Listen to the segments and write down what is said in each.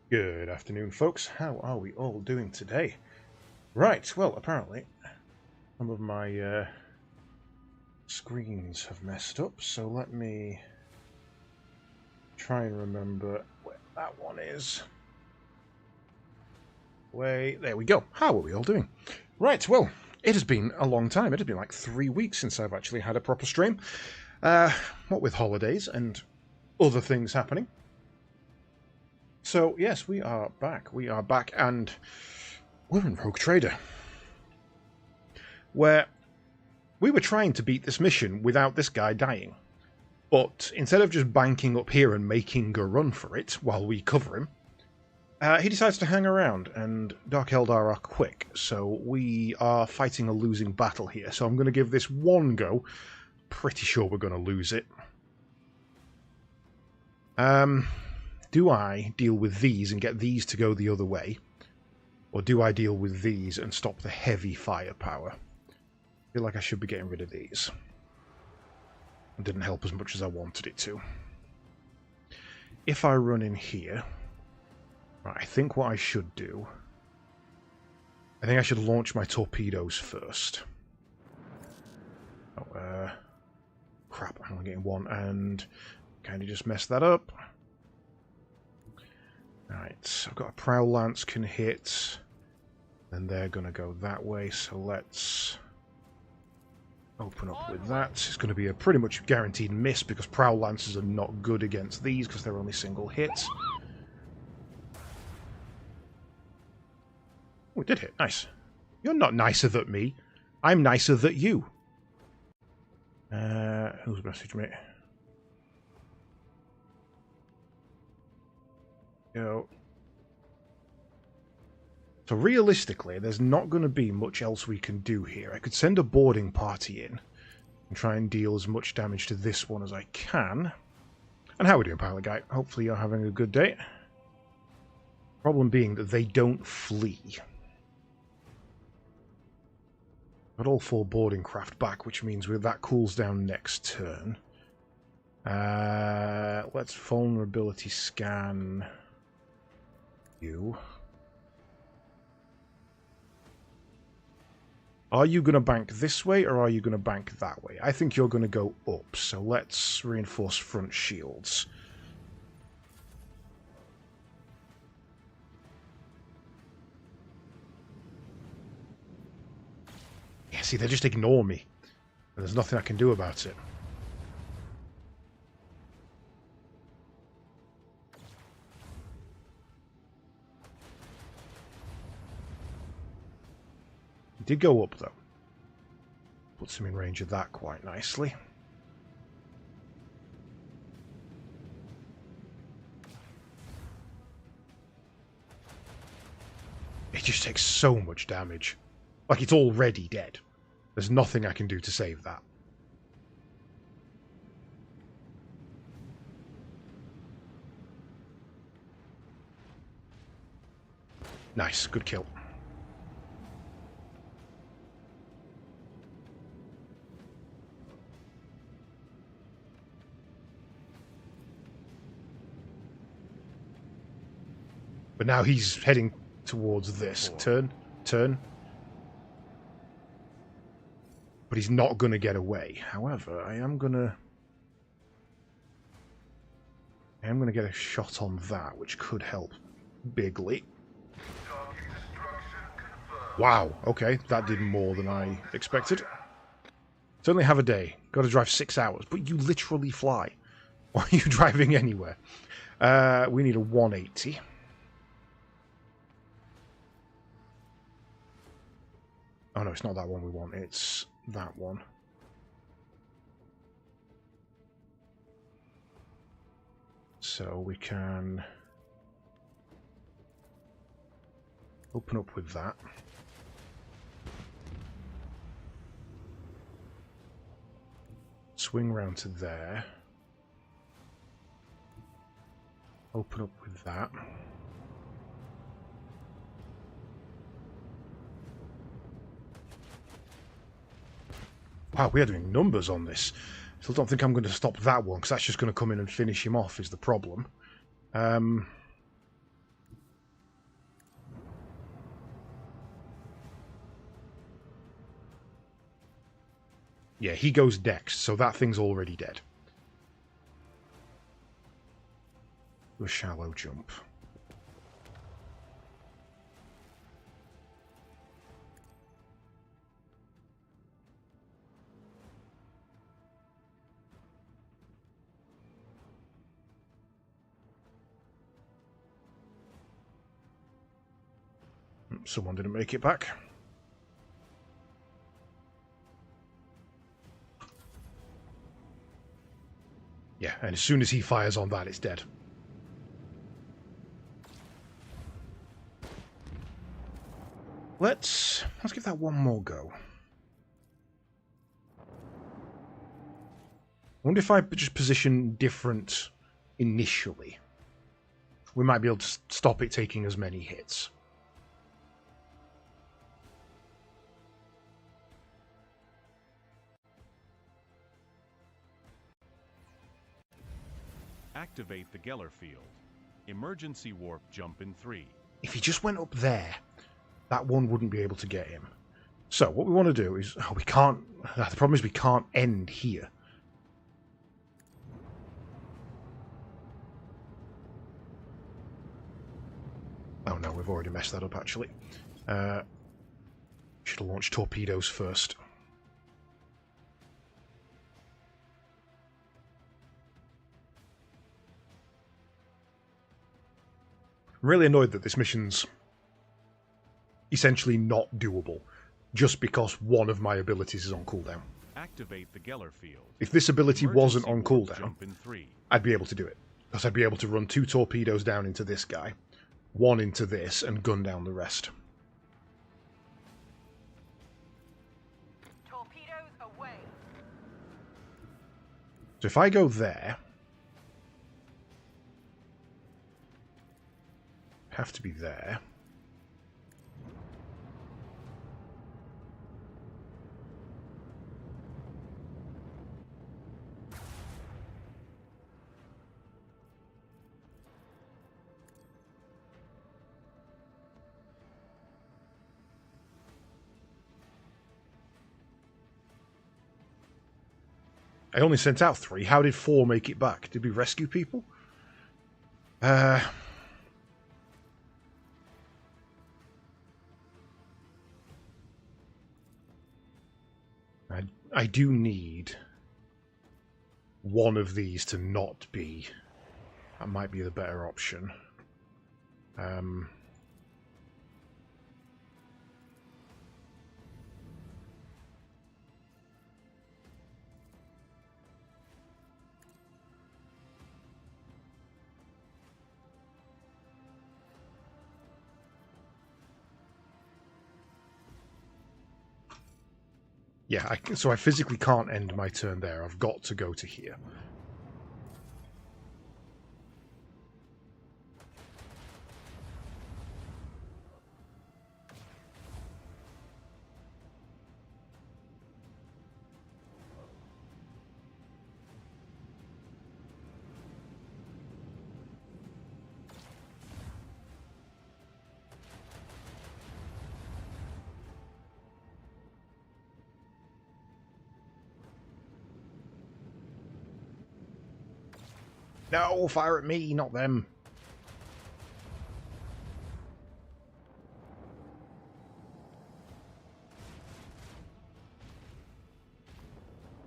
Good afternoon, folks. How are we all doing today? Right, well, apparently some of my screens have messed up, so let me try and remember where that one is. There we go. How are we all doing? Right, well, it has been a long time. It has been like 3 weeks since I've actually had a proper stream. What with holidays and other things happening. So, yes, we are back. We are back, and we're in Rogue Trader, where we were trying to beat this mission without this guy dying. But instead of just banking up here and making a run for it while we cover him, he decides to hang around, and Dark Eldar are quick, so we are fighting a losing battle here. So I'm going to give this one go. Pretty sure we're going to lose it. Do I deal with these and get these to go the other way? Or do I deal with these and stop the heavy firepower? I feel like I should be getting rid of these. It didn't help as much as I wanted it to. If I run in here... Right, I think what I should do... I think I should launch my torpedoes first. Oh, crap, I'm only getting one, and kind of just messed that up. Right, I've got a Prowl Lance can hit, and they're going to go that way, so let's open up with that. It's going to be a pretty much guaranteed miss, because Prowl Lances are not good against these, because they're only single hits. Oh, it did hit, nice. You're not nicer than me, I'm nicer than you. Who's messaged me? So realistically, there's not going to be much else we can do here. I could send a boarding party in and try and deal as much damage to this one as I can. And how are we doing, pilot guy? Hopefully you're having a good day. Problem being that they don't flee. Got all 4 boarding craft back, which means that cools down next turn. Let's vulnerability scan you. Are you going to bank this way, or are you going to bank that way? I think you're going to go up, so let's reinforce front shields. Yeah, see, they just ignore me. And there's nothing I can do about it. Did go up, though. Puts him in range of that quite nicely. It just takes so much damage. Like, it's already dead. There's nothing I can do to save that. Nice, good kill. But now he's heading towards this. Turn. But he's not going to get away. However, I am going to get a shot on that, which could help bigly. Wow, okay, that did more than I expected. Certainly have a day. Got to drive 6 hours, but you literally fly. Or are you driving anywhere? We need a 180. Oh no, it's not that one we want, it's that one. So we can open up with that. Swing round to there. Open up with that. Wow, we are doing numbers on this. Still don't think I'm going to stop that one, because that's just going to come in and finish him off, is the problem. Yeah, he goes next, so that thing's already dead. Do a shallow jump. Someone didn't make it back. Yeah, and as soon as he fires on that, it's dead. Let's give that one more go. I wonder if I just position different initially, we might be able to stop it taking as many hits. Activate the Geller field. Emergency warp jump in 3. If he just went up there, that one wouldn't be able to get him. So what we want to do is, we can't, the problem is we can't end here. Oh no, we've already messed that up actually. Should have launched torpedoes first. I'm really annoyed that this mission's essentially not doable, just because one of my abilities is on cooldown. Activate the Geller field. If this ability wasn't on cooldown, jump in 3. I'd be able to do it. Because I'd be able to run 2 torpedoes down into this guy, 1 into this, and gun down the rest. Torpedoes away. So if I go there, have to be there. I only sent out 3. How did 4 make it back? Did we rescue people? I do need one of these to not be. That might be the better option. Yeah, so I physically can't end my turn there. I've got to go to here. No, fire at me, not them.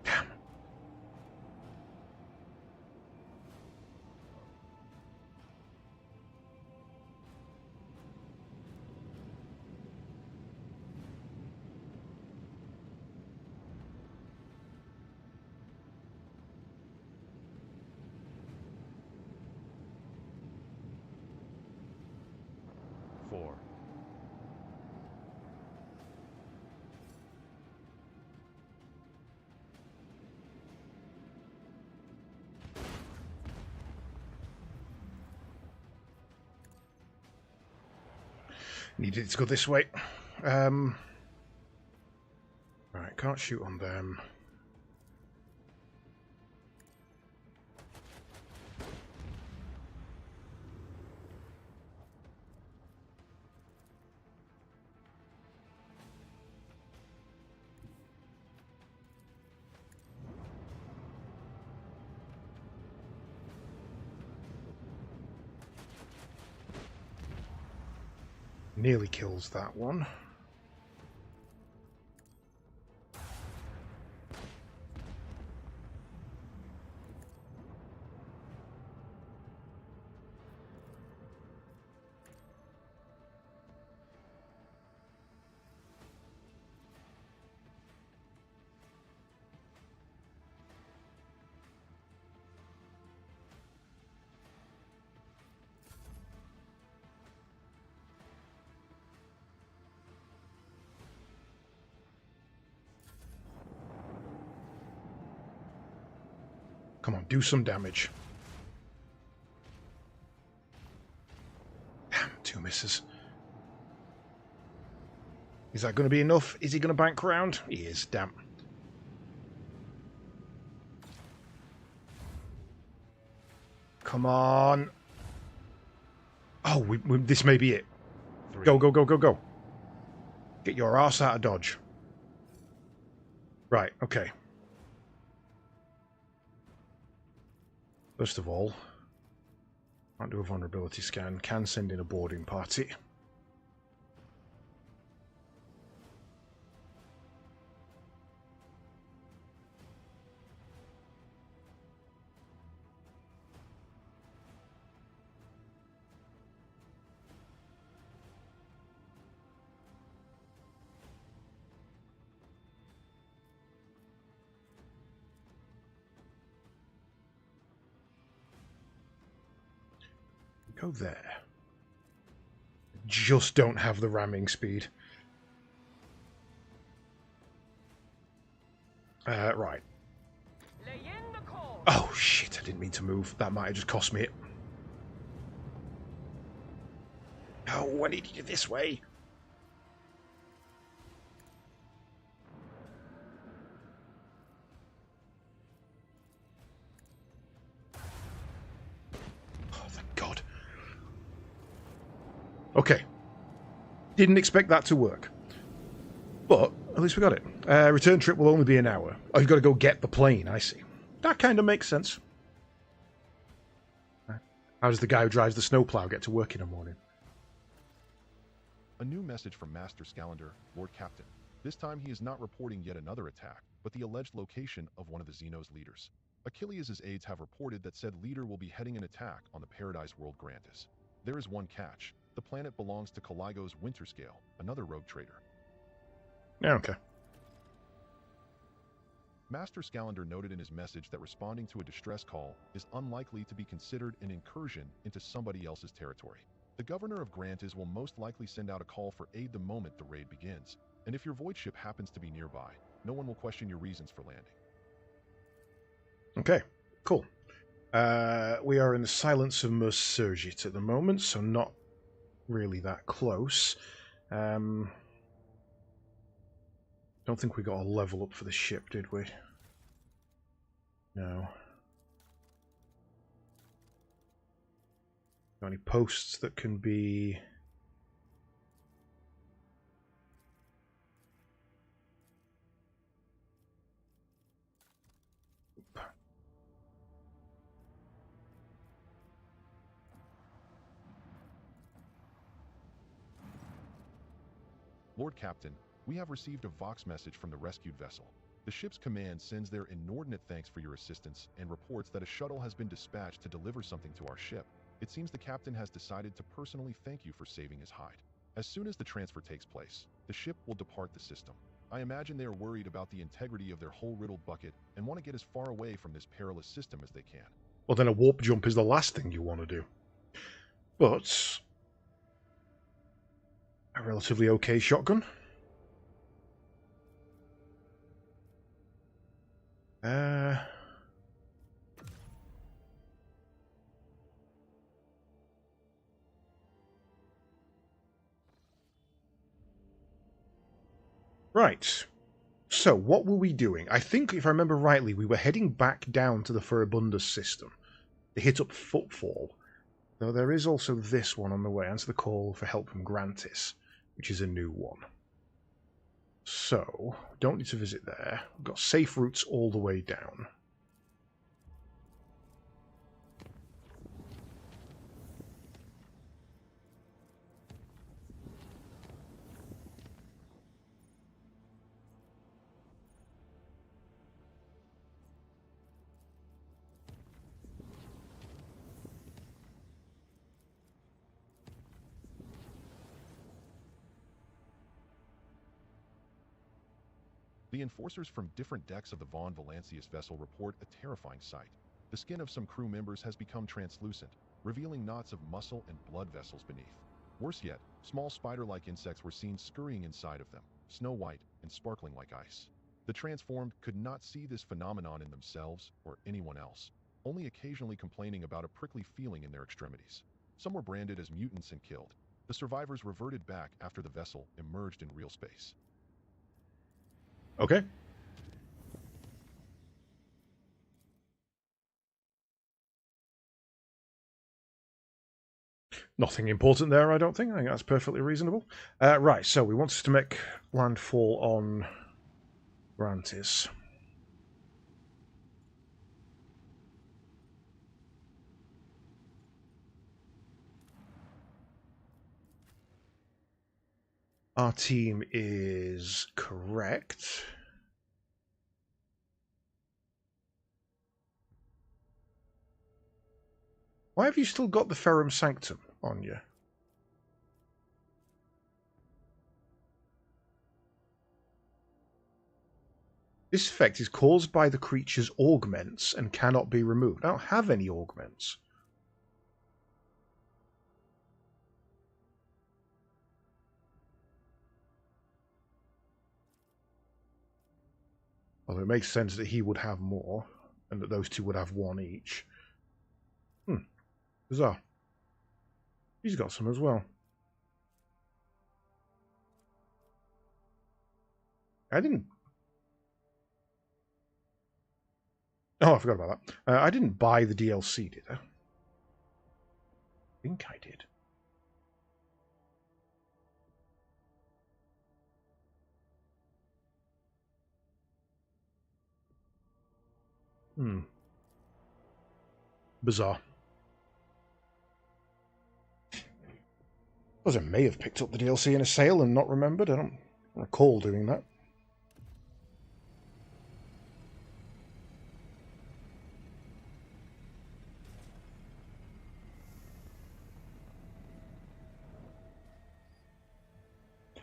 Damn. Needed to go this way. Right, can't shoot on them. Nearly kills that one. Come on, do some damage. Damn, 2 misses. Is that going to be enough? Is he going to bank round? He is, damn. Come on. Oh, this may be it. 3. Go, go, go, go, go. Get your ass out of dodge. Right, okay. First of all, can't do a vulnerability scan. Can send in a boarding party. Go there. Just don't have the ramming speed. Right. Oh shit, I didn't mean to move. That might have just cost me it. Oh, I need to do this way. Oh, thank God. Okay. Didn't expect that to work. But at least we got it. Return trip will only be an hour. Oh, you've got to go get the plane, I see. That kind of makes sense. How does the guy who drives the snowplow get to work in the morning? A new message from Master Scalander, Lord Captain. This time he is not reporting yet another attack, but the alleged location of one of the Xenos leaders. Achilles' aides have reported that said leader will be heading an attack on the Paradise World Grantis. There is one catch. The planet belongs to Caligo's Winterscale, another rogue trader. Yeah, okay. Master Scalander noted in his message that responding to a distress call is unlikely to be considered an incursion into somebody else's territory. The governor of Grantis will most likely send out a call for aid the moment the raid begins, and if your void ship happens to be nearby, no one will question your reasons for landing. Okay, cool. We are in the Silence of Mersurgit at the moment, so not really that close. Don't think we got a level up for the ship, did we? No. Got any posts that can be... Lord Captain, we have received a Vox message from the rescued vessel. The ship's command sends their inordinate thanks for your assistance and reports that a shuttle has been dispatched to deliver something to our ship. It seems the captain has decided to personally thank you for saving his hide. As soon as the transfer takes place, the ship will depart the system. I imagine they are worried about the integrity of their whole riddled bucket and want to get as far away from this perilous system as they can. Well, then a warp jump is the last thing you want to do. But... a relatively okay shotgun. Right. So, what were we doing? I think, if I remember rightly, we were heading back down to the Furibundus system to hit up Footfall. Though there is also this one on the way. Answer the call for help from Grantis, which is a new one. So, don't need to visit there. We've got safe routes all the way down. The enforcers from different decks of the Von Valancius vessel report a terrifying sight. The skin of some crew members has become translucent, revealing knots of muscle and blood vessels beneath. Worse yet, small spider-like insects were seen scurrying inside of them, snow white and sparkling like ice. The transformed could not see this phenomenon in themselves or anyone else, only occasionally complaining about a prickly feeling in their extremities. Some were branded as mutants and killed. The survivors reverted back after the vessel emerged in real space. Okay. Nothing important there, I don't think. I think that's perfectly reasonable. Right, so we want us to make landfall on Grantis. Our team is correct. Why have you still got the Ferrum Sanctum on you? This effect is caused by the creature's augments and cannot be removed. I don't have any augments. Although it makes sense that he would have more, and that those two would have one each. Bizarre. He's got some as well. I didn't... Oh, I forgot about that. I didn't buy the DLC, did I? I think I did. Bizarre. I suppose I may have picked up the DLC in a sale and not remembered. I don't recall doing that.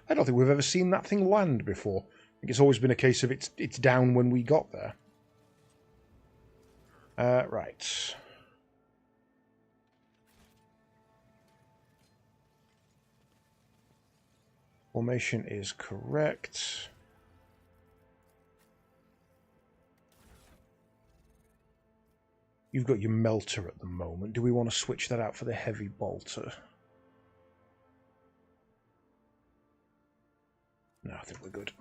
I don't think we've ever seen that thing land before. I think it's always been a case of it's down when we got there. Right. Formation is correct. You've got your melter at the moment. Do we want to switch that out for the heavy bolter? No, I think we're good.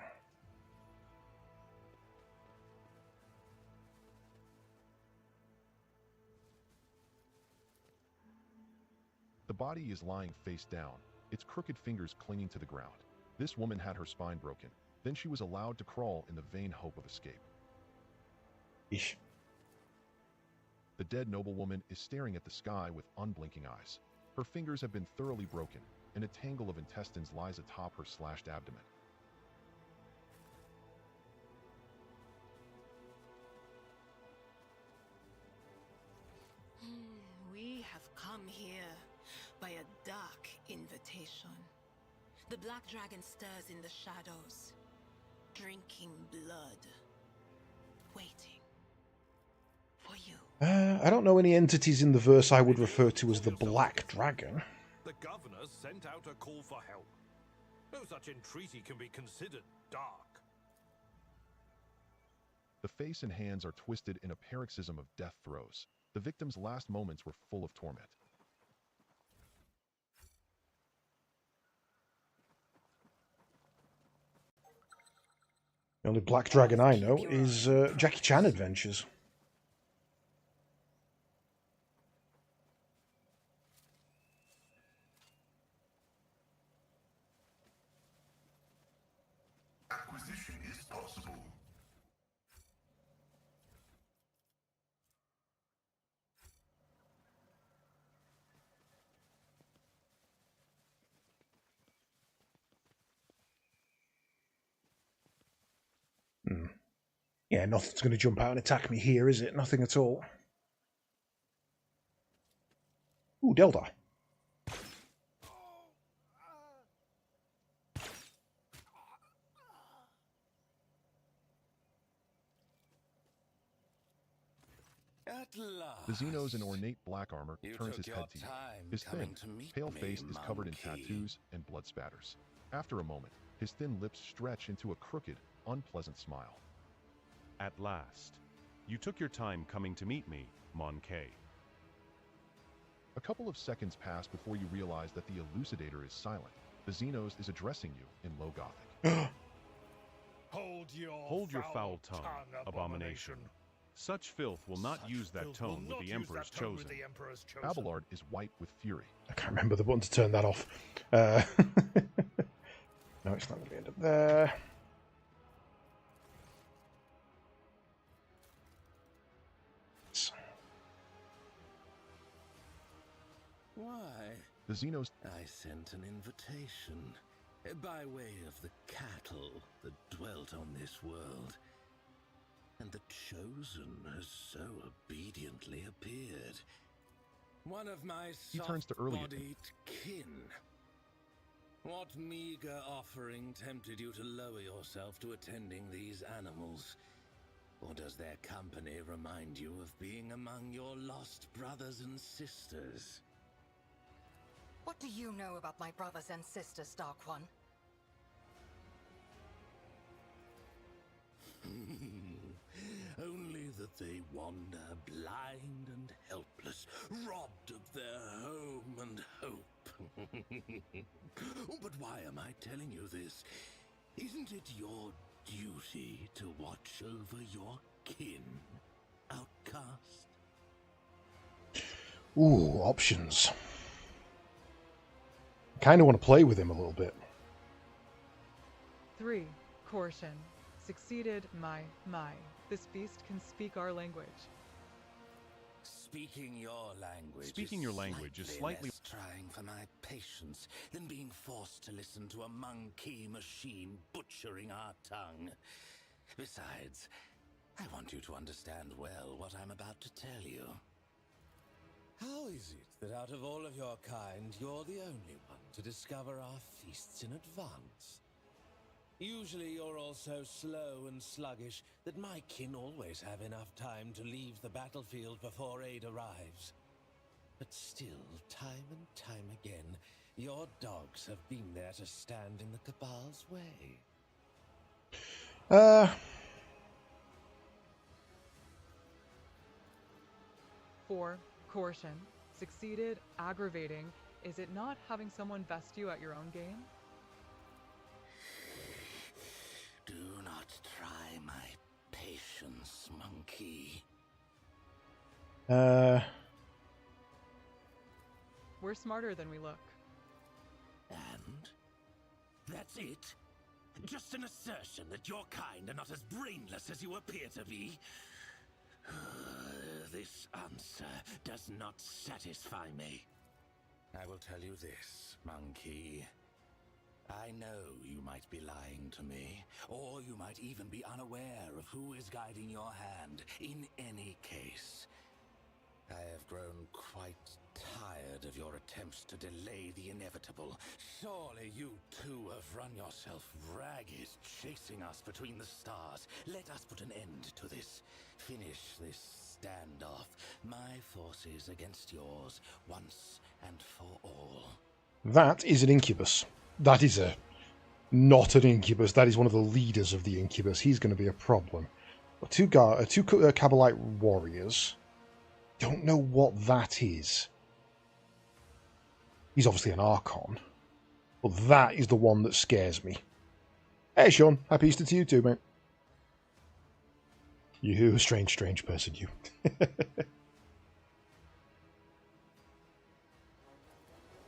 The body is lying face down, its crooked fingers clinging to the ground. This woman had her spine broken. Then she was allowed to crawl in the vain hope of escape. Eesh. The dead noblewoman is staring at the sky with unblinking eyes. Her fingers have been thoroughly broken, and a tangle of intestines lies atop her slashed abdomen. We have come here by a dark invitation. The black dragon stirs in the shadows, drinking blood, waiting for you. I don't know any entities in the verse I would refer to as the Black Dragon. The governor sent out a call for help. No such entreaty can be considered dark. The face and hands are twisted in a paroxysm of death throes. The victim's last moments were full of torment. The only Black Dragon I know is Jackie Chan Adventures. Acquisition is possible. Yeah, nothing's going to jump out and attack me here, is it? Nothing at all. Ooh, Deldar. At last. The Xenos in ornate black armor You turns took his your head to you. time His thin, coming to meet pale me, face is covered in monkey. tattoos and blood spatters. After a moment, his thin lips stretch into a crooked, unpleasant smile. At last. You took your time coming to meet me, Monkey. A couple of seconds pass before you realize that the Elucidator is silent. The Xenos is addressing you in low Gothic. Hold your foul tongue, abomination. Such filth will not use that tone with the Emperor's chosen. Abelard is white with fury. I can't remember the button to turn that off. No, it's not going to end up there. Why? The Xenos I sent an invitation by way of the cattle that dwelt on this world. And the Chosen has so obediently appeared. One of my He turns to Earliot. soft-bodied kin. What meager offering tempted you to lower yourself to attending these animals? Or does their company remind you of being among your lost brothers and sisters? What do you know about my brothers and sisters, Dark One? Only that they wander blind and helpless, robbed of their home and hope. But why am I telling you this? Isn't it your duty to watch over your kin, outcast? Ooh, options. Kind of want to play with him a little bit. 3. Coercion. Succeeded my. This beast can speak our language. Speaking your language is slightly less trying for my patience than being forced to listen to a monkey machine butchering our tongue. Besides, I want you to understand well what I'm about to tell you. How is it that out of all of your kind, you're the only one to discover our feasts in advance? Usually you're all so slow and sluggish that my kin always have enough time to leave the battlefield before aid arrives. But still, time and time again, your dogs have been there to stand in the Cabal's way. 4. Coercion. Succeeded, aggravating. Is it not having someone best you at your own game? Do not try my patience, monkey. We're smarter than we look. And? That's it? Just an assertion that your kind are not as brainless as you appear to be? This answer does not satisfy me. I will tell you this, monkey. I know you might be lying to me, or you might even be unaware of who is guiding your hand. In any case, I have grown quite tired of your attempts to delay the inevitable. Surely you too have run yourself ragged, chasing us between the stars. Let us put an end to this. Finish this standoff. My forces against yours, once and for all. That is an incubus. That is not an incubus. That is one of the leaders of the incubus. He's going to be a problem. But two Cabalite warriors. Don't know what that is. He's obviously an Archon. But that is the one that scares me. Hey, Sean. Happy Easter to you too, mate. You strange person, you.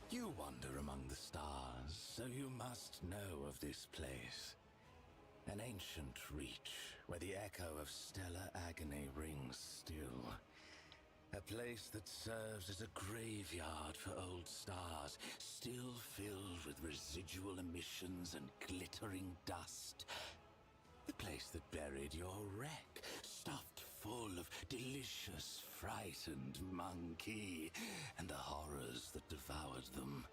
You wander among the stars, so you must know of this place. An ancient reach, where the echo of stellar agony rings still. A place that serves as a graveyard for old stars, still filled with residual emissions and glittering dust. The place that buried your wreck, stuffed full of delicious, frightened monkey, and the horrors that devoured them.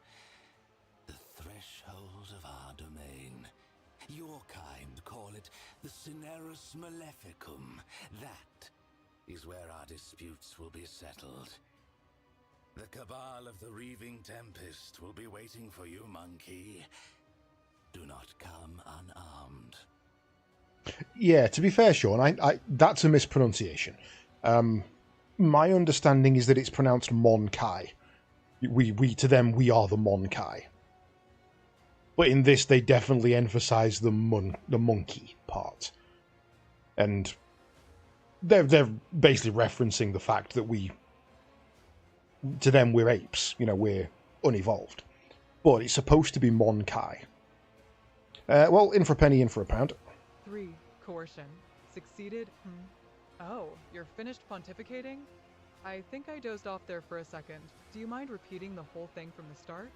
The threshold of our domain. Your kind call it the Cinerus Maleficum. That is where our disputes will be settled. The cabal of the Reaving Tempest will be waiting for you, monkey. Do not come unarmed. Yeah, to be fair, Sean, that's a mispronunciation. My understanding is that it's pronounced Mon-Kai. To them, we are the Mon-Kai. But in this, they definitely emphasize the monkey part. And they're basically referencing the fact that to them, we're apes. You know, we're unevolved. But it's supposed to be Mon-Kai. Well, in for a penny, in for a pound. 3. Coercion. Succeeded. Oh, you're finished pontificating? I think I dozed off there for a second. Do you mind repeating the whole thing from the start?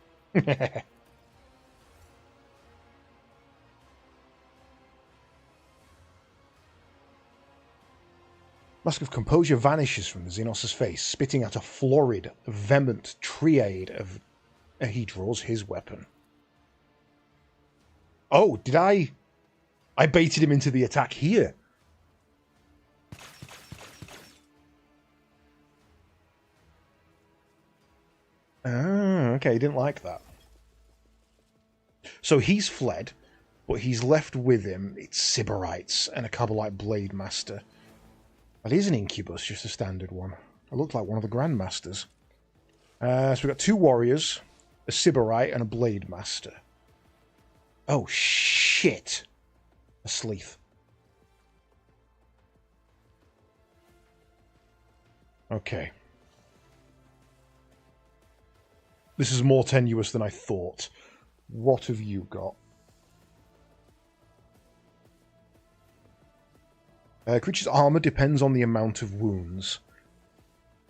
Mask of Composure vanishes from the Xenos' face, spitting out a florid, vehement triade of... He draws his weapon. Oh, did I baited him into the attack here. Ah, okay, didn't like that. So he's fled, but he's left with him. It's Sybarites and a Kabbalite Blade Master. That is an Incubus, just a standard one. It looked like one of the Grandmasters. So we've got 2 warriors, a Sybarite, and a Blade Master. Oh, shit. A Sleeth. Okay. This is more tenuous than I thought. What have you got? Creature's armor depends on the amount of wounds.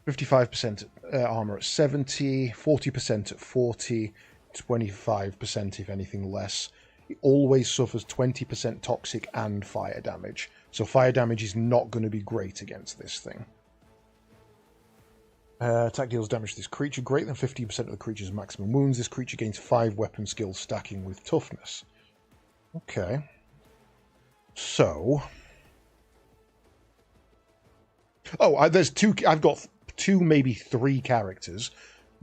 55% armor at 70, 40% at 40, 25% if anything less. It always suffers 20% toxic and fire damage. So fire damage is not going to be great against this thing. Attack deals damage to this creature greater than 15% of the creature's maximum wounds. This creature gains 5 weapon skills stacking with toughness. Okay. So... Oh, I've got 2, maybe 3 characters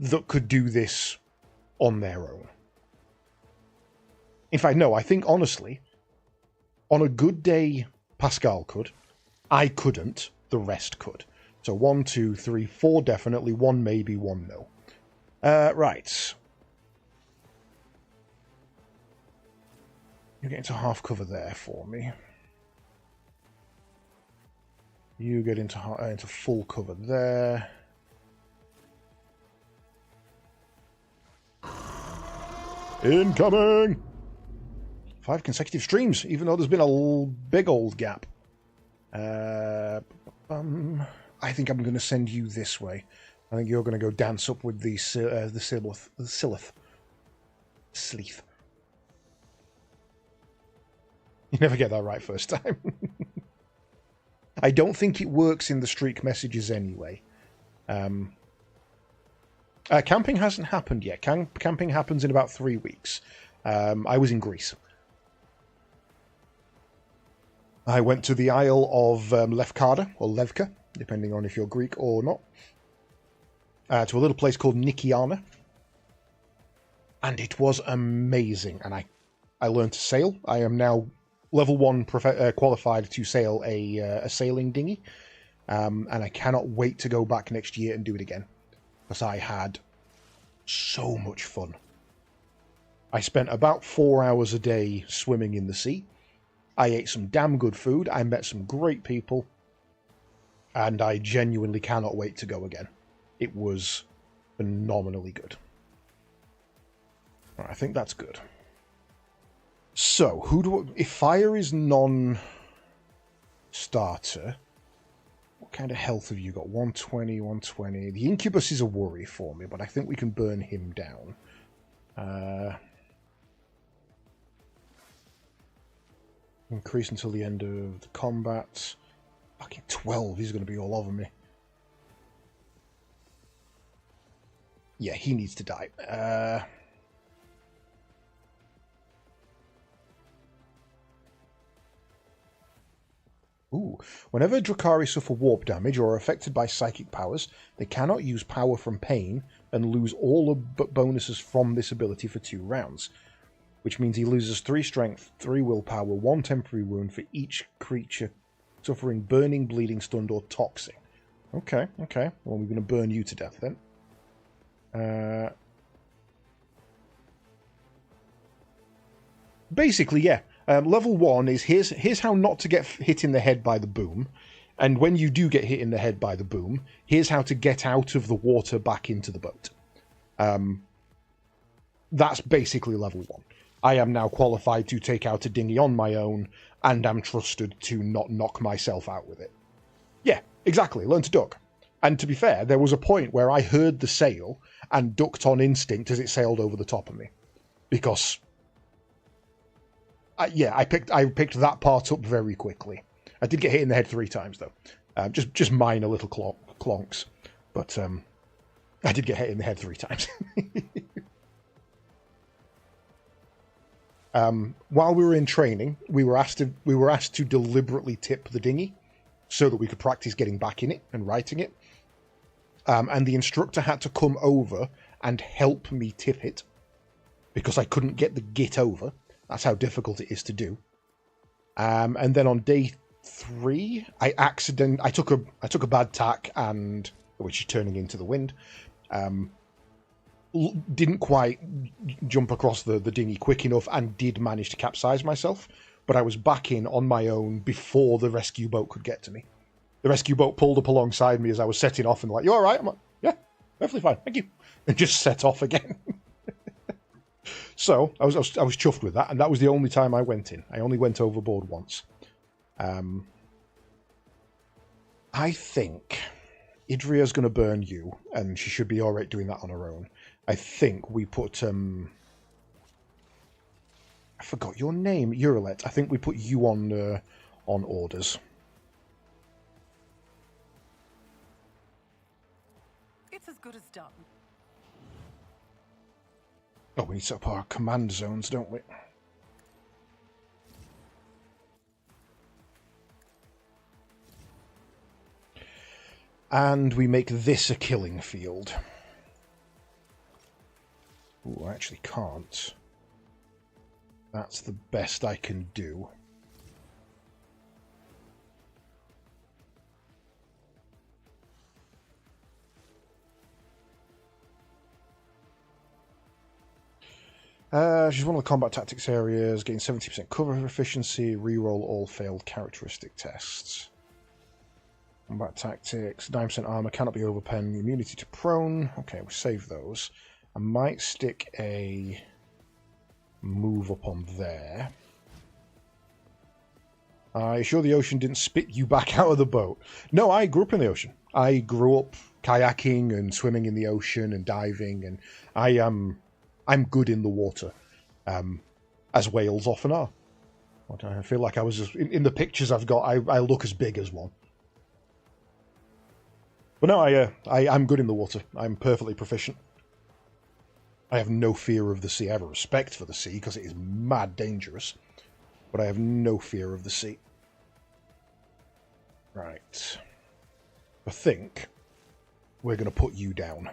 that could do this on their own. In fact, no, I think, honestly, on a good day, Pascal could. I couldn't. The rest could. So 1, 2, 3, 4 definitely. 1 maybe, 1 no. Right. You get into half cover there for me. You get into full cover there. Incoming! 5 consecutive streams, even though there's been a big old gap. I think I'm going to send you this way. I think you're going to go dance up with the Silith. Sleeth. You never get that right first time. I don't think it works in the streak messages anyway. Camping hasn't happened yet. Camping happens in about 3 weeks. I was in Greece. I went to the Isle of Lefkada, or Levka, depending on if you're Greek or not, to a little place called Nikiana. And it was amazing. And I learned to sail. I am now level 1 qualified to sail a sailing dinghy. And I cannot wait to go back next year and do it again. Because I had so much fun. I spent about 4 hours a day swimming in the sea. I ate some damn good food. I met some great people. And I genuinely cannot wait to go again. It was phenomenally good. Right, I think that's good. So, if fire is non-starter, what kind of health have you got? 120, 120. The Incubus is a worry for me, but I think we can burn him down. Increase until the end of the combat. Fucking 12, he's going to be all over me. Yeah, he needs to die. Ooh. Whenever Drukhari suffer warp damage or are affected by psychic powers, they cannot use power from pain and lose all bonuses from this ability for 2 rounds. Which means he loses 3 strength, 3 willpower, 1 temporary wound for each creature suffering burning, bleeding, stunned, or toxic. Okay, okay. Well, we're going to burn you to death then. Basically, yeah. Level 1 is here's how not to get hit in the head by the boom. And when you do get hit in the head by the boom, here's how to get out of the water back into the boat. That's basically level 1. I am now qualified to take out a dinghy on my own, and am trusted to not knock myself out with it. Yeah, exactly. Learn to duck. And to be fair, there was a point where I heard the sail and ducked on instinct as it sailed over the top of me. Because, I picked that part up very quickly. I did get hit in the head 3 times, though. Just minor little clonks. But I did get hit in the head 3 times. While we were in training, we were asked to deliberately tip the dinghy so that we could practice getting back in it and righting it. And the instructor had to come over and help me tip it because I couldn't get the git over. That's how difficult it is to do. And then on day 3, I took a bad tack, and which is turning into the wind. Didn't quite jump across the dinghy quick enough and did manage to capsize myself, but I was back in on my own before the rescue boat could get to me. The rescue boat pulled up alongside me as I was setting off and like, "You all right?" I'm like, "Yeah, perfectly fine, thank you," and just set off again. So I was chuffed with that, and that was the only time I went in. I only went overboard once. I think Idria's going to burn you, and she should be all right doing that on her own. I think we put, I forgot your name, Urilet. I think we put you on orders. It's as good as done. Oh, we need to set up our command zones, don't we? And we make this a killing field. Ooh, I actually can't. That's the best I can do. She's one of the combat tactics areas, gain 70% cover efficiency, reroll all failed characteristic tests. Combat tactics, 9% armor, cannot be overpen, immunity to prone. Okay, we'll save those. I might stick a move up on there. Are you sure the ocean didn't spit you back out of the boat? No, I grew up in the ocean. I grew up kayaking and swimming in the ocean and diving, and I'm good in the water, as whales often are. I feel like I was in the pictures I've got. I look as big as one. But no, I'm good in the water. I'm perfectly proficient. I have no fear of the sea. I have a respect for the sea because it is mad dangerous. But I have no fear of the sea. Right. I think we're going to put you down.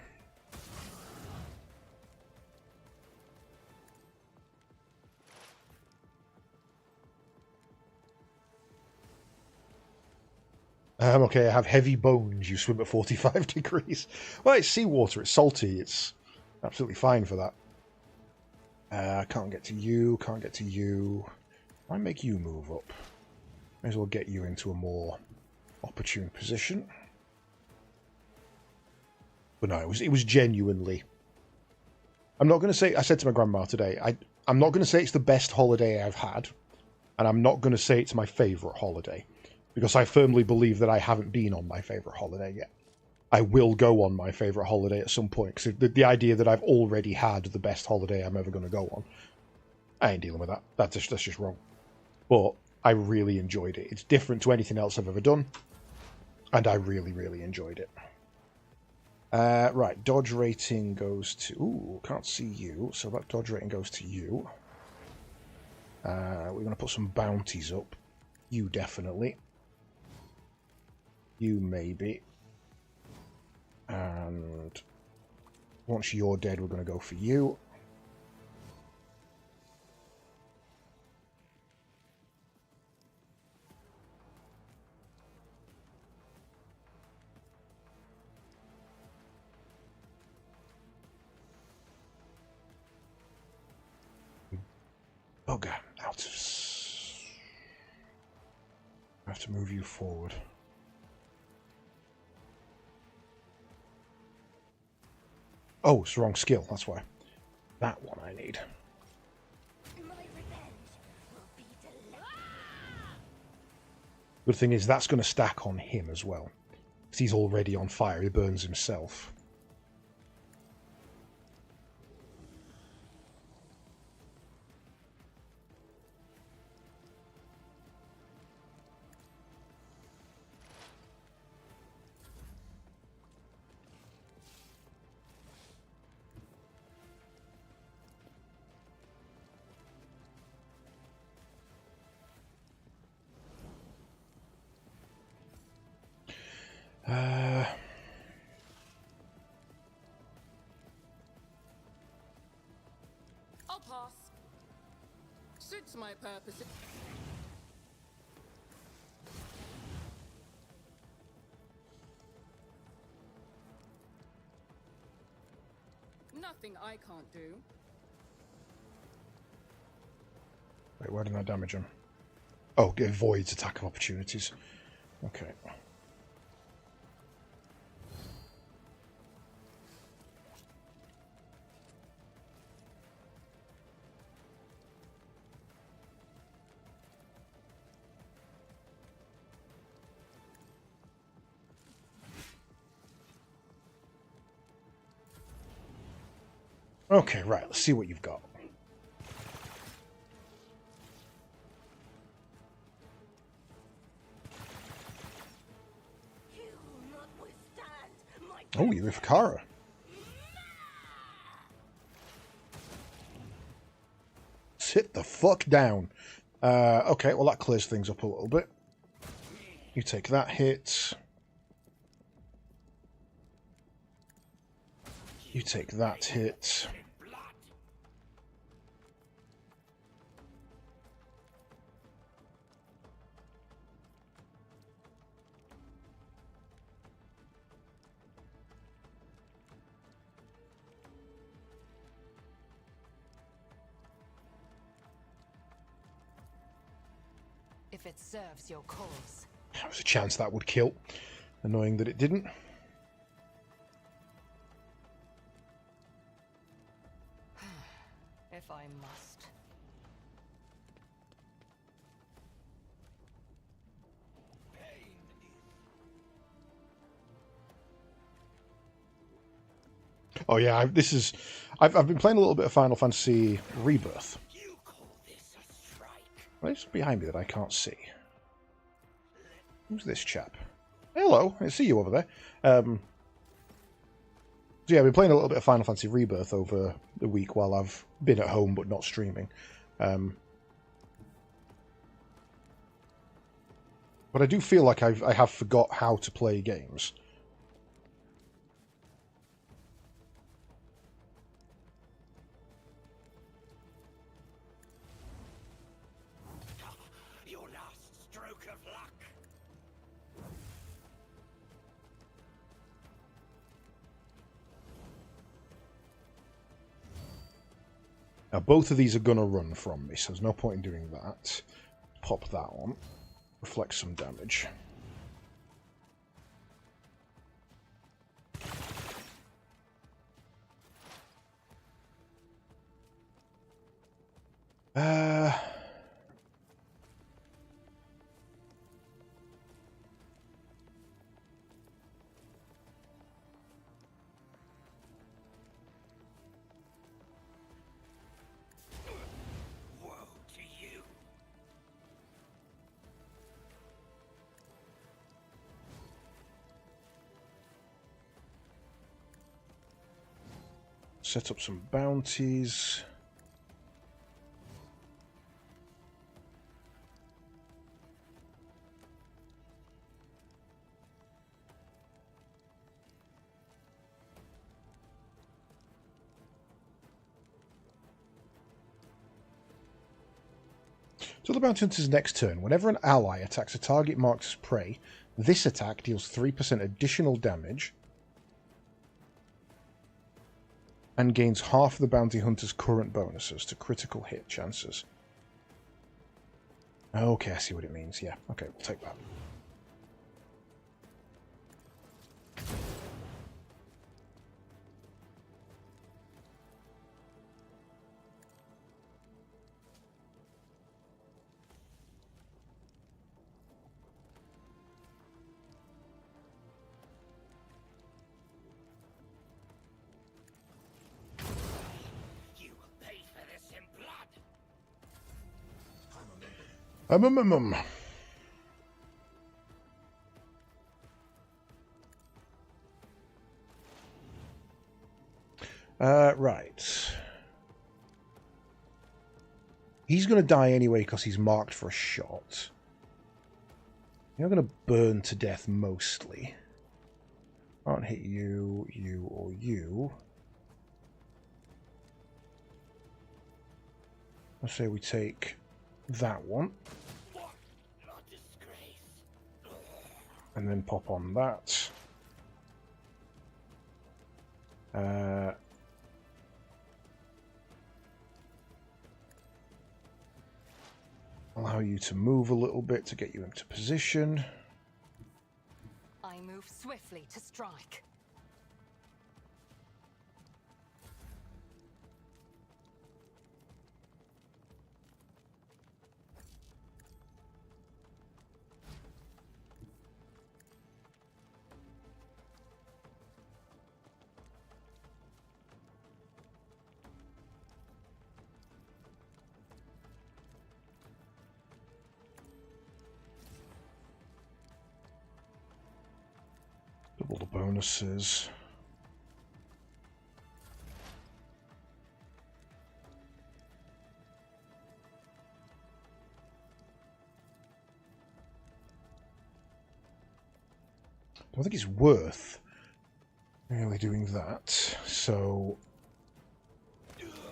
Okay, I have heavy bones. You swim at 45 degrees. Well, it's seawater. It's salty. It's absolutely fine for that. Can't get to you. Can't get to you. Might make you move up. May as well get you into a more opportune position. But no, it was genuinely... I'm not going to say... I said to my grandma today, I'm not going to say it's the best holiday I've had. And I'm not going to say it's my favourite holiday. Because I firmly believe that I haven't been on my favourite holiday yet. I will go on my favourite holiday at some point. Because the idea that I've already had the best holiday I'm ever going to go on, I ain't dealing with that. That's just wrong. But I really enjoyed it. It's different to anything else I've ever done. And I really, really enjoyed it. Right, dodge rating goes to... Ooh, can't see you. So that dodge rating goes to you. We're going to put some bounties up. You definitely. You maybe. And once you're dead, we're going to go for you. Bugger, out of... I have to move you forward. Oh, it's the wrong skill, that's why. That one I need. Good thing is that's going to stack on him as well. Because he's already on fire, he burns himself. I'll pass. Suits my purpose. Nothing I can't do. Wait, why didn't I damage him? Oh, it avoids attack of opportunities. Okay. Okay, right, let's see what you've got. Oh, you're with Kara. Sit the fuck down. Okay, well that clears things up a little bit. You take that hit. You take that hit. If it serves your cause. There was a chance that would kill. Annoying that it didn't. If I must. Oh yeah, I've been playing a little bit of Final Fantasy Rebirth. What's behind me that I can't see? Who's this chap? Hello, I see you over there. So yeah, I've been playing a little bit of Final Fantasy Rebirth over the week while I've been at home but not streaming. But I do feel like I have forgot how to play games. Your last stroke of luck. Now both of these are going to run from me, so there's no point in doing that. Pop that on. Reflect some damage. Woe to you. Set up some bounties. Till the bounty hunter's next turn, whenever an ally attacks a target marked as prey, this attack deals 3% additional damage and gains half of the bounty hunter's current bonuses to critical hit chances. Okay, I see what it means. Yeah, okay, we'll take that. Right. He's going to die anyway because he's marked for a shot. You're going to burn to death mostly. Can't hit you, you, or you. Let's say we take that one. And then pop on that. Allow you to move a little bit to get you into position. I move swiftly to strike. Double the bonuses. I don't think it's worth really doing that. So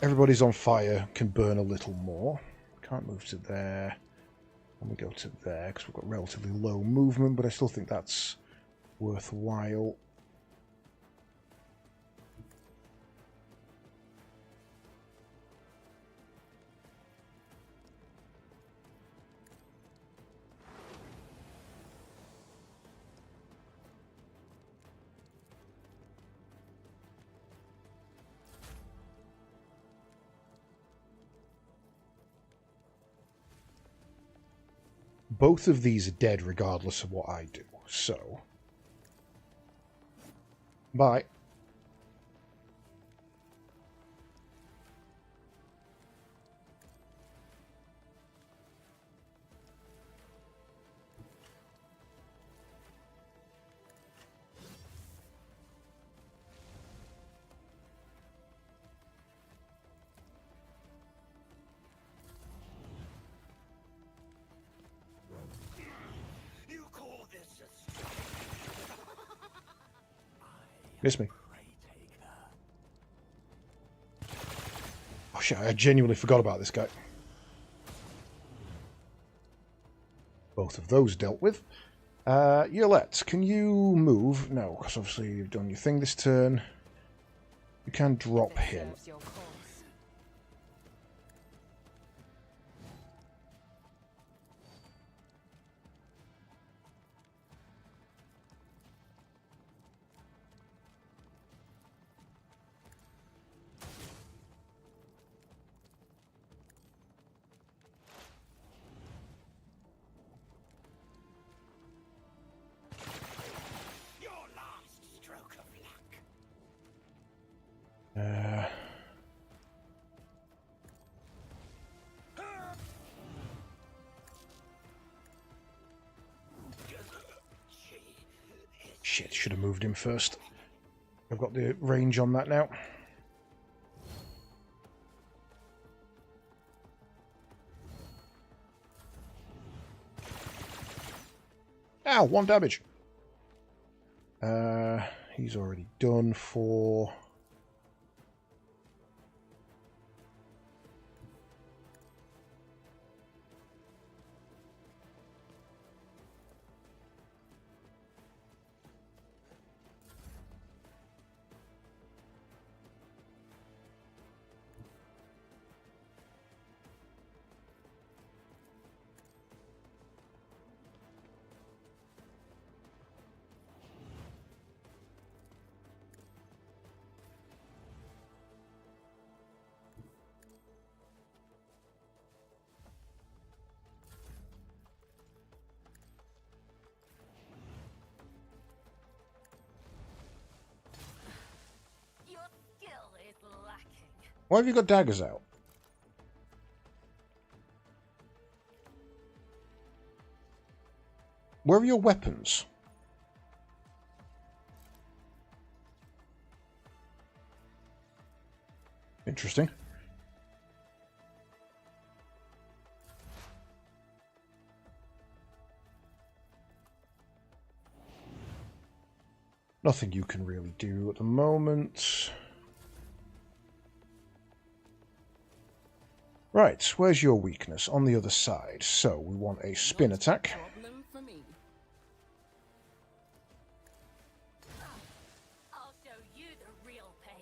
everybody's on fire can burn a little more. Can't move to there. And we go to there because we've got relatively low movement, but I still think that's worthwhile. Both of these are dead regardless of what I do, so bye. Miss me. Oh shit, I genuinely forgot about this guy. Both of those dealt with. Yolette, can you move? No, because obviously you've done your thing this turn. You can drop him. Shit, should have moved him first. I've got the range on that now. Ow, 1 damage. He's already done for... Why have you got daggers out? Where are your weapons? Interesting. Nothing you can really do at the moment. Right, where's your weakness? On the other side. So, we want a spin attack. Problem for me. I'll show you the real pain.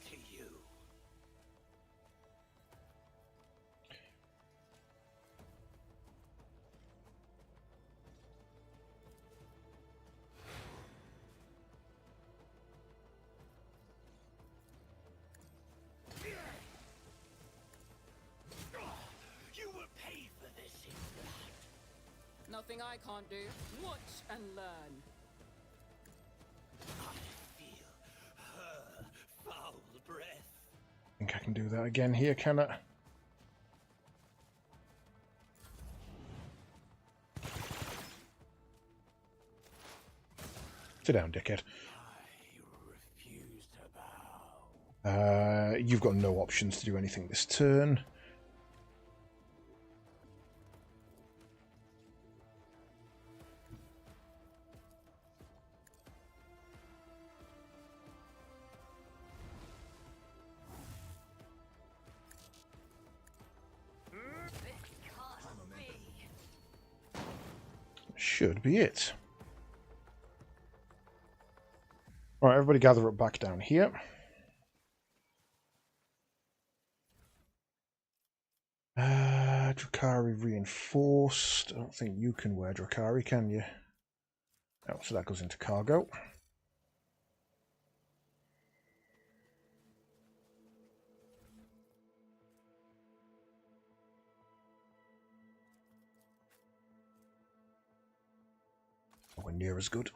To you. You will pay for this in blood. Nothing I can't do. Watch and learn. I feel her foul breath. I think I can do that again here, can I? Sit down, dickhead. I refuse to bow. You've got no options to do anything this turn. Should be it. Alright, everybody gather up back down here. Drakari reinforced. I don't think you can wear Drakari, can you? Oh, so that goes into cargo. Nowhere near as good.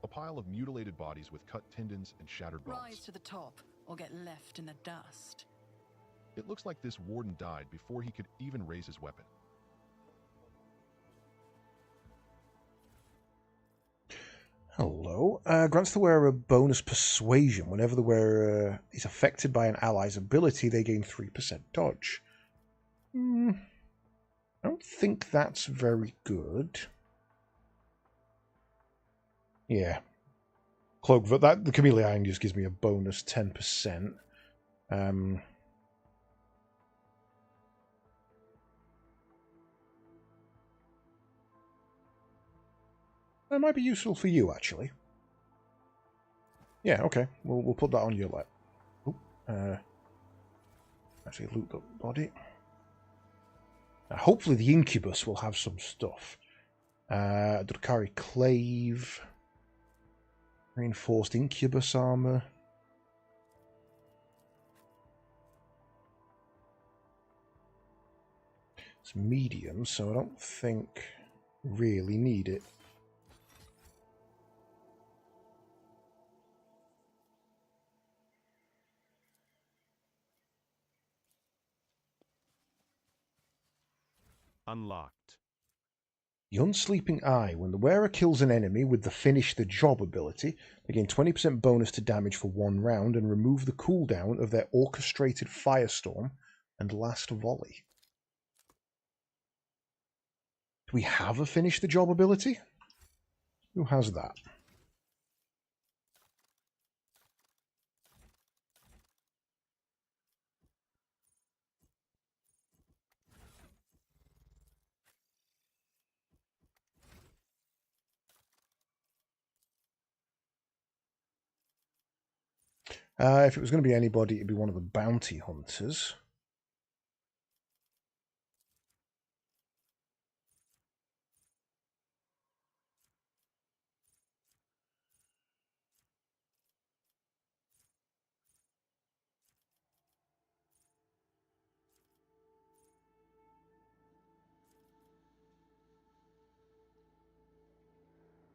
A pile of mutilated bodies with cut tendons and shattered bones. Rise to the top, or get left in the dust. It looks like this warden died before he could even raise his weapon. Hello. Grants the wearer a bonus persuasion. Whenever the wearer is affected by an ally's ability, they gain 3% dodge. I don't think that's very good. Yeah. Cloak, but the Chameleon just gives me a bonus 10%. That might be useful for you, actually. Yeah, okay. We'll put that on your lap. Actually, loot the body. Now, hopefully the Incubus will have some stuff. Drakari Clave. Reinforced Incubus armor. It's medium, so I don't think really need it. Unlocked. The Unsleeping Eye. When the wearer kills an enemy with the Finish the Job ability, they gain 20% bonus to damage for 1 round and remove the cooldown of their Orchestrated Firestorm and Last Volley. Do we have a Finish the Job ability? Who has that? If it was going to be anybody, it'd be one of the bounty hunters.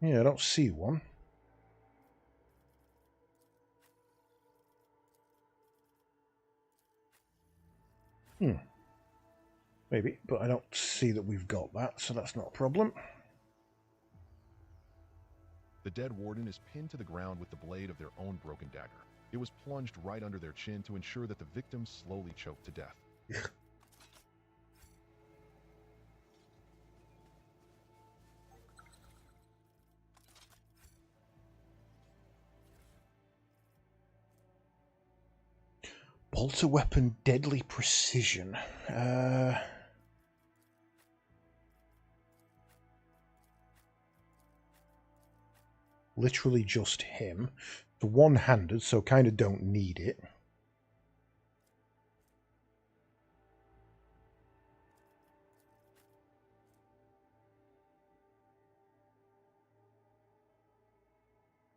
Yeah, I don't see one. Maybe, but I don't see that we've got that, so that's not a problem. The dead warden is pinned to the ground with the blade of their own broken dagger. It was plunged right under their chin to ensure that the victim slowly choked to death. Bolter weapon, deadly precision. Literally just him. The one-handed, so kind of don't need it.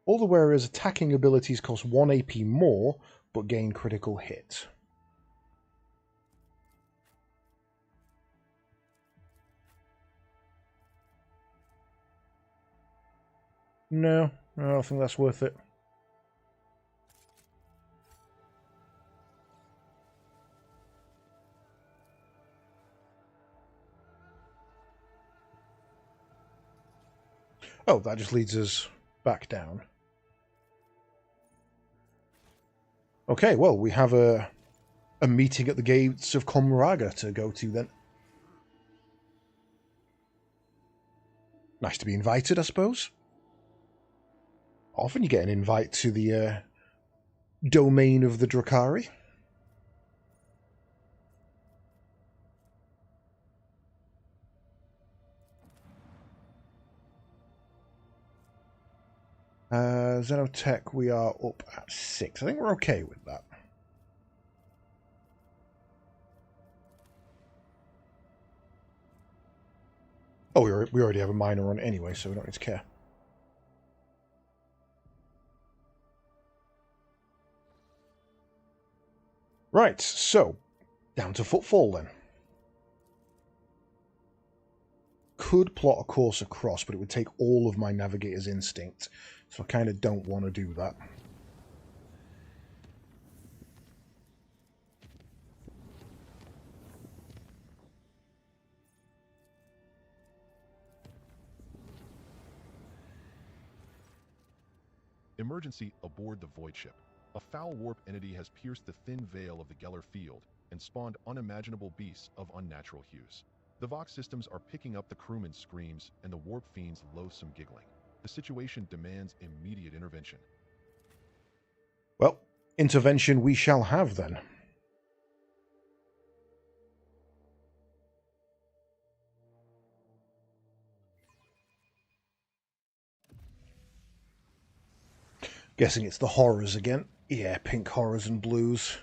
All the wearer's attacking abilities cost 1 AP more, but gain critical hit. No, I don't think that's worth it. Oh, that just leads us back down. Okay, well, we have a meeting at the gates of Comraga to go to then. Nice to be invited, I suppose. Often you get an invite to the domain of the Drakari. Xenotech, we are up at 6. I think we're okay with that. Oh, we already have a miner on anyway, so we don't need to care. Right, so, down to footfall then. Could plot a course across, but it would take all of my navigator's instinct, so I kind of don't want to do that. Emergency aboard the Void Ship. A foul warp entity has pierced the thin veil of the Geller field and spawned unimaginable beasts of unnatural hues. The Vox systems are picking up the crewmen's screams and the warp fiend's loathsome giggling. The situation demands immediate intervention. Well, intervention we shall have then. Guessing it's the horrors again. Yeah, pink horrors and blues.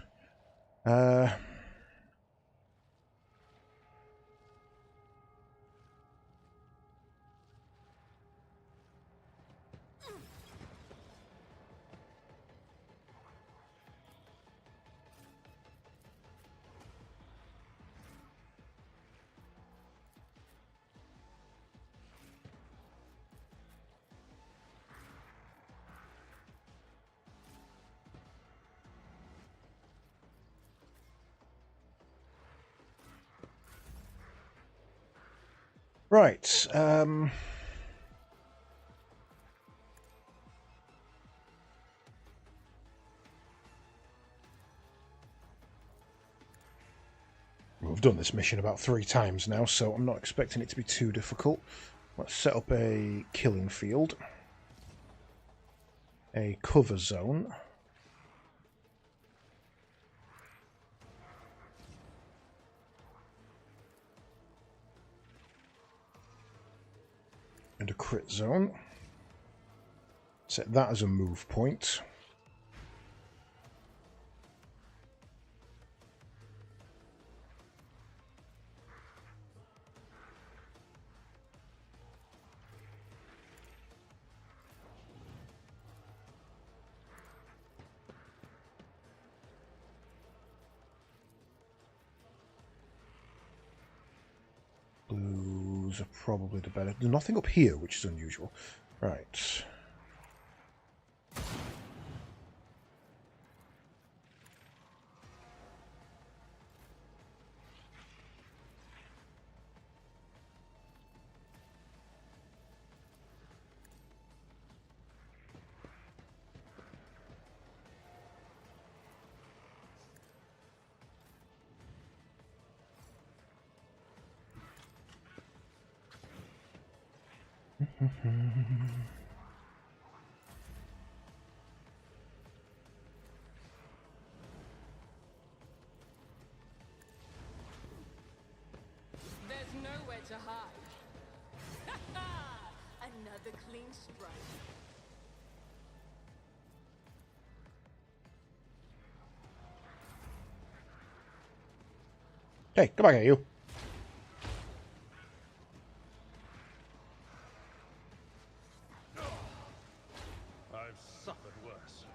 Right, we've done this mission about 3 times now, so I'm not expecting it to be too difficult. Let's set up a killing field. A cover zone. And a crit zone. Set that as a move point. Blues are probably the better. There's nothing up here, which is unusual. Right. There's nowhere to hide. Another clean strike. Hey, come back here, you. I've suffered worse.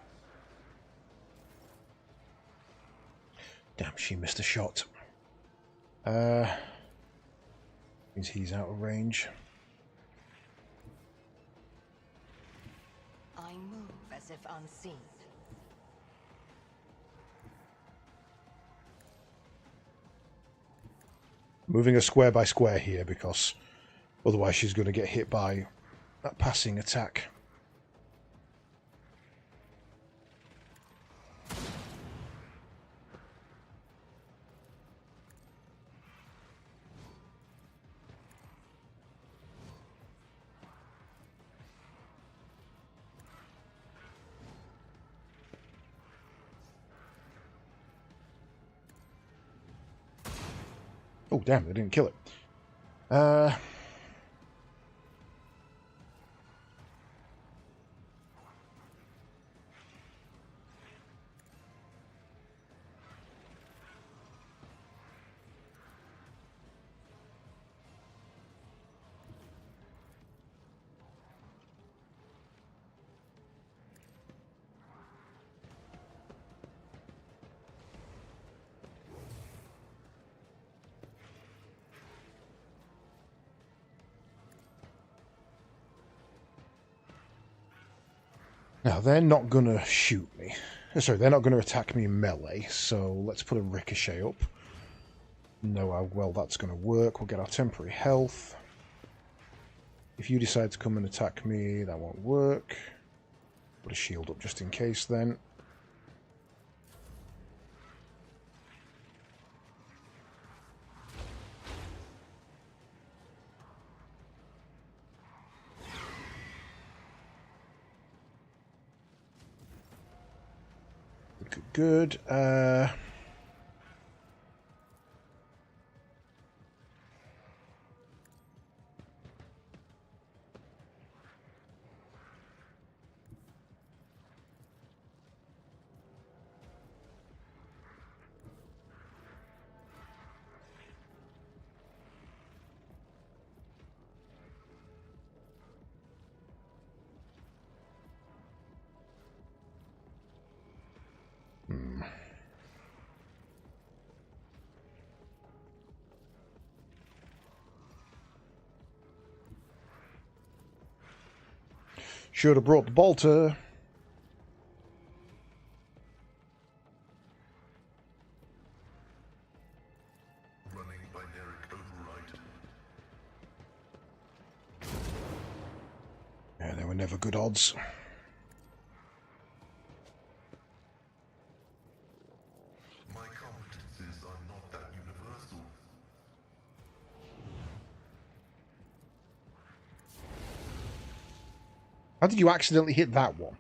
Damn, she missed a shot. Means he's out of range. I move as if unseen. Moving a square by square here because otherwise she's going to get hit by that passing attack. Oh, damn, they didn't kill it. Now, they're not going to shoot me. Sorry, they're not going to attack me in melee, so let's put a ricochet up. Know how well that's going to work. We'll get our temporary health. If you decide to come and attack me, that won't work. Put a shield up just in case then. Good. Should have brought the bolter. Running binaric override. Yeah, they were never good odds. My competences are not that universal. How did you accidentally hit that one?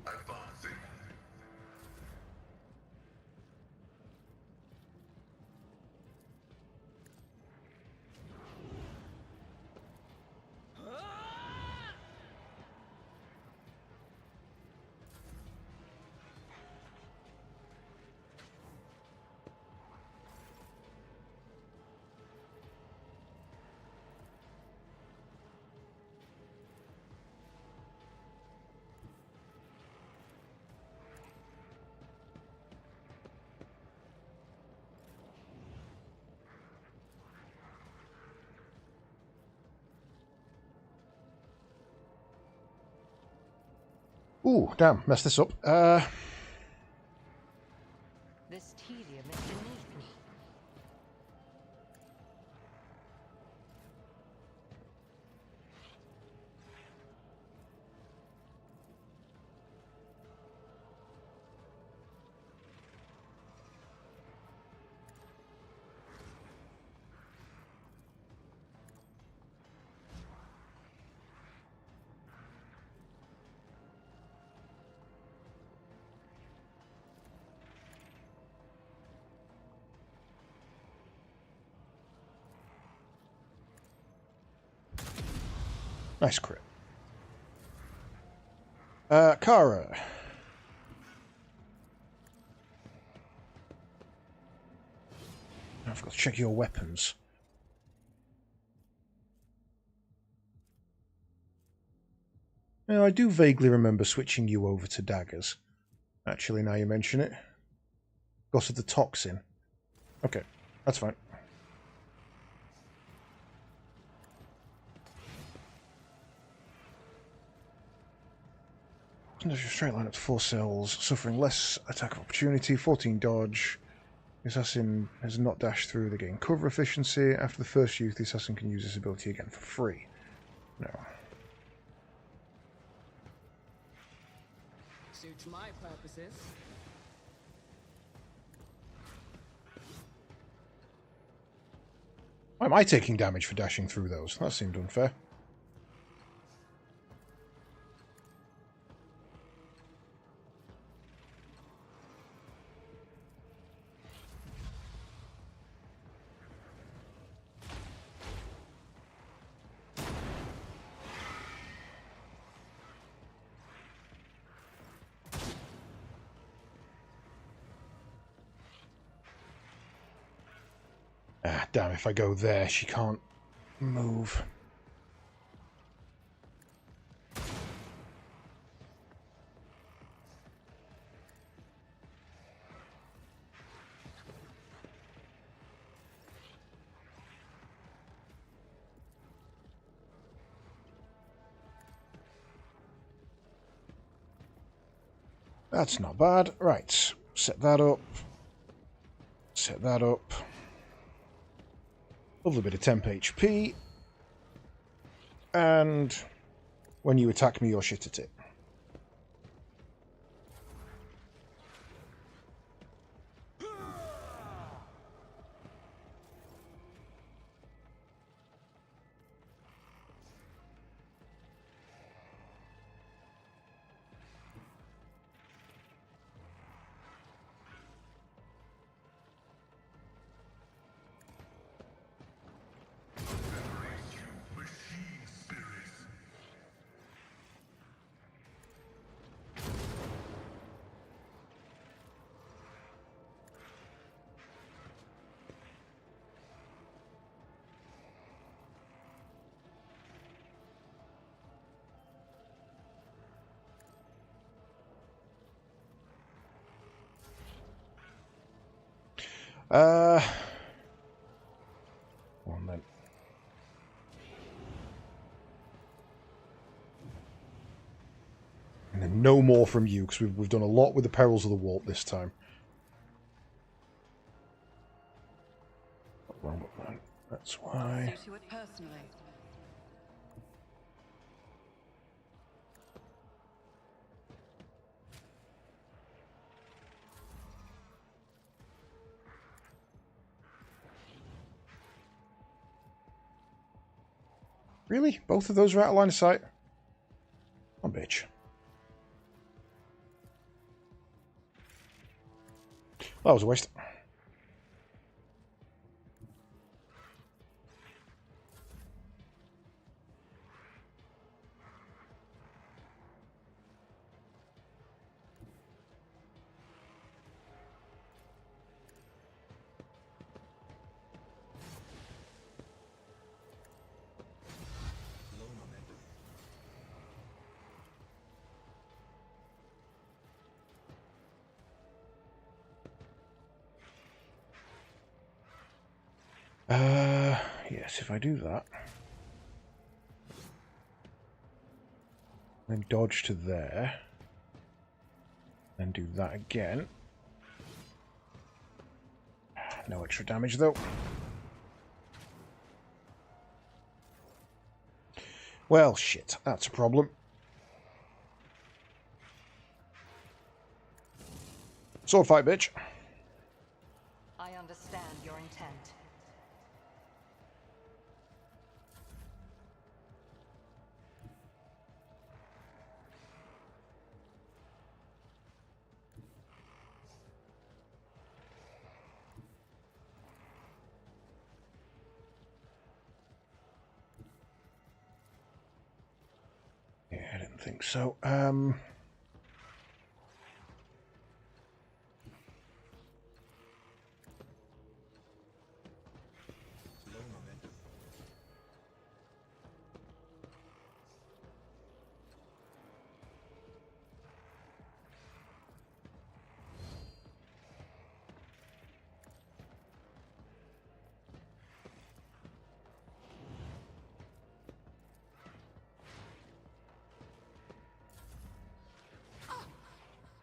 Advancing. Ooh, damn, messed this up. This tedium is beneath me. Nice crit. Kara. I've got to check your weapons. Now, I do vaguely remember switching you over to daggers. Actually, now you mention it. Because of the toxin. Okay, that's fine. There's a straight line up to 4 cells, suffering less attack of opportunity, 14 dodge. The assassin has not dashed through the gain cover efficiency. After the first use, the assassin can use this ability again for free. No. Suits my purposes. Why am I taking damage for dashing through those? That seemed unfair. Ah, damn, if I go there, she can't move. That's not bad. Right, set that up. Set that up. Lovely bit of temp HP. And when you attack me, you're shit at it. One then. And then no more from you, because we've done a lot with the perils of the warp this time. Wrong button. That's why. See to it personally. Really? Both of those are out of line of sight? Oh, bitch. That was a waste. Yes, if I do that. Then dodge to there. Then do that again. No extra damage though. Well, shit, that's a problem. Sword fight, bitch. I understand your intent. Yeah, I didn't think so.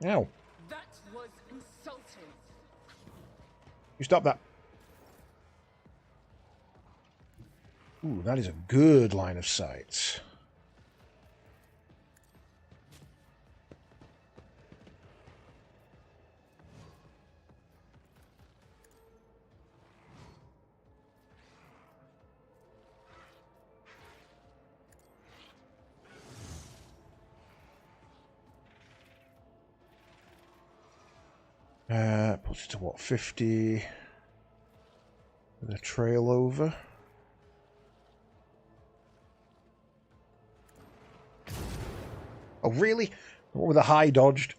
Ow. That was insulting. You stop that. Ooh, that is a good line of sight. Puts it to what, 50? The trail over. Oh, really? The one with the high dodged?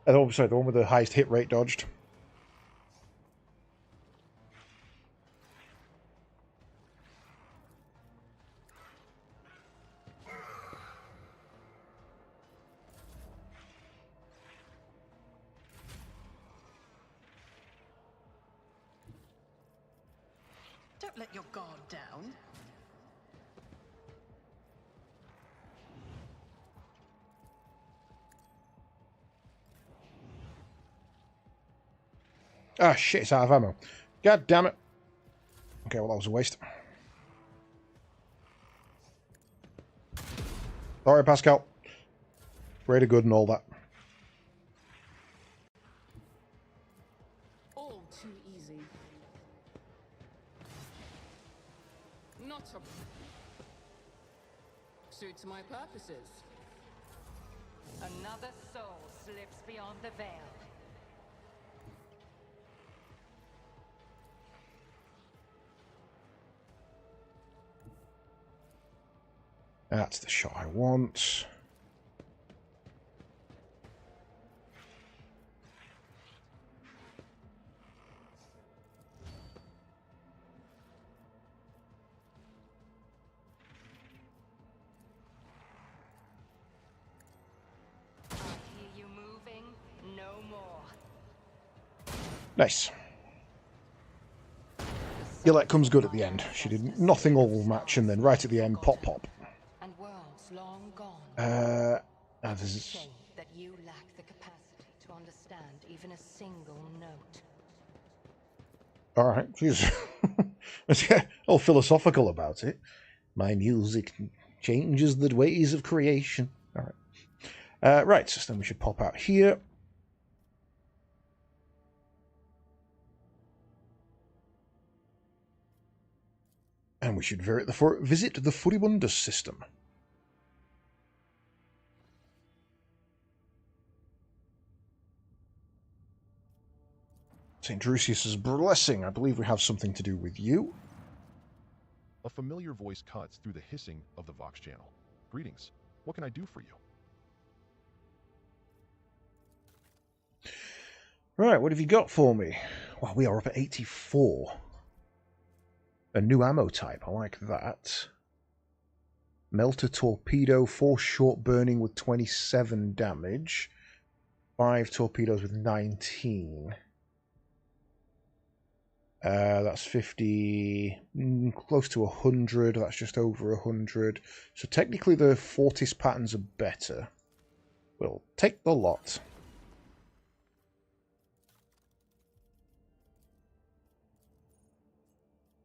Oh, sorry, the one with the highest hit rate dodged. Don't let your guard down. Ah, shit, it's out of ammo. God damn it. Okay, well, that was a waste. Sorry, Pascal. Rate of good and all that. All too easy. Not a... Suits my purposes. Another soul slips beyond the veil. That's the shot I want. I hear you moving. No more. Nice. Gillette comes good at the end. She did nothing all match, and then right at the end, pop pop. And worlds long gone. This is... Shame that you lack the capacity to understand even a single note. Alright, jeez. Let's get all philosophical about it. My music changes the ways of creation. Alright. Right, so then we should pop out here. And we should visit the Furibundus system. St. Drusius's blessing. I believe we have something to do with you. A familiar voice cuts through the hissing of the Vox channel. Greetings. What can I do for you? Right, what have you got for me? Well, we are up at 84. A new ammo type. I like that. Melter torpedo, 4 short burning with 27 damage. 5 torpedoes with 19. That's 50, close to 100. That's just over 100. So technically the Fortis patterns are better. We'll take the lot.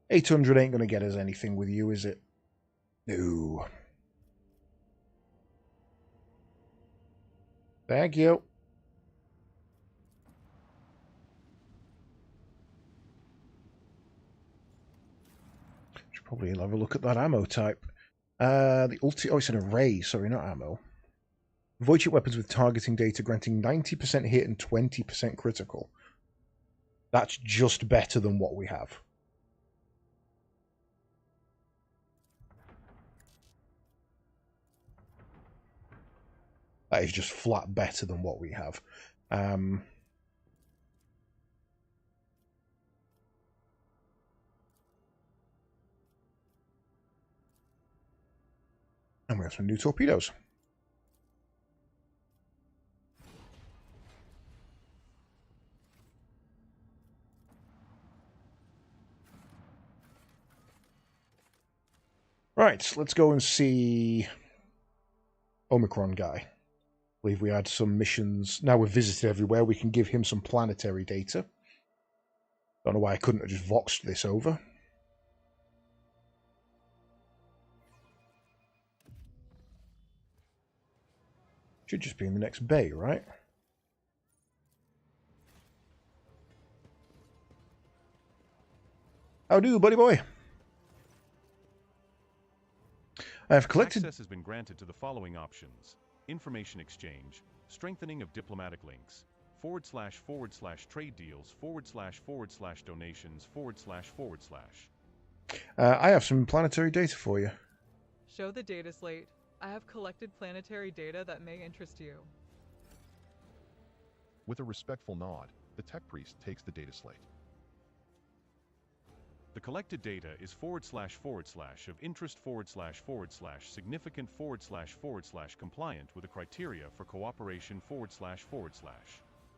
800 ain't going to get us anything with you, is it? No. Thank you. Should probably have a look at that ammo type. The ulti. Oh, it's an array. Sorry, not ammo. Void chip weapons with targeting data granting 90% hit and 20% critical. That's just better than what we have. That is just flat better than what we have. And we have some new torpedoes. Right, let's go and see Omicron guy. I believe we had some missions. Now we've visited everywhere, we can give him some planetary data. Don't know why I couldn't have just voxed this over. Should just be in the next bay, right? How do, buddy boy? I have collected... Access has been granted to the following options. Information exchange, strengthening of diplomatic links, // trade deals, // donations, // I have some planetary data for you. Show the data slate. I have collected planetary data that may interest you. With a respectful nod, the tech priest takes the data slate. The collected data is // of interest // significant // compliant with the criteria for cooperation //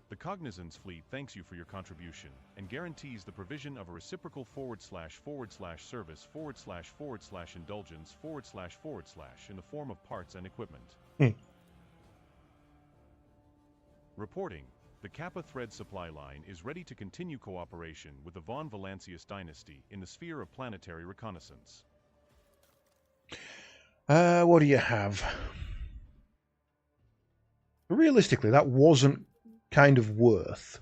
The Cognizance Fleet thanks you for your contribution and guarantees the provision of a reciprocal // service // indulgence // in the form of parts and equipment. Reporting. The Kappa thread supply line is ready to continue cooperation with the Von Valancius dynasty in the sphere of planetary reconnaissance. What do you have? Realistically, that wasn't kind of worth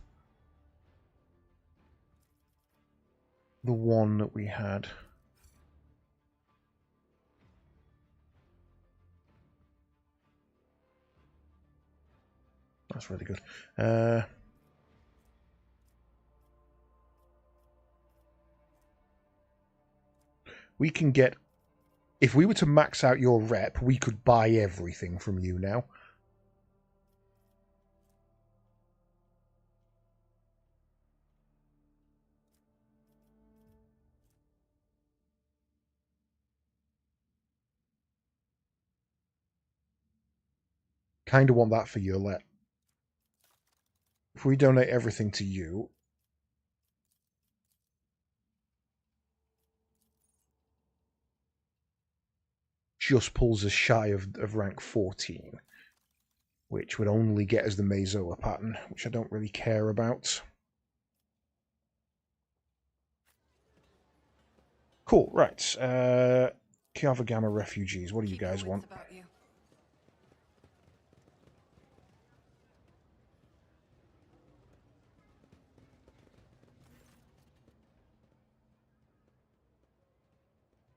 the one that we had. That's really good. We can get... If we were to max out your rep, we could buy everything from you now. Kind of want that for your let. If we donate everything to you, just pulls us shy of rank 14, which would only get us the Mazoa pattern, which I don't really care about. Cool, right. Kiava Gamma refugees, what do you guys want?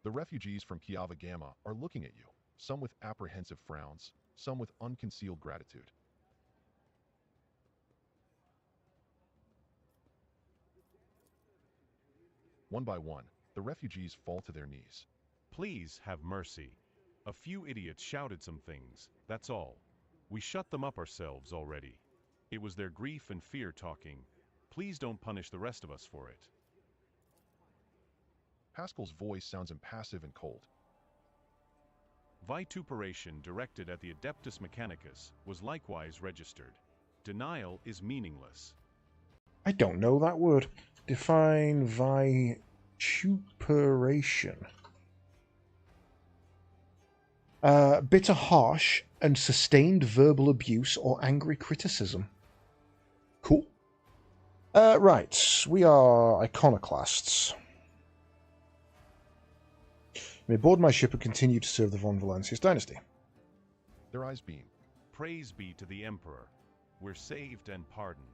The refugees from Kiava Gamma are looking at you, some with apprehensive frowns, some with unconcealed gratitude. One by one, the refugees fall to their knees. Please have mercy. A few idiots shouted some things, that's all. We shut them up ourselves already. It was their grief and fear talking. Please don't punish the rest of us for it. Pascal's voice sounds impassive and cold. Vituperation directed at the Adeptus Mechanicus was likewise registered. Denial is meaningless. I don't know that word. Define vituperation. Bitter, harsh, and sustained verbal abuse or angry criticism. Cool. Right, we are iconoclasts. May board my ship and continue to serve the Von Valancius dynasty. Their eyes beam. Praise be to the Emperor. We're saved and pardoned.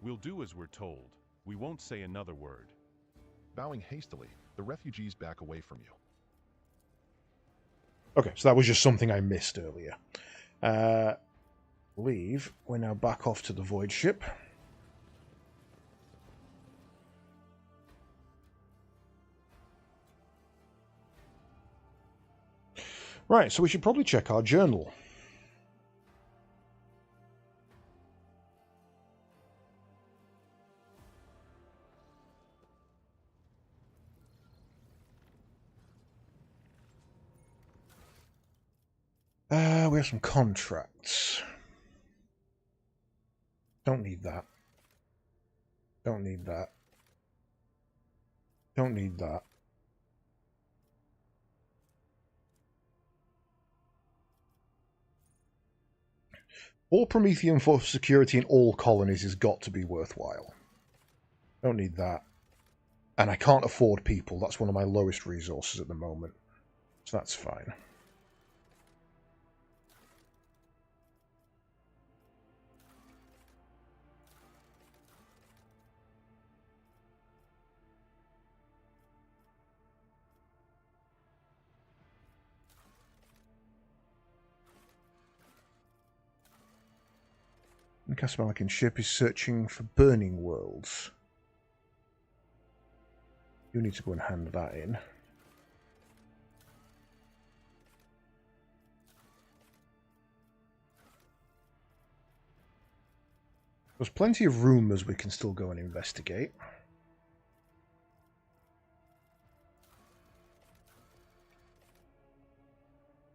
We'll do as we're told. We won't say another word. Bowing hastily, the refugees back away from you. Okay, so that was just something I missed earlier. Leave. We're now back off to the Void ship. Right, so we should probably check our journal. We have some contracts. Don't need that. Don't need that. Don't need that. All Promethean for security in all colonies has got to be worthwhile. Don't need that. And I can't afford people. That's one of my lowest resources at the moment. So that's fine. The Castamalican ship is searching for burning worlds. You need to go and hand that in. There's plenty of rumours we can still go and investigate.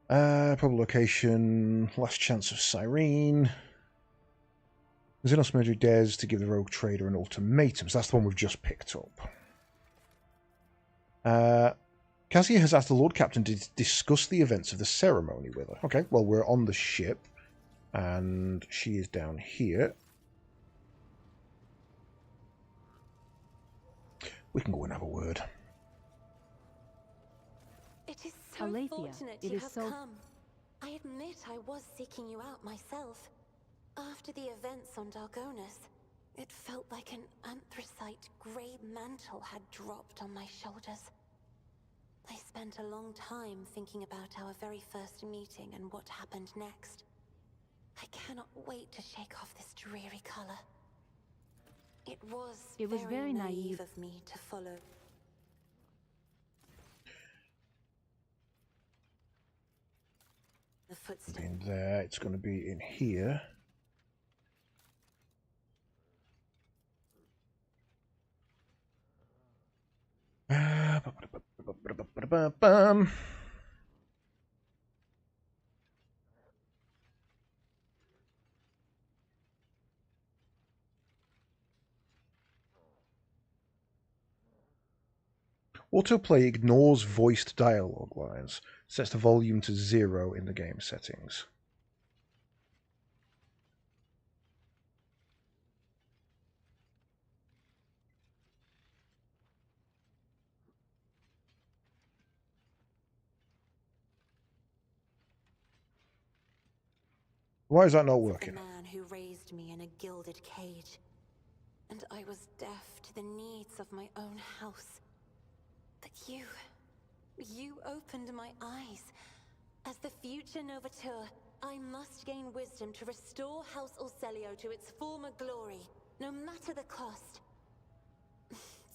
Probable location, last chance of Cyrene. Xenos Mercury dares to give the rogue trader an ultimatum. So that's the one we've just picked up. Cassia has asked the Lord Captain to discuss the events of the ceremony with her. Okay, well, we're on the ship, and she is down here. We can go and have a word. It is so Aletheia, fortunate it you is have so... come. I admit I was seeking you out myself. After the events on Dargonus, it felt like an anthracite grey mantle had dropped on my shoulders. I spent a long time thinking about our very first meeting and what happened next. I cannot wait to shake off this dreary color. It was very naive of me to follow. The footsteps. In there, it's going to be in here. Autoplay ignores voiced dialogue lines. Sets the volume to 0 in the game settings. Why is that not working? The man who raised me in a gilded cage, and I was deaf to the needs of my own house. But you opened my eyes. As the future Novateur, I must gain wisdom to restore House Orselio to its former glory, no matter the cost.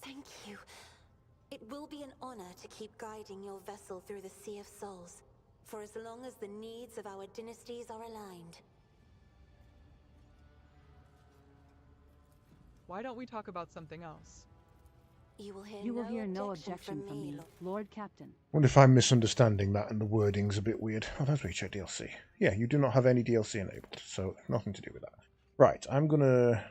Thank you. It will be an honor to keep guiding your vessel through the Sea of Souls, for as long as the needs of our dynasties are aligned. Why don't we talk about something else? You will hear no objection from me, Lord Captain. I wonder if I'm misunderstanding that and the wording's a bit weird. Oh, that's where you check DLC. Yeah, you do not have any DLC enabled, so nothing to do with that. Right, I'm going to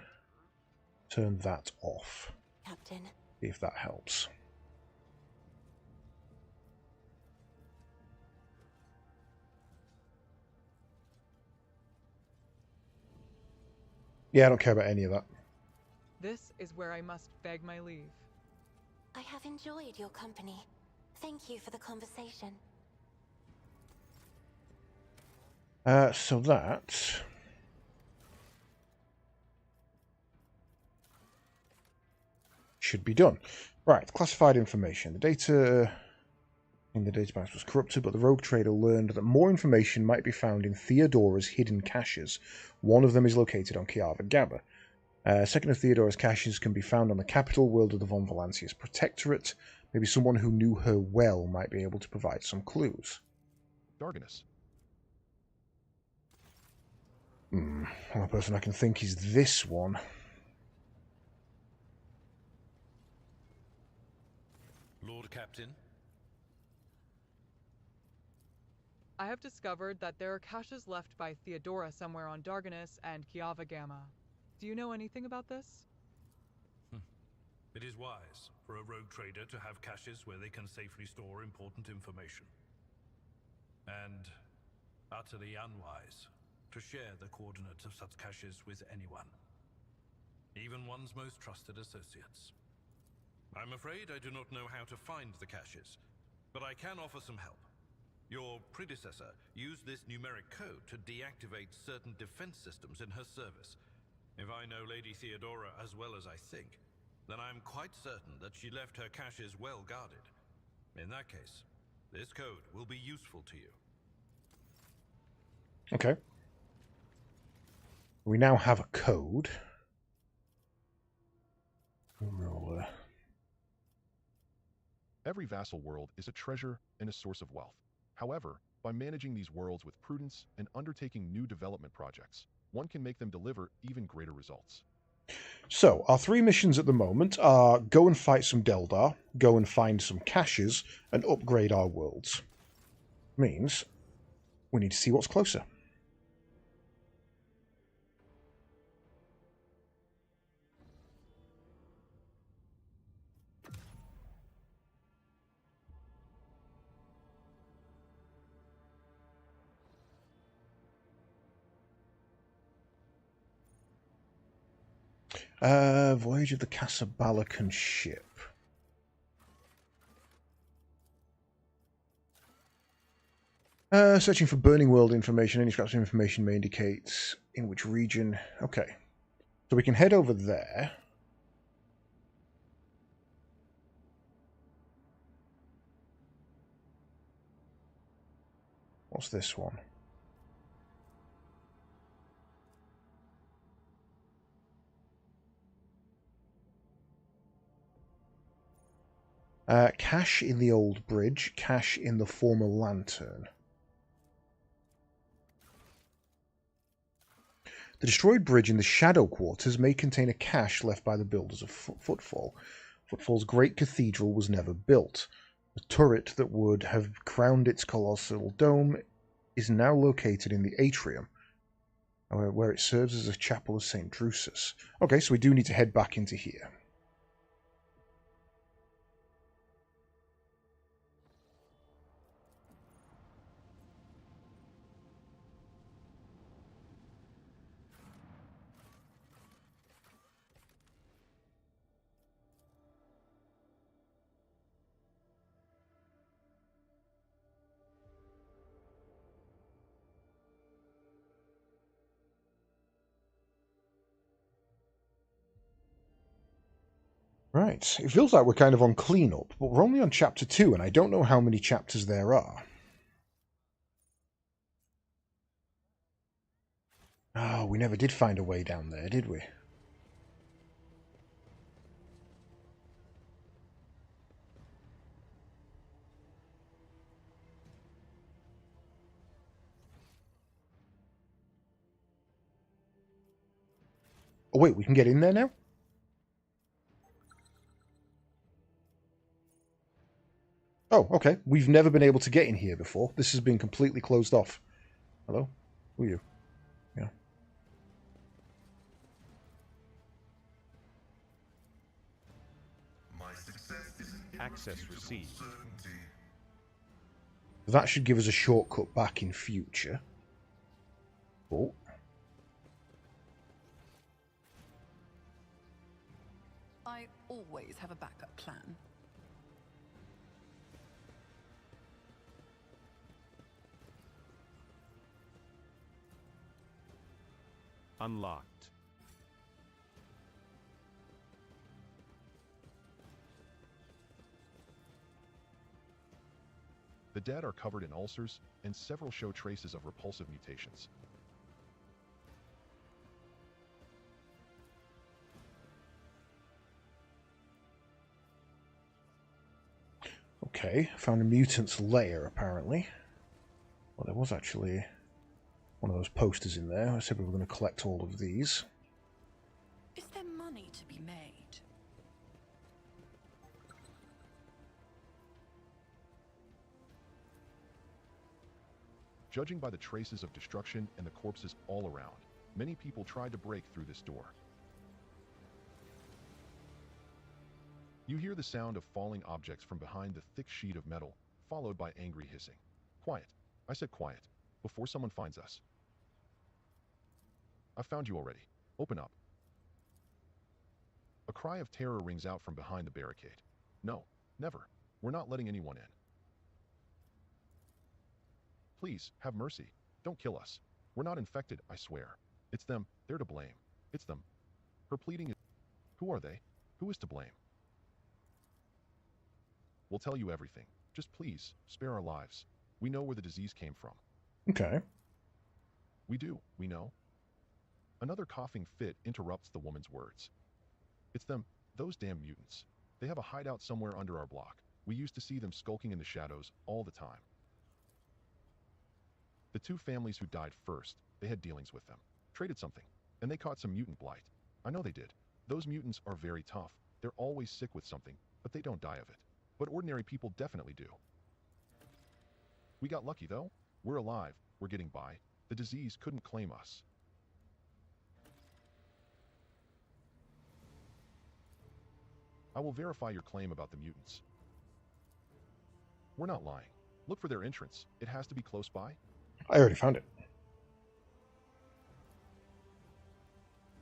turn that off. Captain. See if that helps. Yeah, I don't care about any of that. This is where I must beg my leave. I have enjoyed your company. Thank you for the conversation. So that should be done. Right, classified information. The data in the database was corrupted, but the rogue trader learned that more information might be found in Theodora's hidden caches. One of them is located on Kiava Gabba. Second of Theodora's caches can be found on the capital world of the Von Valancius Protectorate. Maybe someone who knew her well might be able to provide some clues. Darganus. The only person I can think is this one. Lord Captain? I have discovered that there are caches left by Theodora somewhere on Darganus and Kiava Gamma. Do you know anything about this? It is wise for a rogue trader to have caches where they can safely store important information. And utterly unwise to share the coordinates of such caches with anyone, even one's most trusted associates. I'm afraid I do not know how to find the caches, but I can offer some help. Your predecessor used this numeric code to deactivate certain defense systems in her service. If I know Lady Theodora as well as I think, then I'm quite certain that she left her caches well guarded. In that case, this code will be useful to you. Okay. We now have a code. We'll, Every vassal world is a treasure and a source of wealth. However, by managing these worlds with prudence and undertaking new development projects, one can make them deliver even greater results. So, our three missions at the moment are go and fight some Deldar, go and find some caches, and upgrade our worlds. Means we need to see what's closer. Voyage of the Casabalacan ship. Searching for Burning World information. Any scraps of information may indicate in which region. Okay. So we can head over there. What's this one? Cache in the old bridge, cache in the former lantern. The destroyed bridge in the Shadow Quarters may contain a cache left by the builders of Footfall. Footfall's great cathedral was never built. The turret that would have crowned its colossal dome is now located in the atrium, where it serves as a chapel of St. Drusus. Okay, so we do need to head back into here. Right, it feels like we're kind of on cleanup, but we're only on chapter 2, and I don't know how many chapters there are. Oh, we never did find a way down there, did we? Oh wait, we can get in there now? Oh, okay. We've never been able to get in here before. This has been completely closed off. Hello? Who are you? Yeah. My success is an Access irrefutable received. certainty. That should give us a shortcut back in future. Oh. I always have a backup plan. Unlocked. The dead are covered in ulcers, and several show traces of repulsive mutations. Okay, found a mutant's lair, apparently. Well, there was actually one of those posters in there. I said we were going to collect all of these. Is there money to be made? Judging by the traces of destruction and the corpses all around, many people tried to break through this door. You hear the sound of falling objects from behind the thick sheet of metal, followed by angry hissing. Quiet. I said quiet, before someone finds us. I found you already. Open up. A cry of terror rings out from behind the barricade. No, never. We're not letting anyone in. Please, have mercy. Don't kill us. We're not infected, I swear. It's them. They're to blame. It's them. Her pleading is... Who are they? Who is to blame? We'll tell you everything. Just please, spare our lives. We know where the disease came from. Okay. We do, we know. Another coughing fit interrupts the woman's words. It's them, those damn mutants. They have a hideout somewhere under our block. We used to see them skulking in the shadows all the time. The two families who died first, they had dealings with them. Traded something, and they caught some mutant blight. I know they did. Those mutants are very tough. They're always sick with something, but they don't die of it. But ordinary people definitely do. We got lucky though. We're alive. We're getting by. The disease couldn't claim us. I will verify your claim about the mutants. We're not lying. Look for their entrance. It has to be close by. I already found it.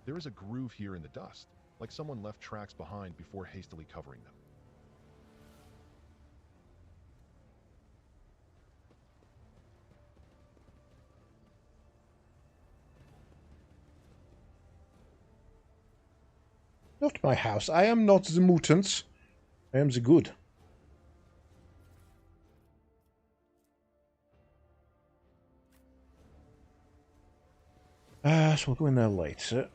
There is a groove here in the dust, like someone left tracks behind before hastily covering them. Not my house. I am not the mutants. I am the good. So we'll go in there later.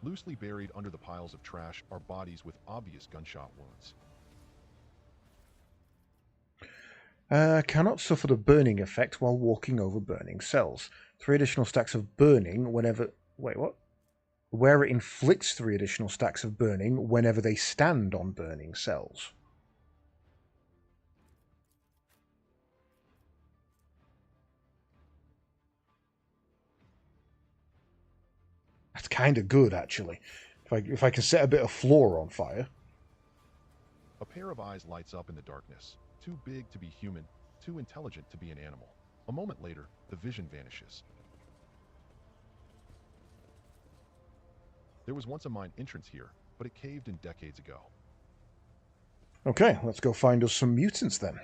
Loosely buried under the piles of trash are bodies with obvious gunshot wounds. Cannot suffer the burning effect while walking over burning cells. 3 additional stacks of burning whenever... Wait, what? Where it inflicts 3 additional stacks of burning whenever they stand on burning cells. That's kind of good, actually. If I can set a bit of floor on fire. A pair of eyes lights up in the darkness. Too big to be human, too intelligent to be an animal. A moment later, the vision vanishes. There was once a mine entrance here, but it caved in decades ago. Okay, let's go find us some mutants then.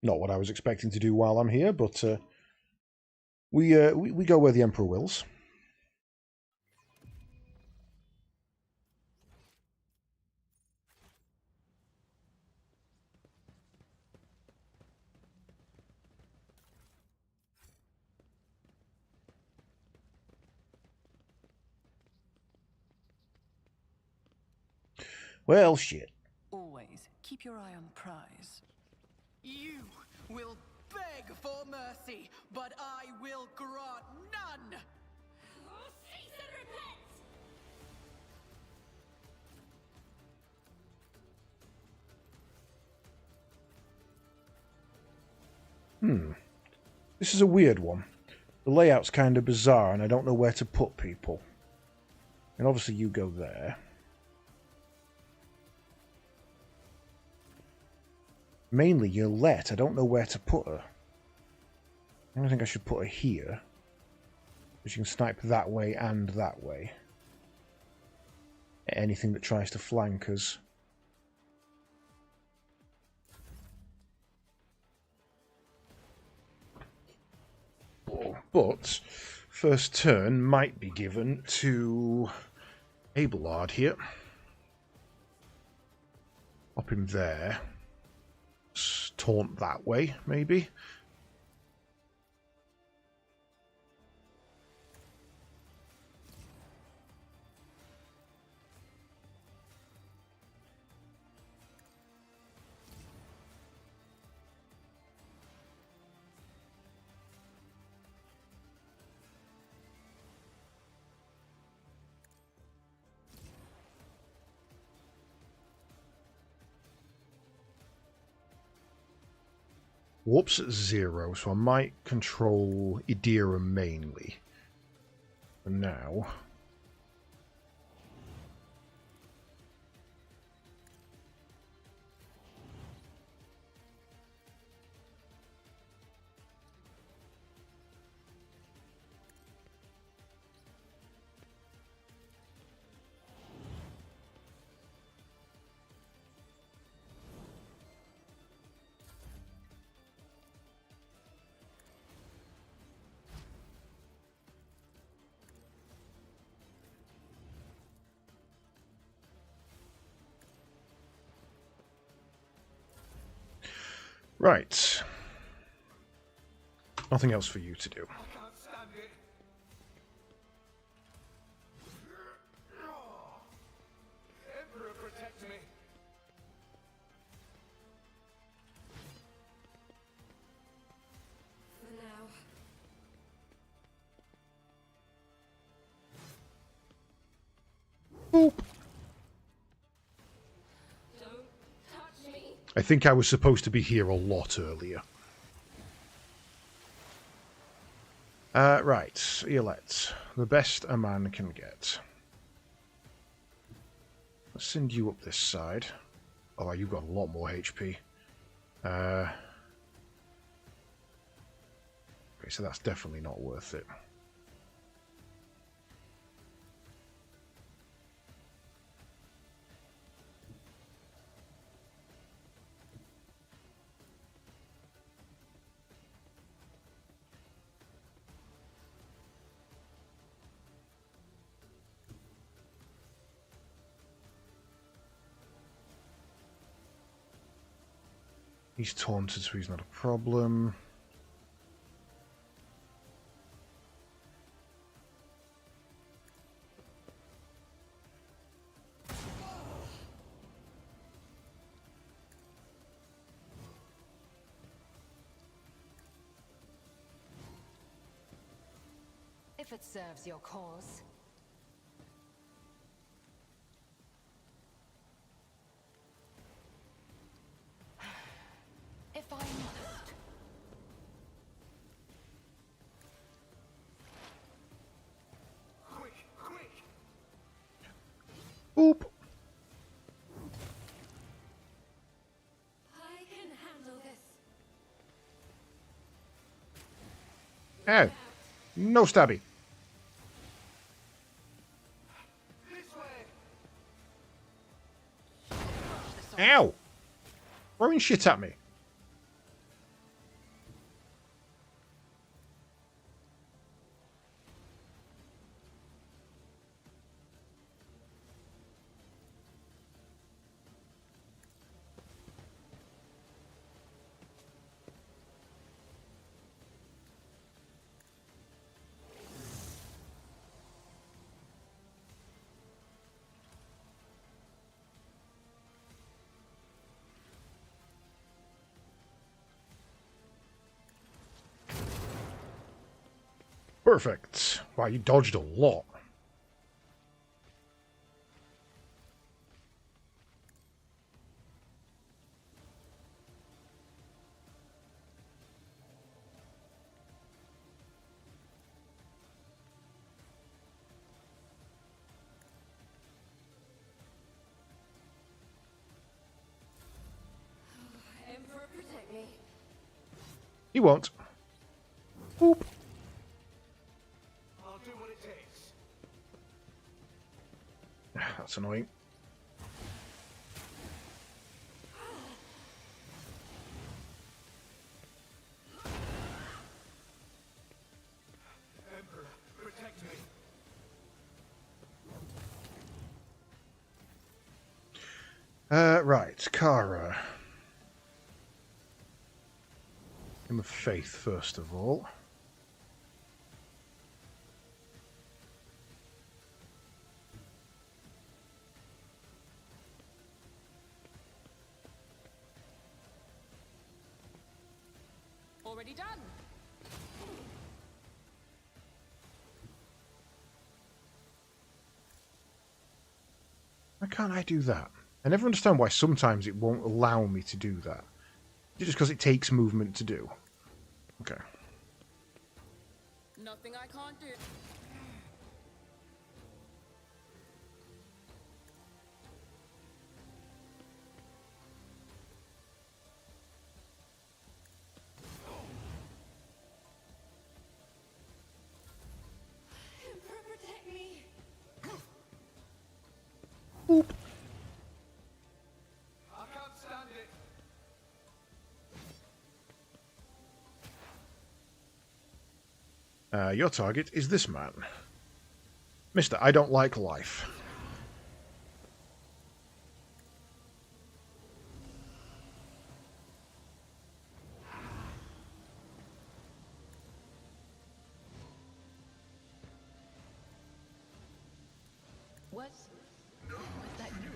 Not what I was expecting to do while I'm here, but we go where the Emperor wills. Well, shit. Always keep your eye on the prize. You will beg for mercy, but I will grant none! Cease and repent! This is a weird one. The layout's kind of bizarre, and I don't know where to put people. And obviously you go there. Mainly Yolette. I don't know where to put her. I don't think I should put her here. Because you can snipe that way and that way. Anything that tries to flank us. But first turn might be given to Abelard here. Up him there. Taunt that way, maybe. Warp's at 0, so I might control Idira mainly. For now. Right. Nothing else for you to do. I can't stand it. Emperor, protect me. For now. Boop. Don't touch me. I think I was supposed to be here a lot earlier. Right, Iolette. The best a man can get. Let's send you up this side. Oh, you've got a lot more HP. Okay, so that's definitely not worth it. He's taunted, so he's not a problem. If it serves your cause. If I must. Quick, quick. Boop. I can handle this. Oh. No stabby. This way. Ow! Throwing shit at me. Perfect. Wow, you dodged a lot. Emperor, protect me. He won't. Boop. I'll do what it takes. That's annoying. Emperor, protect me. Right, Kara. Hymn of Faith, first of all. Already done. Why can't I do that? I never understand why sometimes it won't allow me to do that. Just because it takes movement to do. Okay. Nothing I can't do. Emperor, protect me. Boop. I can't stand it. Your target is this man. Mister, I don't like life. What? What's that you?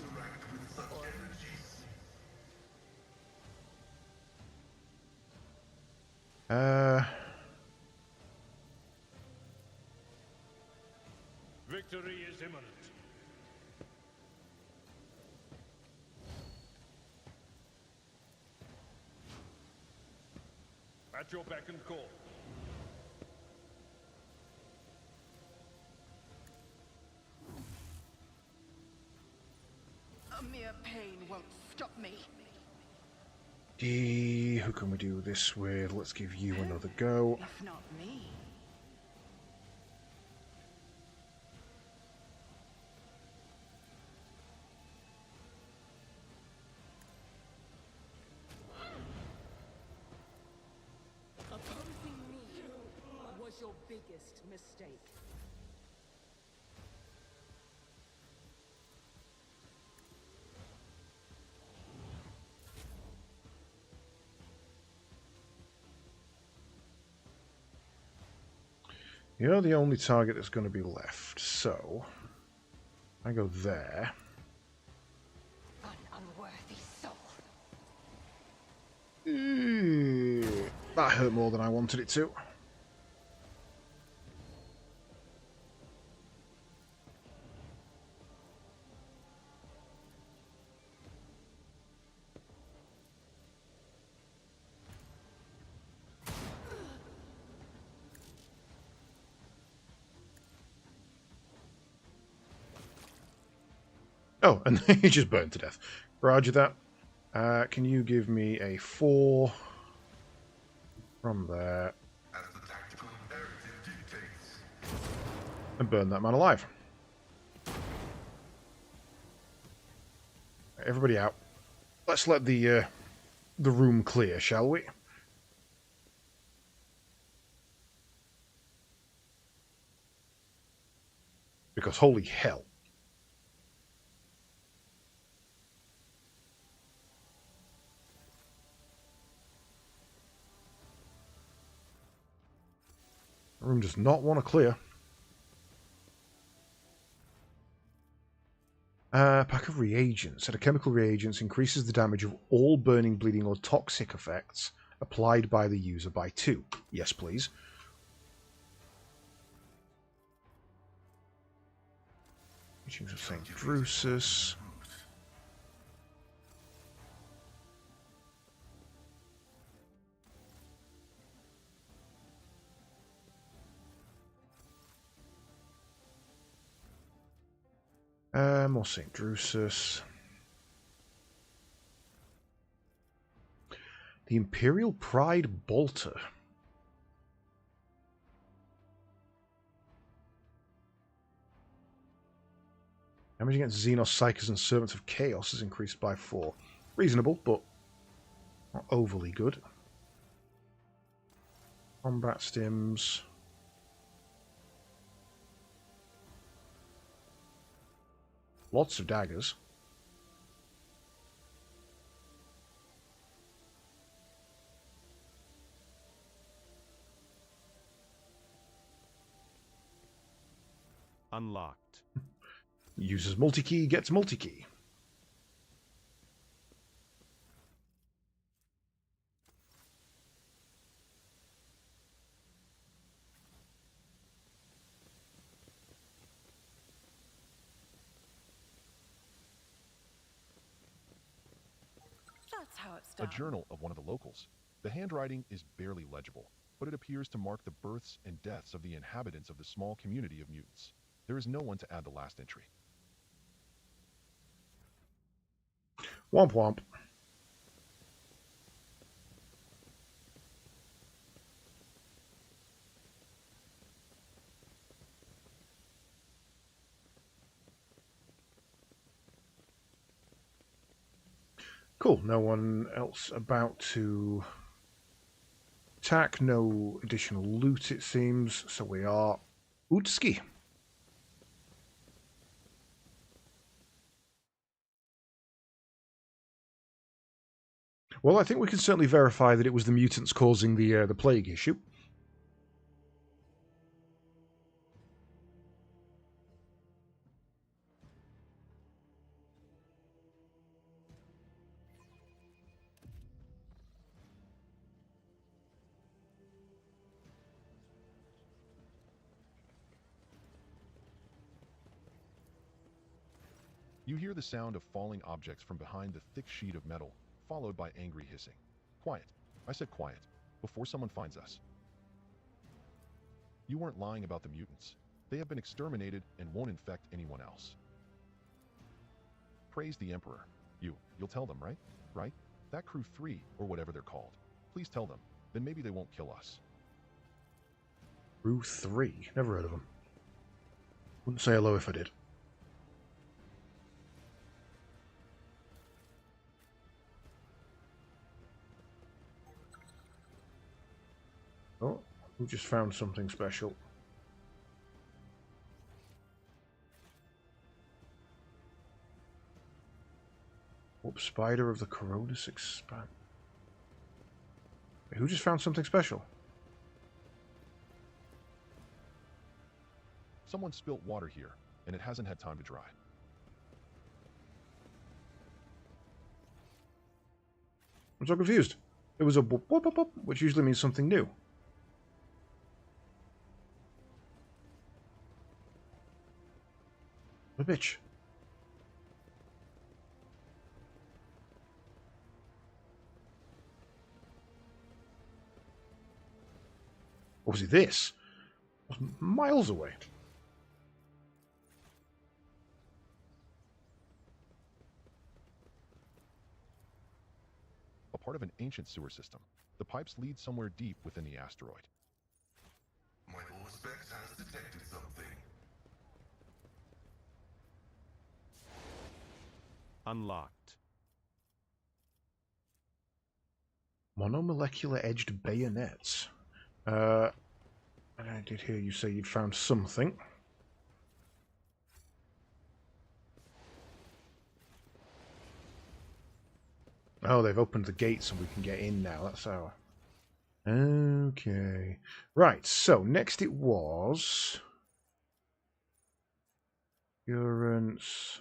Or Victory is imminent. At your beck and call. a mere pain won't stop me. Who can we do this with? Let's give you another go. If not me. Opposing me was your biggest mistake. You're the only target that's going to be left, so I go there. An unworthy soul. That hurt more than I wanted it to. Oh, and he just burned to death. Roger that. Can you give me a 4 from there As the tactical imperative dictates. and burn that man alive? Everybody out. Let's let the room clear, shall we? Because holy hell. The room does not want to clear. Pack of reagents. Set of chemical reagents increases the damage of all burning, bleeding, or toxic effects applied by the user by 2. Yes, please. Teachings of St. Drusus. More St. Drusus. The Imperial Pride Bolter. Damage against Xenos, Psychers, and Servants of Chaos is increased by 4. Reasonable, but not overly good. Combat stims. Lots of daggers. Unlocked. Uses multi-key, gets multi-key. That's how it's A done. journal of one of the locals. The handwriting is barely legible, but it appears to mark the births and deaths of the inhabitants of the small community of mutants. There is no one to add the last entry. Womp womp. Cool. No one else about to attack. No additional loot, it seems. So we are Utski. Well, I think we can certainly verify that it was the mutants causing the plague issue. You hear the sound of falling objects from behind the thick sheet of metal, followed by angry hissing. Quiet. I said quiet, before someone finds us. You weren't lying about the mutants. They have been exterminated and won't infect anyone else. Praise the Emperor. You'll tell them, right? Right? That Crew 3, or whatever they're called. Please tell them. Then maybe they won't kill us. Crew 3. Never heard of them. Wouldn't say hello if I did. Oh, we just found something special. Warp Spider of the Coronus Expand. Who just found something special? Someone spilt water here, and it hasn't had time to dry. I'm so confused. It was a boop, boop, boop, boop, which usually means something new. A bitch. Or was it this? It was miles away. A part of an ancient sewer system. The pipes lead somewhere deep within the asteroid. My Auspex has detected something. Unlocked. Monomolecular edged bayonets. And I did hear you say you'd found something. Oh, they've opened the gates and we can get in now. That's our... Okay. Right, so next it was... Endurance...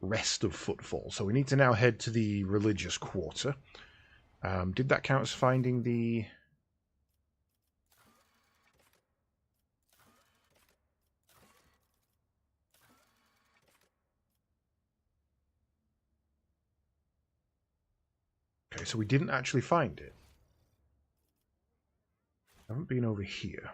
Rest of Footfall. So we need to now head to the religious quarter. Did that count as finding the... Okay, so we didn't actually find it. I haven't been over here.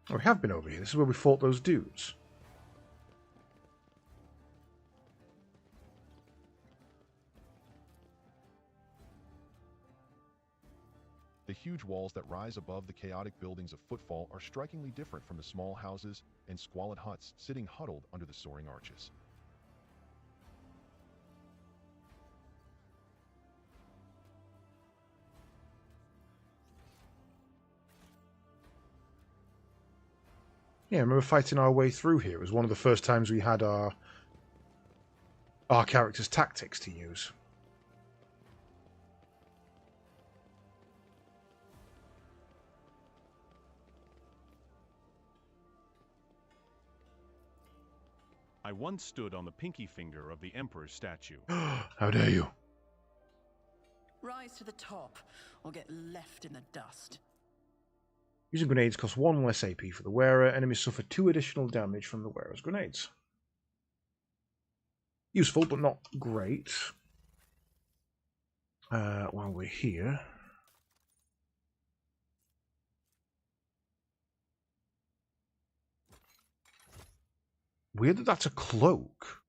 Oh, we have been over here. This is where we fought those dudes. The huge walls that rise above the chaotic buildings of Footfall are strikingly different from the small houses and squalid huts sitting huddled under the soaring arches. Yeah, I remember fighting our way through here. It was one of the first times we had our character's tactics to use. I once stood on the pinky finger of the Emperor's statue. How dare you? Rise to the top, or get left in the dust. Using grenades costs 1 less AP for the wearer. Enemies suffer 2 additional damage from the wearer's grenades. Useful, but not great. While we're here... Weird that that's a cloak.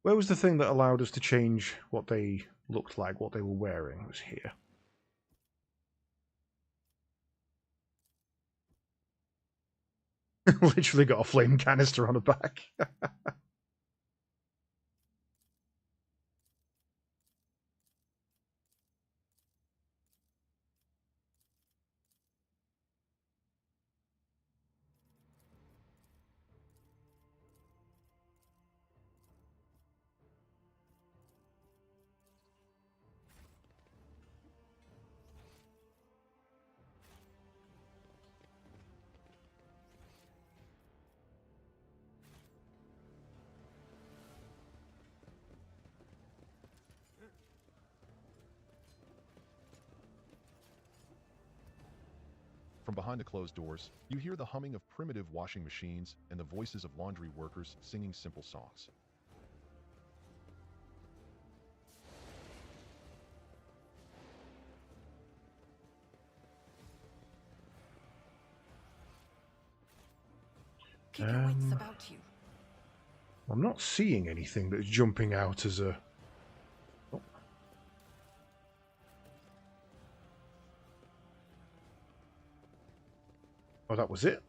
Where was the thing that allowed us to change what they looked like, what they were wearing? It was here. Literally got a flame canister on her back. From behind the closed doors, you hear the humming of primitive washing machines and the voices of laundry workers singing simple songs. Keep your wits about you. I'm not seeing anything that's jumping out as a... Oh. Oh, that was it?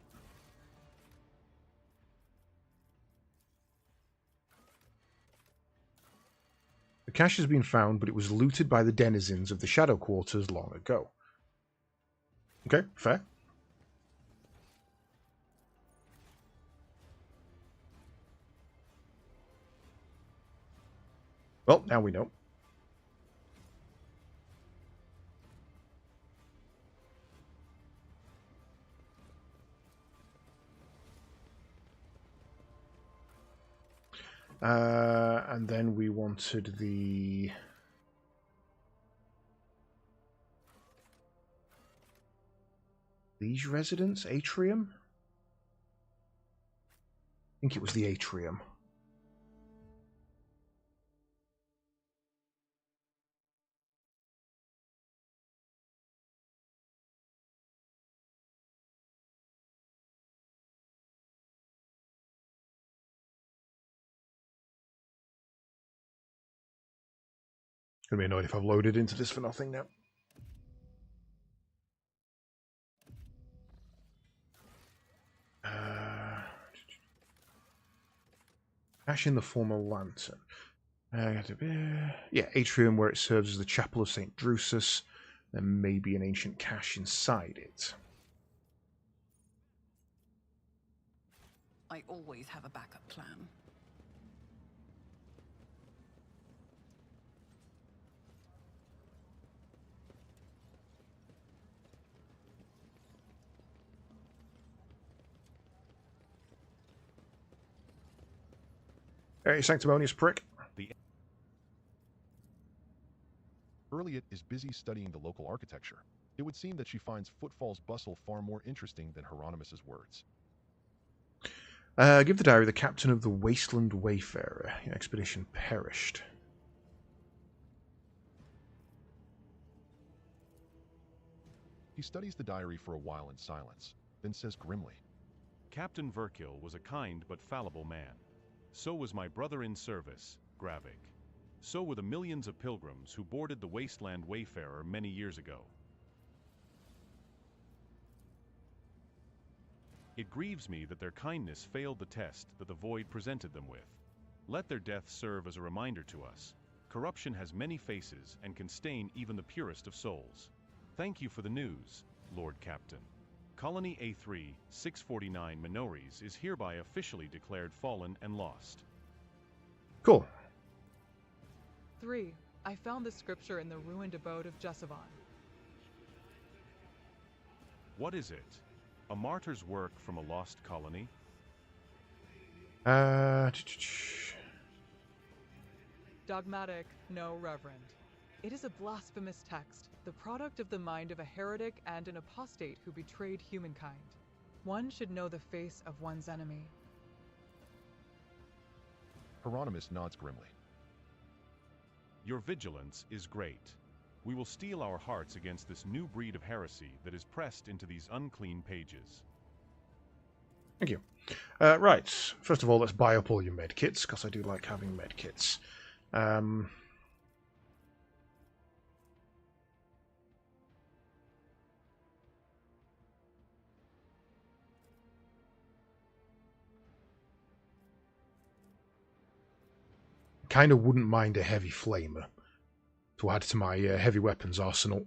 The cache has been found, but it was looted by the denizens of the Shadow Quarters long ago. Okay, fair. Well, now we know. And then we wanted the... Liege Residence? Atrium? I think it was the Atrium. Gonna be annoyed if I've loaded into this for nothing now. Cache in the former lantern. Yeah, Atrium, where it serves as the Chapel of St. Drusus. There may be an ancient cache inside it. I always have a backup plan. Hey, sanctimonious prick. Elliot is busy studying the local architecture. It would seem that she finds Footfall's bustle far more interesting than Hieronymus's words. Give the diary the captain of the Wasteland Wayfarer. Your expedition perished. He studies the diary for a while in silence, then says grimly, Captain Verkil was a kind but fallible man. So was my brother in service, Gravik. So were the millions of pilgrims who boarded the Wasteland Wayfarer many years ago. It grieves me that their kindness failed the test that the Void presented them with. Let their death serve as a reminder to us. Corruption has many faces and can stain even the purest of souls. Thank you for the news, Lord Captain. Colony A3, 649 Minories is hereby officially declared fallen and lost. Cool. 3. I found the scripture in the ruined abode of Jesavon. What is it? A martyr's work from a lost colony? Dogmatic, no reverend. It is a blasphemous text, the product of the mind of a heretic and an apostate who betrayed humankind. One should know the face of one's enemy. Hieronymus nods grimly. Your vigilance is great. We will steel our hearts against this new breed of heresy that is pressed into these unclean pages. Thank you. Right, first of all, let's buy up all your medkits, because I do like having medkits. Kind of wouldn't mind a heavy flamer to add to my heavy weapons arsenal.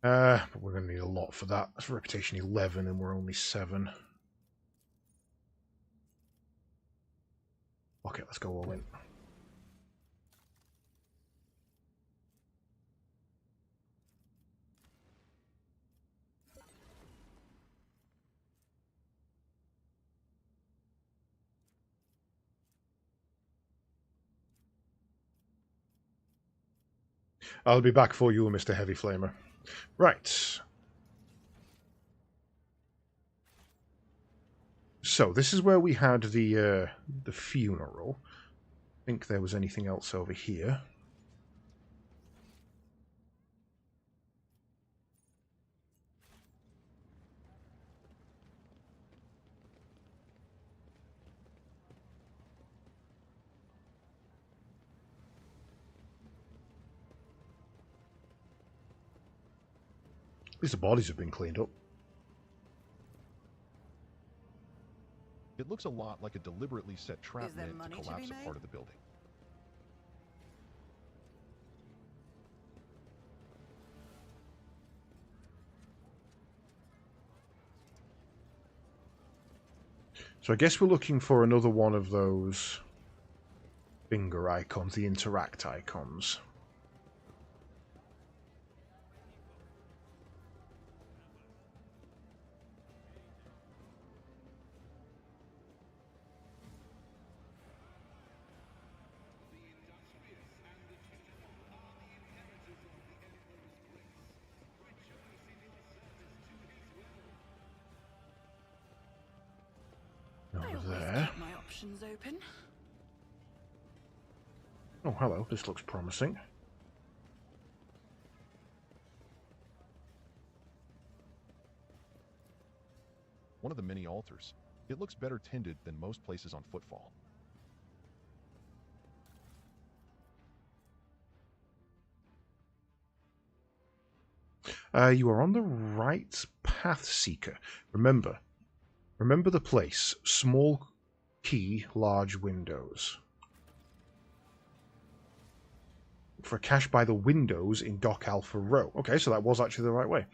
But we're going to need a lot for that. That's reputation 11 and we're only 7. Okay, let's go all in. I'll be back for you, Mr. Heavy Flamer. Right. So, this is where we had the funeral. I think there was anything else over here. At least the bodies have been cleaned up. It looks a lot like a deliberately set trap Is there meant money to to collapse be a made? part of the building. So I guess we're looking for another one of those finger icons, the interact icons. Over there. Keep my options open. Oh, hello. This looks promising. One of the many altars. It looks better tended than most places on Footfall. You are on the right path, Seeker. Remember the place. Small key, large windows. For a cache by the windows in Dock Alpha Row. Okay, so that was actually the right way.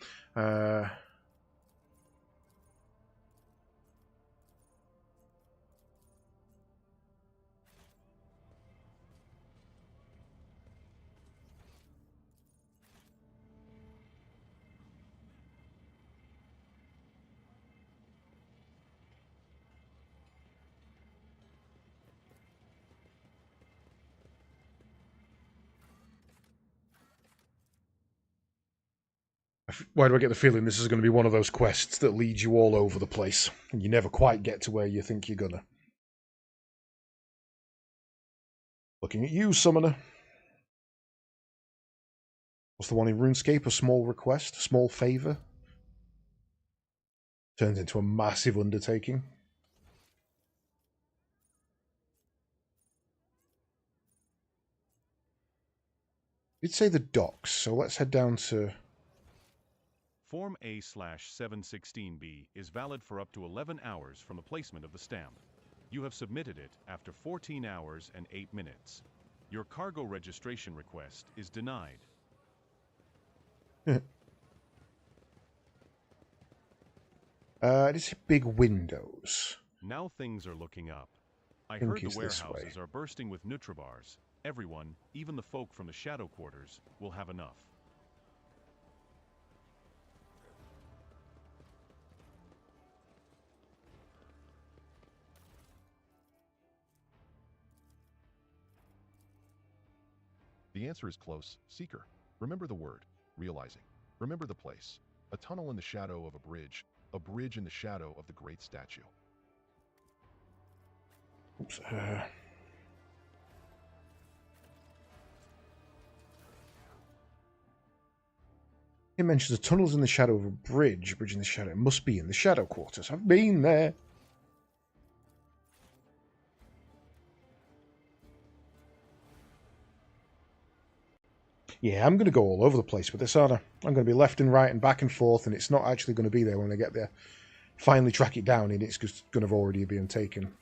Why do I get the feeling this is going to be one of those quests that leads you all over the place, and you never quite get to where you think you're gonna? Looking at you, Summoner. What's the one in RuneScape? A small request? A small favour? Turns into a massive undertaking. It'd say the docks, so let's head down to... Form A/716B is valid for up to 11 hours from the placement of the stamp. You have submitted it after 14 hours and 8 minutes. Your cargo registration request is denied. It's big windows. Now things are looking up. I heard the warehouses are bursting with Nutribars. Everyone, even the folk from the Shadow Quarters, will have enough. The answer is close, Seeker. Remember the word, realizing. Remember the place. A tunnel in the shadow of a bridge in the shadow of the great statue. Oops. It mentions the tunnels in the shadow of a bridge in the shadow. It must be in the Shadow Quarters. I've been there. Yeah, I'm going to go all over the place with this, aren't I? I'm going to be left and right and back and forth, and it's not actually going to be there when I get there. Finally track it down, and it's just going to have already been taken.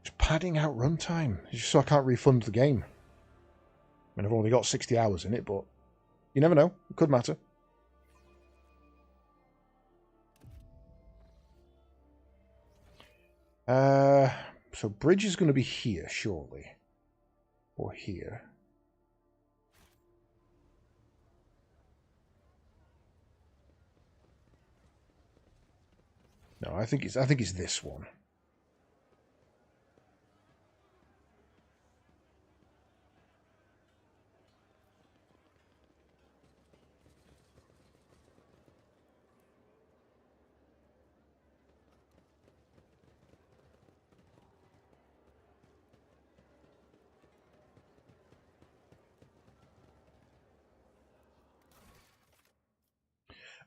Just padding out runtime, just so I can't refund the game. I mean, I've only got 60 hours in it, but you never know. It could matter. So bridge is going to be here, surely. Or here. No, I think it's this one.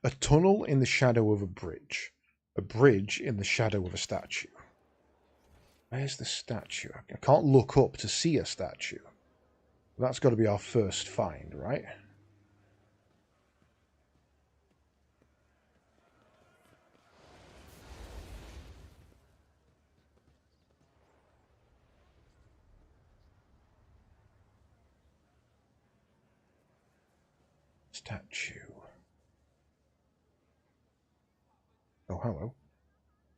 A tunnel in the shadow of a bridge. A bridge in the shadow of a statue. Where's the statue? I can't look up to see a statue. That's got to be our first find, right? Statue. Oh, hello.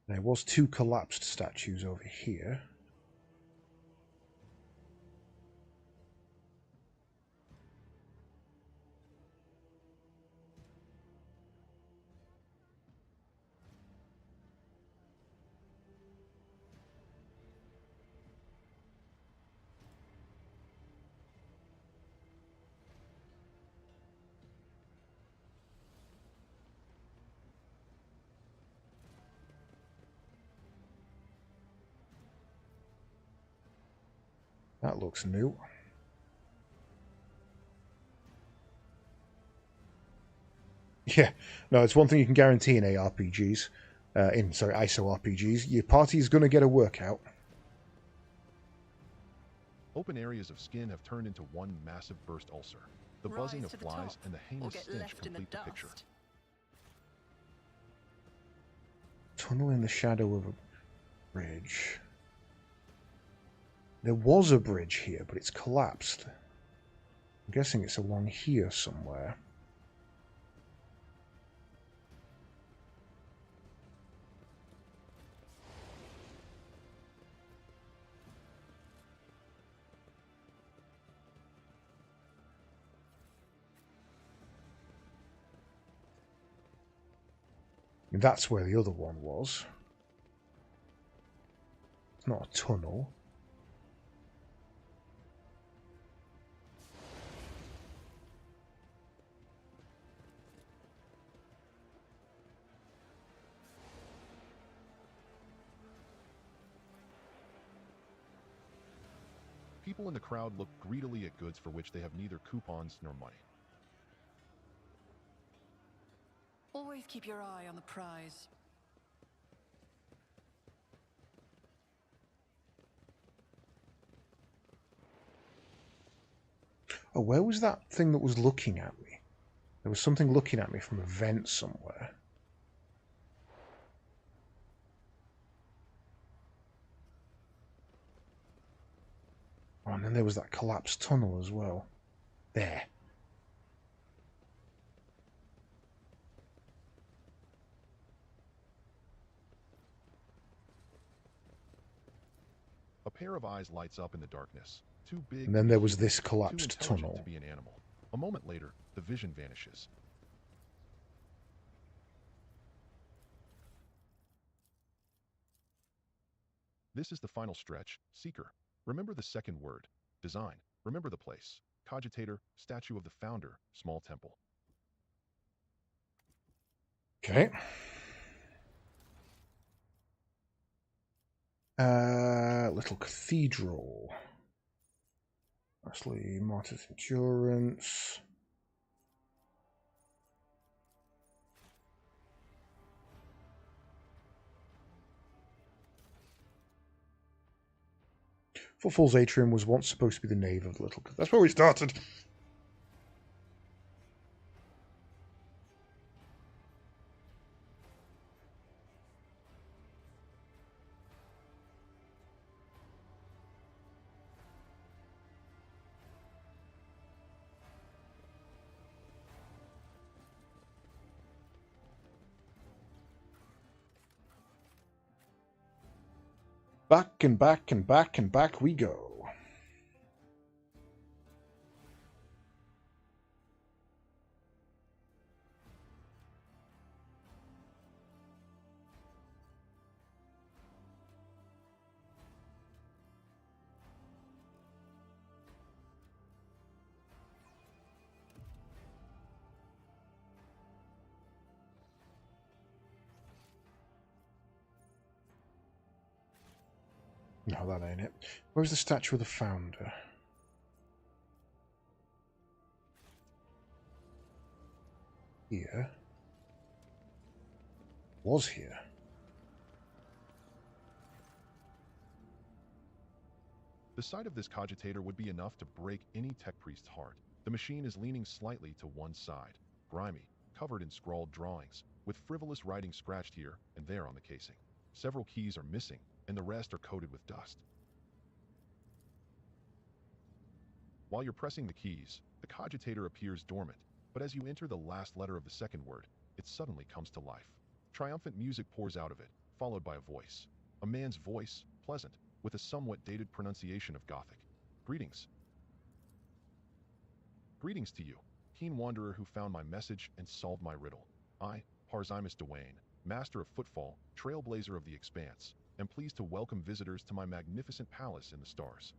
There was 2 collapsed statues over here. That looks new. Yeah, no, it's one thing you can guarantee in ARPGs, ISO RPGs, your party's going to get a workout. Open areas of skin have turned into one massive burst ulcer. The buzzing of flies and the heinous stench complete the picture. Tunnel in the shadow of a bridge. There was a bridge here, but it's collapsed. I'm guessing it's along here somewhere. That's where the other one was. It's not a tunnel. People in the crowd look greedily at goods for which they have neither coupons nor money. Always keep your eye on the prize. Oh, where was that thing that was looking at me? There was something looking at me from a vent somewhere. Oh, and then there was that collapsed tunnel as well. There. A pair of eyes lights up in the darkness. Too big. And then there was this too collapsed intelligent tunnel. to be an animal. A moment later, the vision vanishes. This is the final stretch, Seeker. Remember the second word, design. Remember the place, cogitator, statue of the founder, small temple. Okay. Little cathedral. Lastly, Martyr's Endurance. Footfall's atrium was once supposed to be the nave of the little. That's where we started. Back and back and back and back we go. No, that ain't it. Where's the statue of the founder? Here. Was here. The sight of this cogitator would be enough to break any tech priest's heart. The machine is leaning slightly to one side, grimy, covered in scrawled drawings, with frivolous writing scratched here and there on the casing. Several keys are missing, and the rest are coated with dust. While you're pressing the keys, the cogitator appears dormant, but as you enter the last letter of the second word, it suddenly comes to life. Triumphant music pours out of it, followed by a voice. A man's voice, pleasant, with a somewhat dated pronunciation of Gothic. Greetings. Greetings to you, keen wanderer who found my message and solved my riddle. I, Parzimus Dwayne, master of footfall, trailblazer of the expanse, am pleased to welcome visitors to my magnificent palace in the stars.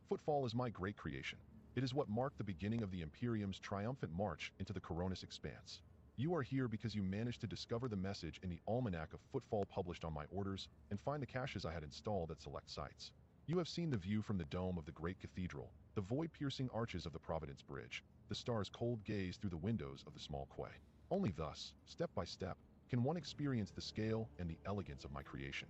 Footfall is my great creation. It is what marked the beginning of the Imperium's triumphant march into the Coronis expanse. You are here because you managed to discover the message in the Almanac of Footfall published on my orders and find the caches I had installed at select sites. You have seen the view from the dome of the Great Cathedral, the void-piercing arches of the Providence Bridge, the star's cold gaze through the windows of the small quay. Only thus, step by step, can one experience the scale and the elegance of my creation.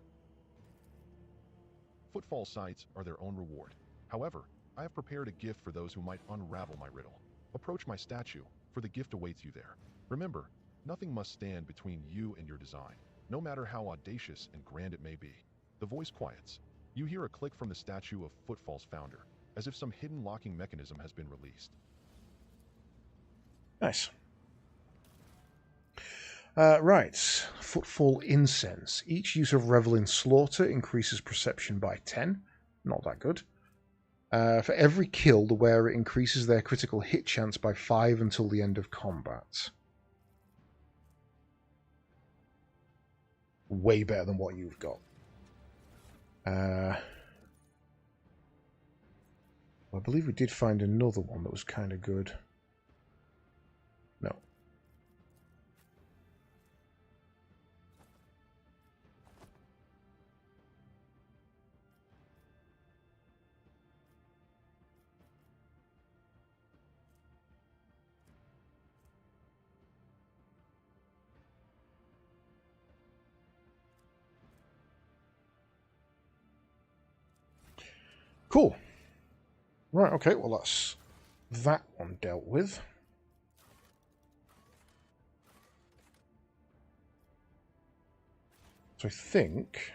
Footfall sites are their own reward. However, I have prepared a gift for those who might unravel my riddle. Approach my statue, for the gift awaits you there. Remember, nothing must stand between you and your design, no matter how audacious and grand it may be. The voice quiets. You hear a click from the statue of Footfall's founder, as if some hidden locking mechanism has been released. Nice. Right. Footfall incense. Each use of Revel in Slaughter increases perception by 10. Not that good. For every kill, the wearer increases their critical hit chance by 5 until the end of combat. way better than what you've got. I believe we did find another one that was kind of good. No. Cool. Right, okay, well that's that one dealt with. So I think...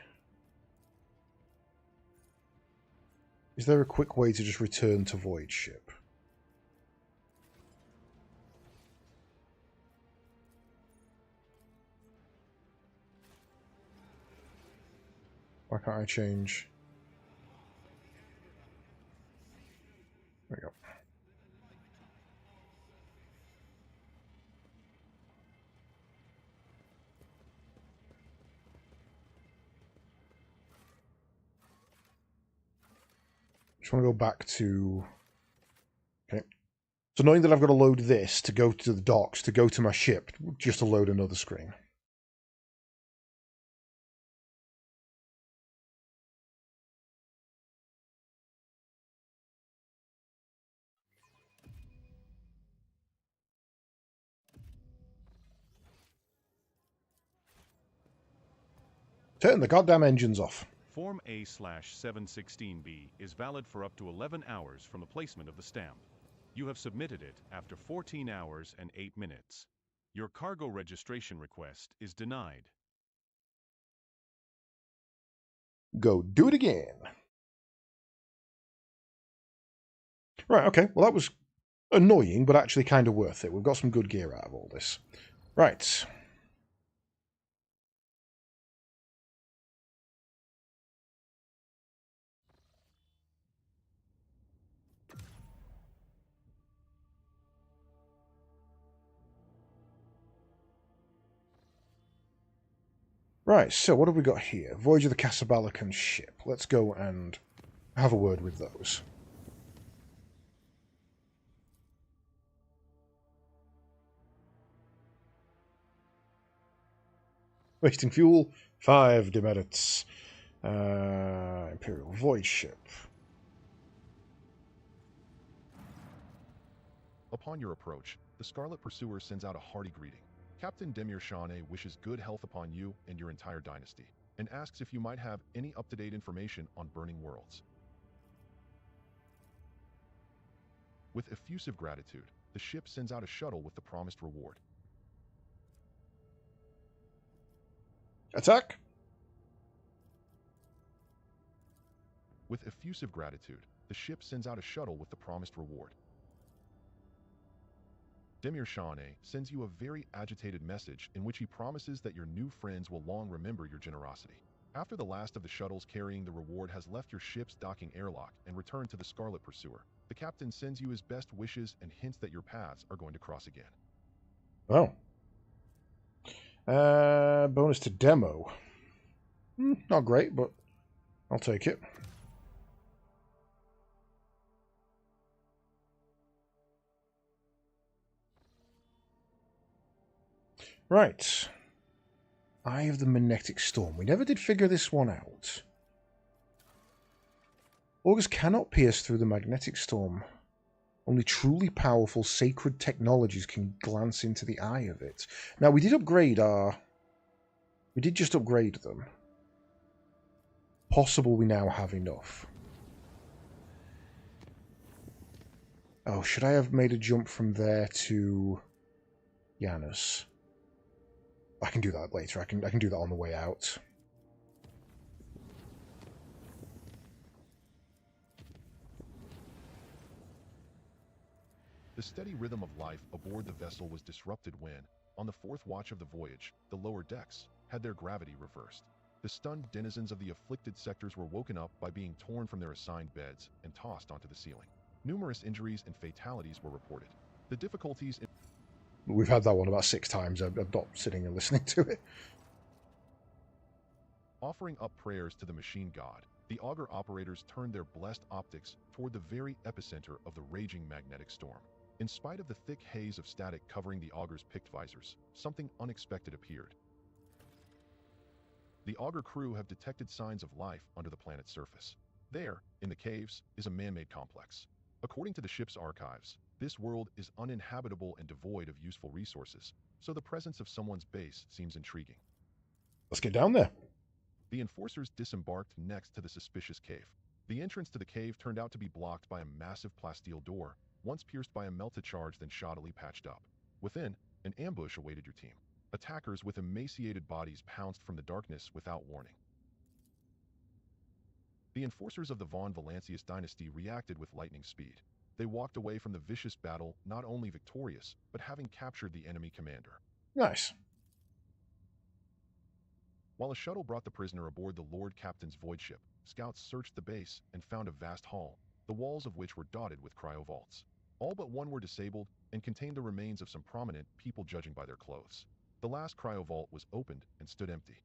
Is there a quick way to just return to Void Ship? Why can't I change? There we go. Just want to go back to... Okay. So knowing that I've got to load this to go to the docks, to go to my ship, just to load another screen. Turn the goddamn engines off. Form A/716B is valid for up to 11 hours from the placement of the stamp. You have submitted it after 14 hours and 8 minutes. Your cargo registration request is denied. Go do it again. Right, okay. Well, that was annoying, but actually kind of worth it. We've got some good gear out of all this. Right. Right, so what have we got here? Voyage of the Casabalacan ship. Let's go and have a word with those. Wasting fuel, 5 demerits. Imperial Void ship. Upon your approach, the Scarlet Pursuer sends out a hearty greeting. Captain Demir Shane wishes good health upon you and your entire dynasty, and asks if you might have any up-to-date information on Burning Worlds. With effusive gratitude, the ship sends out a shuttle with the promised reward. Attack! With effusive gratitude, the ship sends out a shuttle with the promised reward. Demir Shane sends you a very agitated message in which he promises that your new friends will long remember your generosity. After the last of the shuttles carrying the reward has left your ship's docking airlock and returned to the Scarlet Pursuer, the captain sends you his best wishes and hints that your paths are going to cross again. Oh. Bonus to demo. Not great, but I'll take it. Right. Eye of the Magnetic Storm. We never did figure this one out. Augurs cannot pierce through the magnetic storm. Only truly powerful sacred technologies can glance into the eye of it. Now, we did upgrade our... We did just upgrade them. Possible we now have enough. Oh, should I have made a jump from there to Janus? I can do that later. I can do that on the way out. The steady rhythm of life aboard the vessel was disrupted when, on the 4th watch of the voyage, the lower decks had their gravity reversed. The stunned denizens of the afflicted sectors were woken up by being torn from their assigned beds and tossed onto the ceiling. Numerous injuries and fatalities were reported. The difficulties in... We've had that one about 6 times. I'm not sitting and listening to it. Offering up prayers to the machine god, the auger operators turned their blessed optics toward the very epicenter of the raging magnetic storm. In spite of the thick haze of static covering the auger's picked visors, something unexpected appeared. The auger crew have detected signs of life under the planet's surface. There, in the caves, is a man-made complex. According to the ship's archives, this world is uninhabitable and devoid of useful resources, so the presence of someone's base seems intriguing. Let's get down there. The enforcers disembarked next to the suspicious cave. The entrance to the cave turned out to be blocked by a massive plasteel door, once pierced by a melta charge then shoddily patched up. Within, an ambush awaited your team. Attackers with emaciated bodies pounced from the darkness without warning. The enforcers of the Von Valancius dynasty reacted with lightning speed. They walked away from the vicious battle not only victorious, but having captured the enemy commander. Nice. While a shuttle brought the prisoner aboard the Lord Captain's void ship, scouts searched the base and found a vast hall, the walls of which were dotted with cryovaults. All but one were disabled and contained the remains of some prominent people judging by their clothes. The last cryovault was opened and stood empty.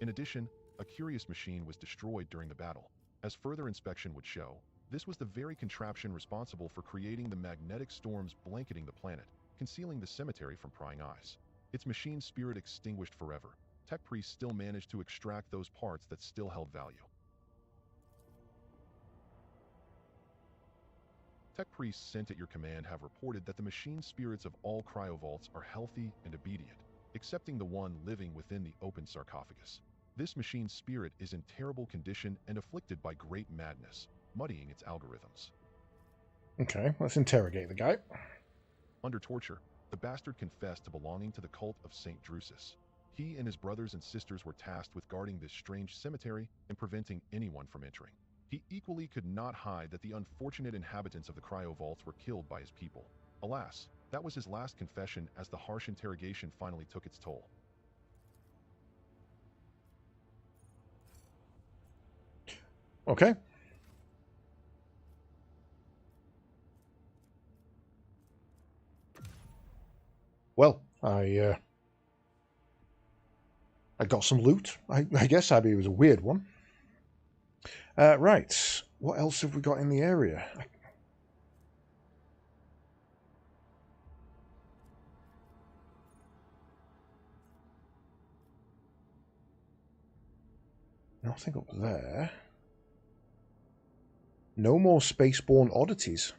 In addition, a curious machine was destroyed during the battle. As further inspection would show, this was the very contraption responsible for creating the magnetic storms blanketing the planet, concealing the cemetery from prying eyes. Its machine spirit extinguished forever. Tech priests still managed to extract those parts that still held value. Tech priests sent at your command have reported that the machine spirits of all cryovaults are healthy and obedient, excepting the one living within the open sarcophagus. This machine spirit is in terrible condition and afflicted by great madness, muddying its algorithms. Okay, let's interrogate the guy. Under torture, the bastard confessed to belonging to the cult of St. Drusus. He and his brothers and sisters were tasked with guarding this strange cemetery and preventing anyone from entering. He equally could not hide that the unfortunate inhabitants of the cryovaults were killed by his people. Alas, that was his last confession as the harsh interrogation finally took its toll. Okay. Well, I got some loot. I guess it was a weird one. Right. What else have we got in the area? Nothing up there. No more spaceborne oddities.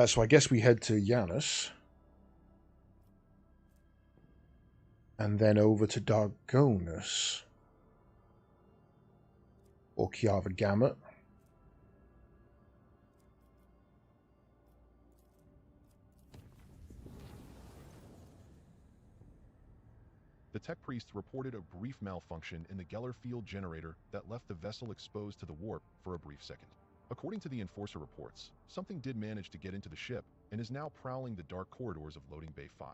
So I guess we head to Janus. And then over to Dargonus. Or Kiava Gamut. The tech priests reported a brief malfunction in the Geller field generator that left the vessel exposed to the warp for a brief second. According to the Enforcer reports, something did manage to get into the ship and is now prowling the dark corridors of Loading Bay 5.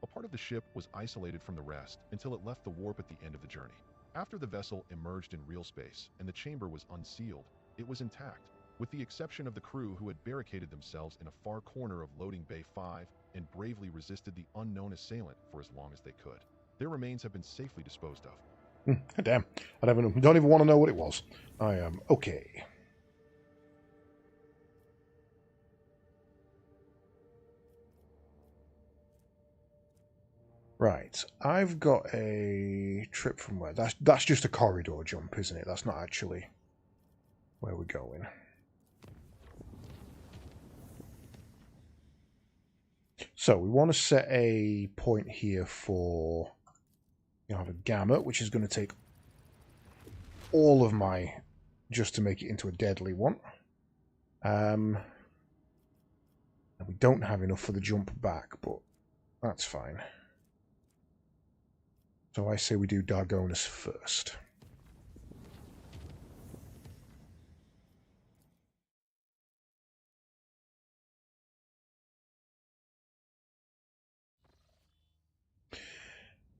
A part of the ship was isolated from the rest until it left the warp at the end of the journey. After the vessel emerged in real space and the chamber was unsealed, it was intact, with the exception of the crew who had barricaded themselves in a far corner of Loading Bay 5 and bravely resisted the unknown assailant for as long as they could. Their remains have been safely disposed of. Damn. I don't even want to know what it was. I am okay. Right. I've got a trip from where? That's just a corridor jump, isn't it? That's not actually where we're going. So we want to set a point here for have a gamut, which is going to take all of my just to make it into a deadly one. And we don't have enough for the jump back, but that's fine. So I say we do Dargonus first.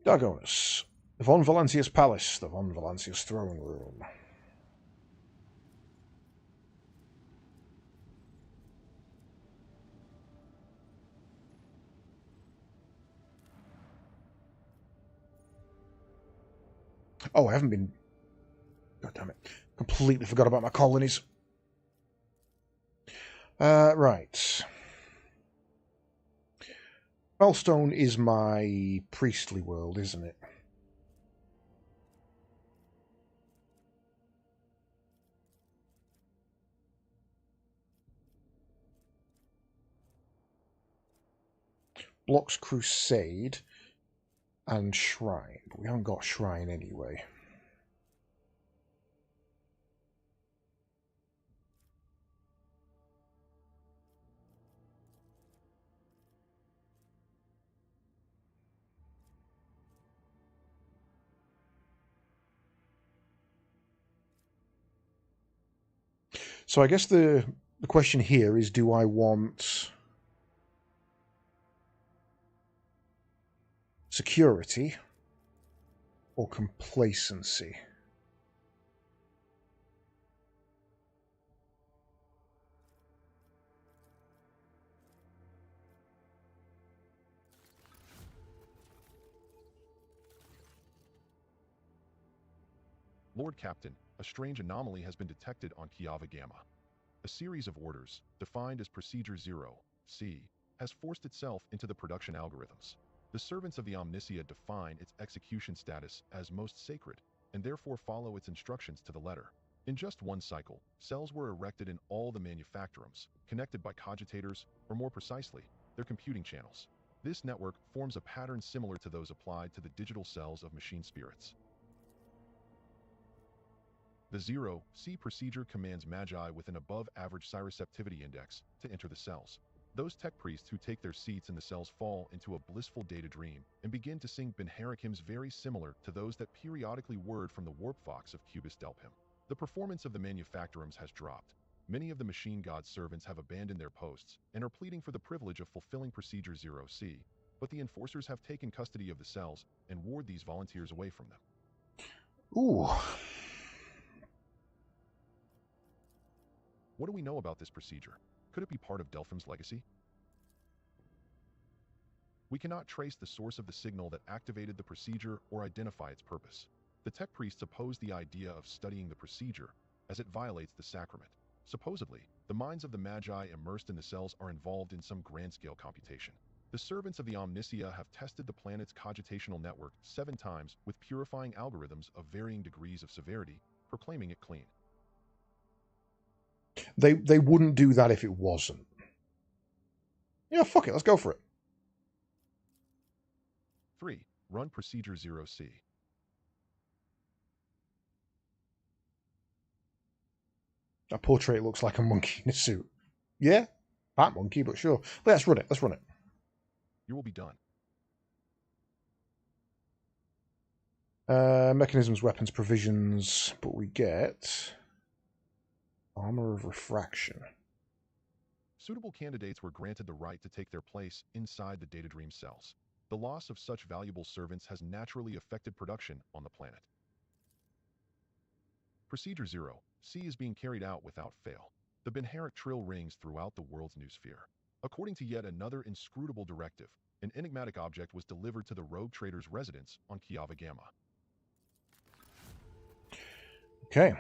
Dargonus. The Von Valancius Palace, the Von Valancius Throne Room. Oh, I haven't been... God damn it. Completely forgot about my colonies. Right. Wellstone is my priestly world, isn't it? Blocks Crusade and Shrine. But we haven't got Shrine anyway. So I guess the question here is, do I want security or complacency? Lord Captain, a strange anomaly has been detected on Kiava Gamma. A series of orders, defined as Procedure 0, C, has forced itself into the production algorithms. The servants of the Omnisia define its execution status as most sacred, and therefore follow its instructions to the letter. In just one cycle, cells were erected in all the manufactorums, connected by cogitators, or more precisely, their computing channels. This network forms a pattern similar to those applied to the digital cells of machine spirits. The 0C procedure commands Magi with an above-average psireceptivity index to enter the cells. Those tech priests who take their seats in the cells fall into a blissful data dream and begin to sing Benharic hymns very similar to those that periodically whirred from the warp fox of Cubis Delphim. The performance of the manufactorums has dropped. Many of the machine god's servants have abandoned their posts and are pleading for the privilege of fulfilling Procedure 0C, but the enforcers have taken custody of the cells and ward these volunteers away from them. Ooh. What do we know about this procedure? Could it be part of Delphim's legacy? We cannot trace the source of the signal that activated the procedure or identify its purpose. The tech priests oppose the idea of studying the procedure, as it violates the sacrament. Supposedly, the minds of the Magi immersed in the cells are involved in some grand-scale computation. The servants of the Omnisia have tested the planet's cogitational network 7 times with purifying algorithms of varying degrees of severity, proclaiming it clean. They wouldn't do that if it wasn't. Yeah, fuck it, let's go for it. 3. Run Procedure 0C. That portrait looks like a monkey in a suit. Yeah, bat monkey, but sure. Let's run it, let's run it. You will be done. Mechanisms, weapons, provisions, but we get Armor of Refraction. Suitable candidates were granted the right to take their place inside the Data Dream cells. The loss of such valuable servants has naturally affected production on the planet. Procedure 0C is being carried out without fail. The Benharic trill rings throughout the world's noosphere. According to yet another inscrutable directive, an enigmatic object was delivered to the rogue trader's residence on Kiava Gamma. Okay.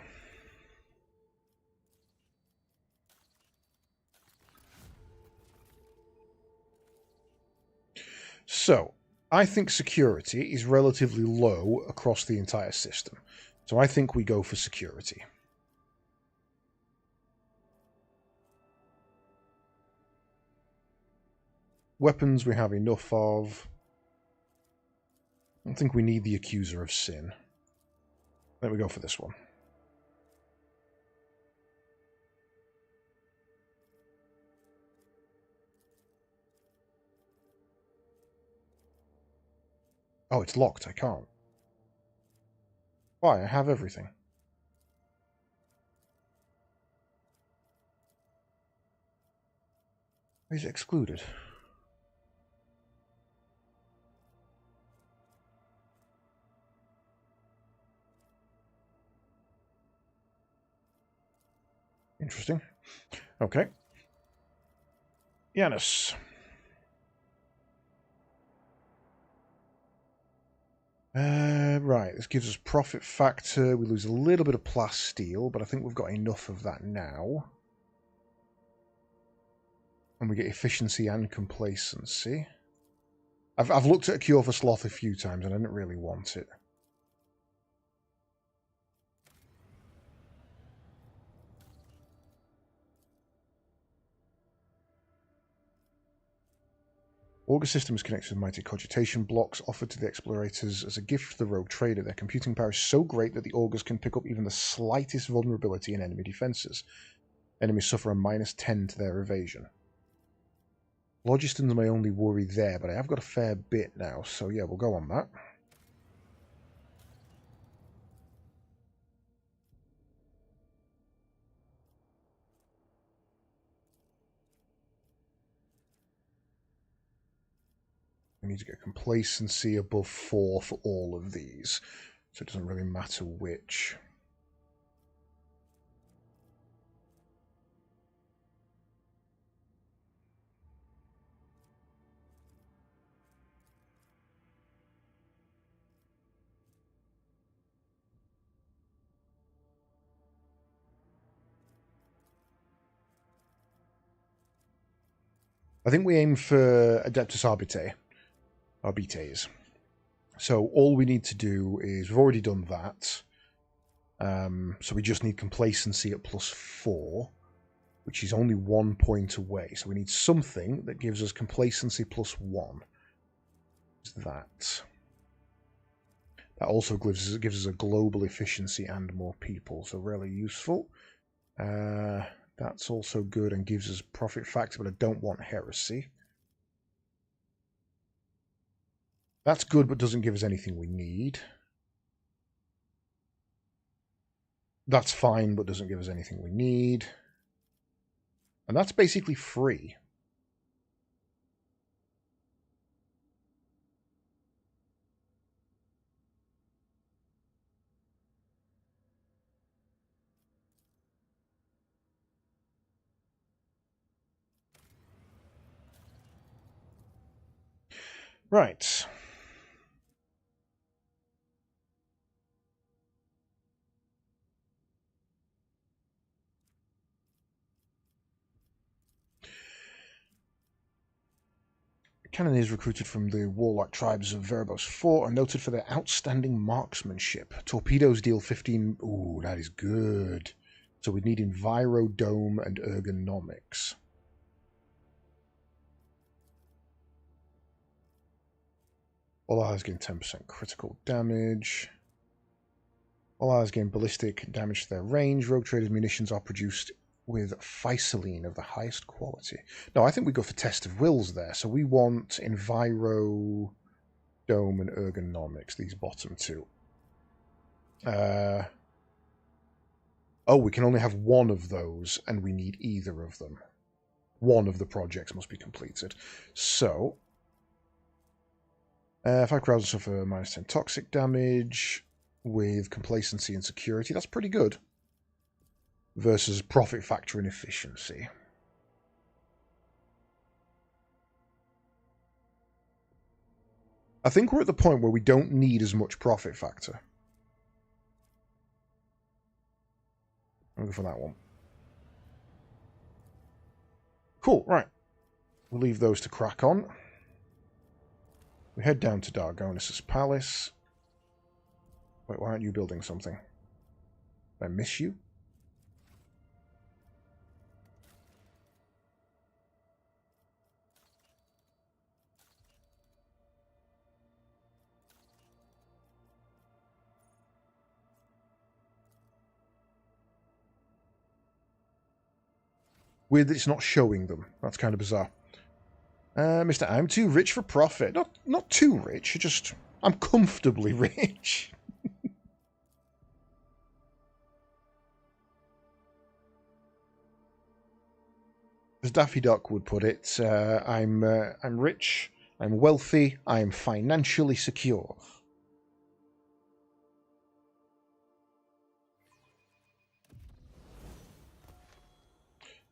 So, I think security is relatively low across the entire system. So I think we go for security. Weapons we have enough of. I don't think we need the Accuser of Sin. Let me go for this one. Oh, it's locked. I can't. Why? I have everything. Why is it excluded? Interesting. Okay. Yanis. Right, this gives us profit factor. We lose a little bit of plasteel, but I think we've got enough of that now. And we get efficiency and complacency. I've looked at a cure for sloth a few times and I didn't really want it. Augur system is connected to mighty cogitation blocks offered to the explorators as a gift to the rogue trader. Their computing power is so great that the augurs can pick up even the slightest vulnerability in enemy defenses. Enemies suffer a -10 to their evasion. Logistan's my only worry there, but I have got a fair bit now, so yeah, we'll go on that. We need to get complacency above 4 for all of these, so it doesn't really matter which. I think we aim for Adeptus Arbites. So all we need to do is, we've already done that. So we just need complacency at +4, which is only 1 point away. So we need something that gives us complacency +1. Is that. That also gives us a global efficiency and more people, so really useful. That's also good and gives us profit factor, but I don't want heresy. That's good, but doesn't give us anything we need. That's fine, but doesn't give us anything we need. And that's basically free. Right. Cannoneers recruited from the warlock tribes of Veribos 4 are noted for their outstanding marksmanship. Torpedoes deal 15... Ooh, that is good. So we need Enviro, Dome, and Ergonomics. All allies gain 10% critical damage. All allies gain ballistic damage to their range. Rogue Traders munitions are produced with Physaline of the highest quality. No, I think we go for Test of Wills there. So we want Enviro, Dome, and Ergonomics, these bottom two. Oh, we can only have one of those, and we need either of them. One of the projects must be completed. So, 5 crowds suffer -10 toxic damage with complacency and security. That's pretty good. Versus profit factor and efficiency. I think we're at the point where we don't need as much profit factor. I'll go for that one. Cool, right. We'll leave those to crack on. We head down to Dargonis' palace. Wait, why aren't you building something? Did I miss you? Weird that it's not showing them. That's kind of bizarre. Mr. I'm too rich for profit. Not too rich, just... I'm comfortably rich. As Daffy Duck would put it, I'm rich, I'm wealthy, I'm financially secure.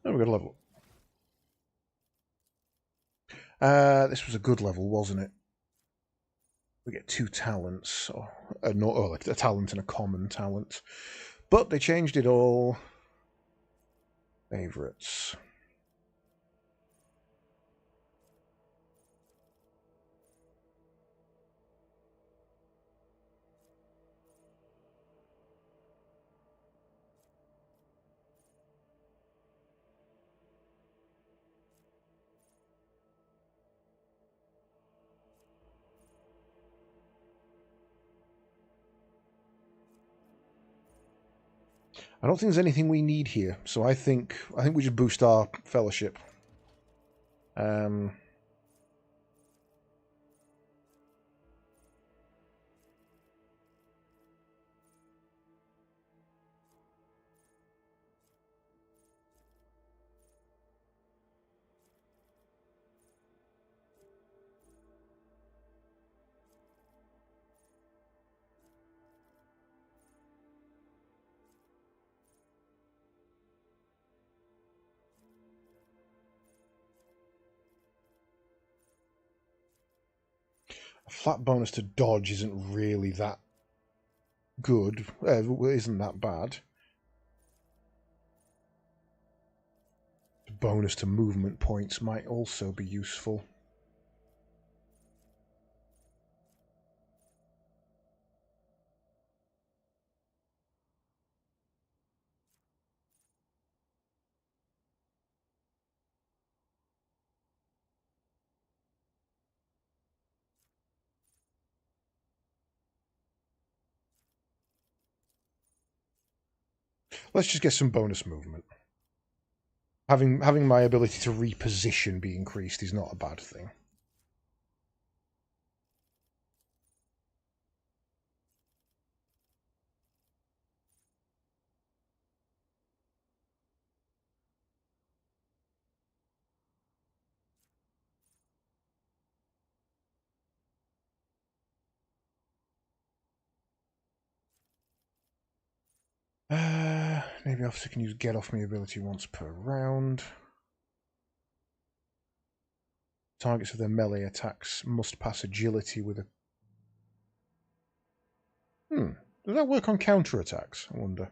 Oh, we got a level. This was a good level, wasn't it? We get 2 talents, or like a talent and a common talent. But they changed it all. Favorites. I don't think there's anything we need here, so I think we should boost our fellowship. A flat bonus to dodge isn't really that good, isn't that bad. A bonus to movement points might also be useful. Let's just get some bonus movement. Having my ability to reposition be increased is not a bad thing. Maybe officer can use get off me ability once per round. Targets of their melee attacks must pass agility with a... Does that work on counter attacks? I wonder.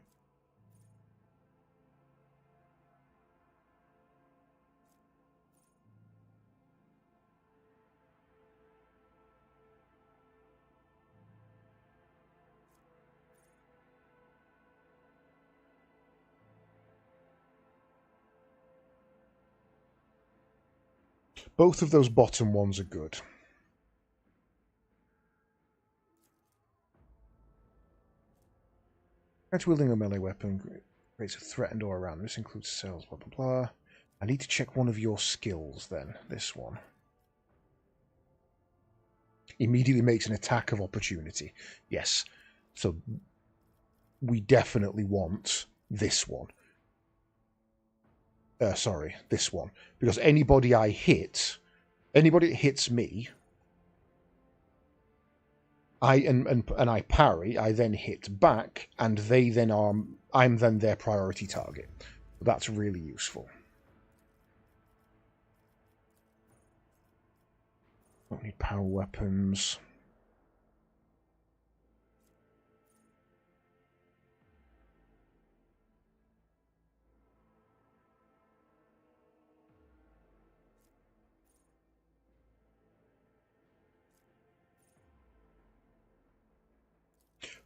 Both of those bottom ones are good. Wielding a melee weapon creates a threatened aura around. This includes cells, blah, blah, blah. I need to check one of your skills then. This one. Immediately makes an attack of opportunity. Yes. So we definitely want this one. Sorry, this one. Because anybody I hit, anybody that hits me, and I parry, I then hit back, and they then are, I'm then their priority target. That's really useful. Don't need power weapons.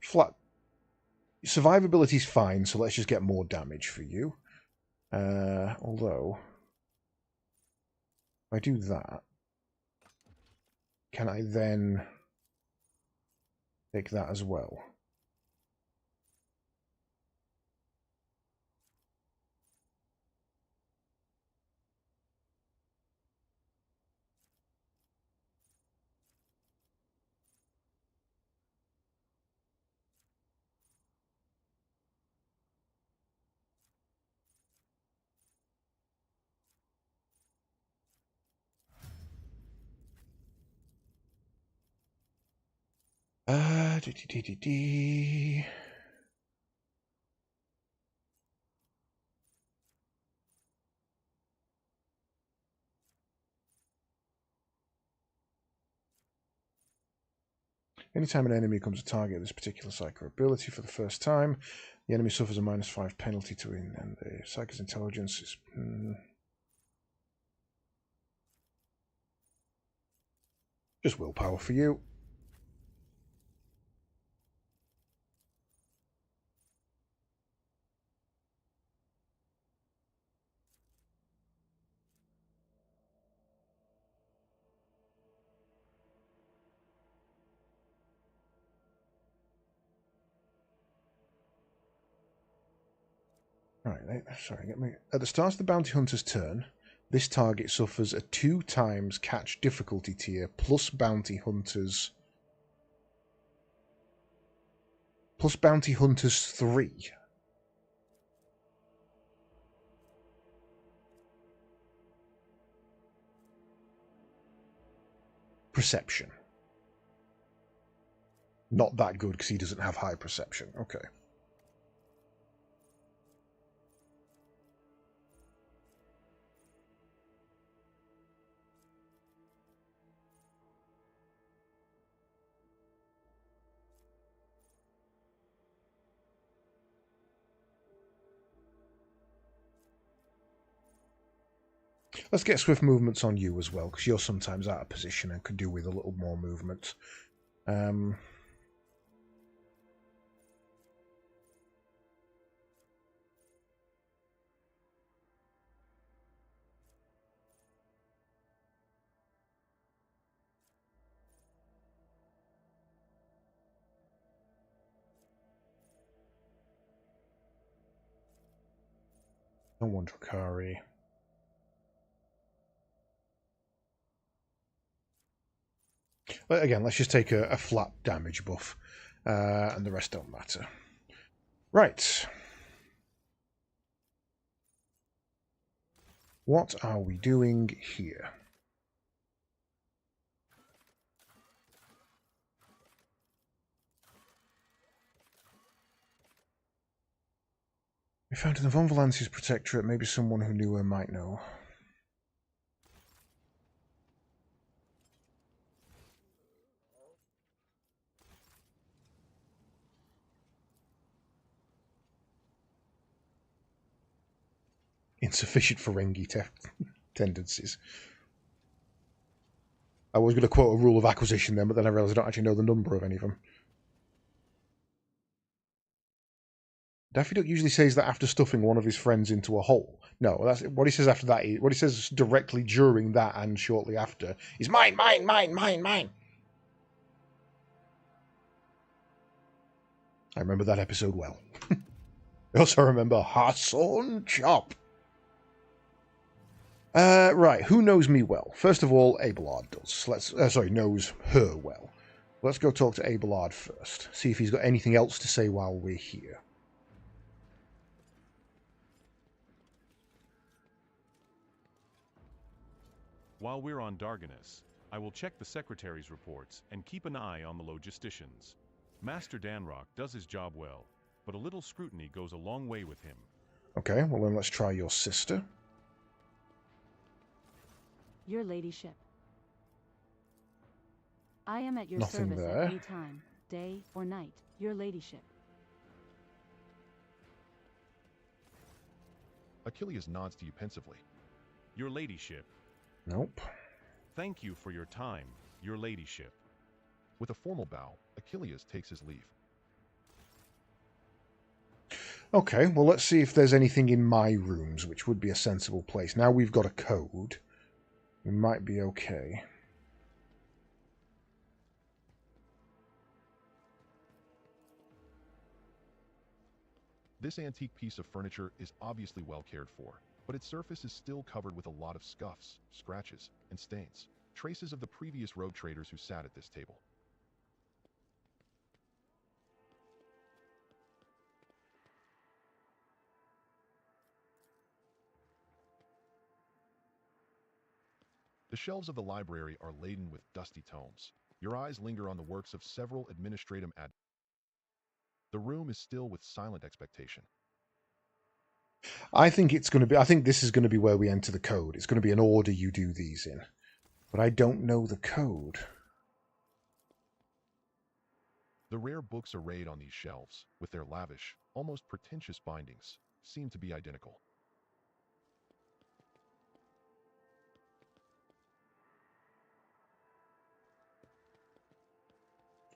Flat survivability is fine, so let's just get more damage for you. Although, if I do that, can I then take that as well? D. Anytime an enemy becomes a target of this particular psycho ability for the first time, the enemy suffers a -5 penalty to win, and the psycho's intelligence is... just willpower for you. Right, sorry, get me. At the start of the bounty hunter's turn, this target suffers a 2 times catch difficulty tier plus bounty hunters 3. Perception. Not that good because he doesn't have high perception. Okay. Let's get swift movements on you as well, because you're sometimes out of position and could do with a little more movement. No one Drakari. But again, let's just take a flat damage buff, and the rest don't matter. Right. What are we doing here? We found in the Von Valancia's protectorate, maybe someone who knew her might know. Insufficient Ferengi tendencies. I was going to quote a rule of acquisition then, but then I realised I don't actually know the number of any of them. Daffy Duck usually says that after stuffing one of his friends into a hole. No, that's what he says after that. What he says directly during that and shortly after is mine, mine, mine, mine, mine. I remember that episode well. I also remember Hassan Chop. Right, who knows me well? First of all, Abelard does. Knows her well. Let's go talk to Abelard first. See if he's got anything else to say while we're here. While we're on Darganus, I will check the Secretary's reports and keep an eye on the logisticians. Master Danrock does his job well, but a little scrutiny goes a long way with him. Okay, well then let's try your sister. Your ladyship. I am at your Nothing service there. at any time, day or night, your ladyship. Achilles nods to you pensively. Your ladyship. Nope. Thank you for your time, your ladyship. With a formal bow, Achilles takes his leave. Okay, well let's see if there's anything in my rooms, which would be a sensible place. Now we've got a code. We might be okay. This antique piece of furniture is obviously well cared for, but its surface is still covered with a lot of scuffs, scratches, and stains, traces of the previous rogue traders who sat at this table. The shelves of the library are laden with dusty tomes. Your eyes linger on the works of several administratum ad. The room is still with silent expectation. I think this is going to be where we enter the code. It's going to be an order you do these in. But I don't know the code. The rare books arrayed on these shelves, with their lavish, almost pretentious bindings, seem to be identical.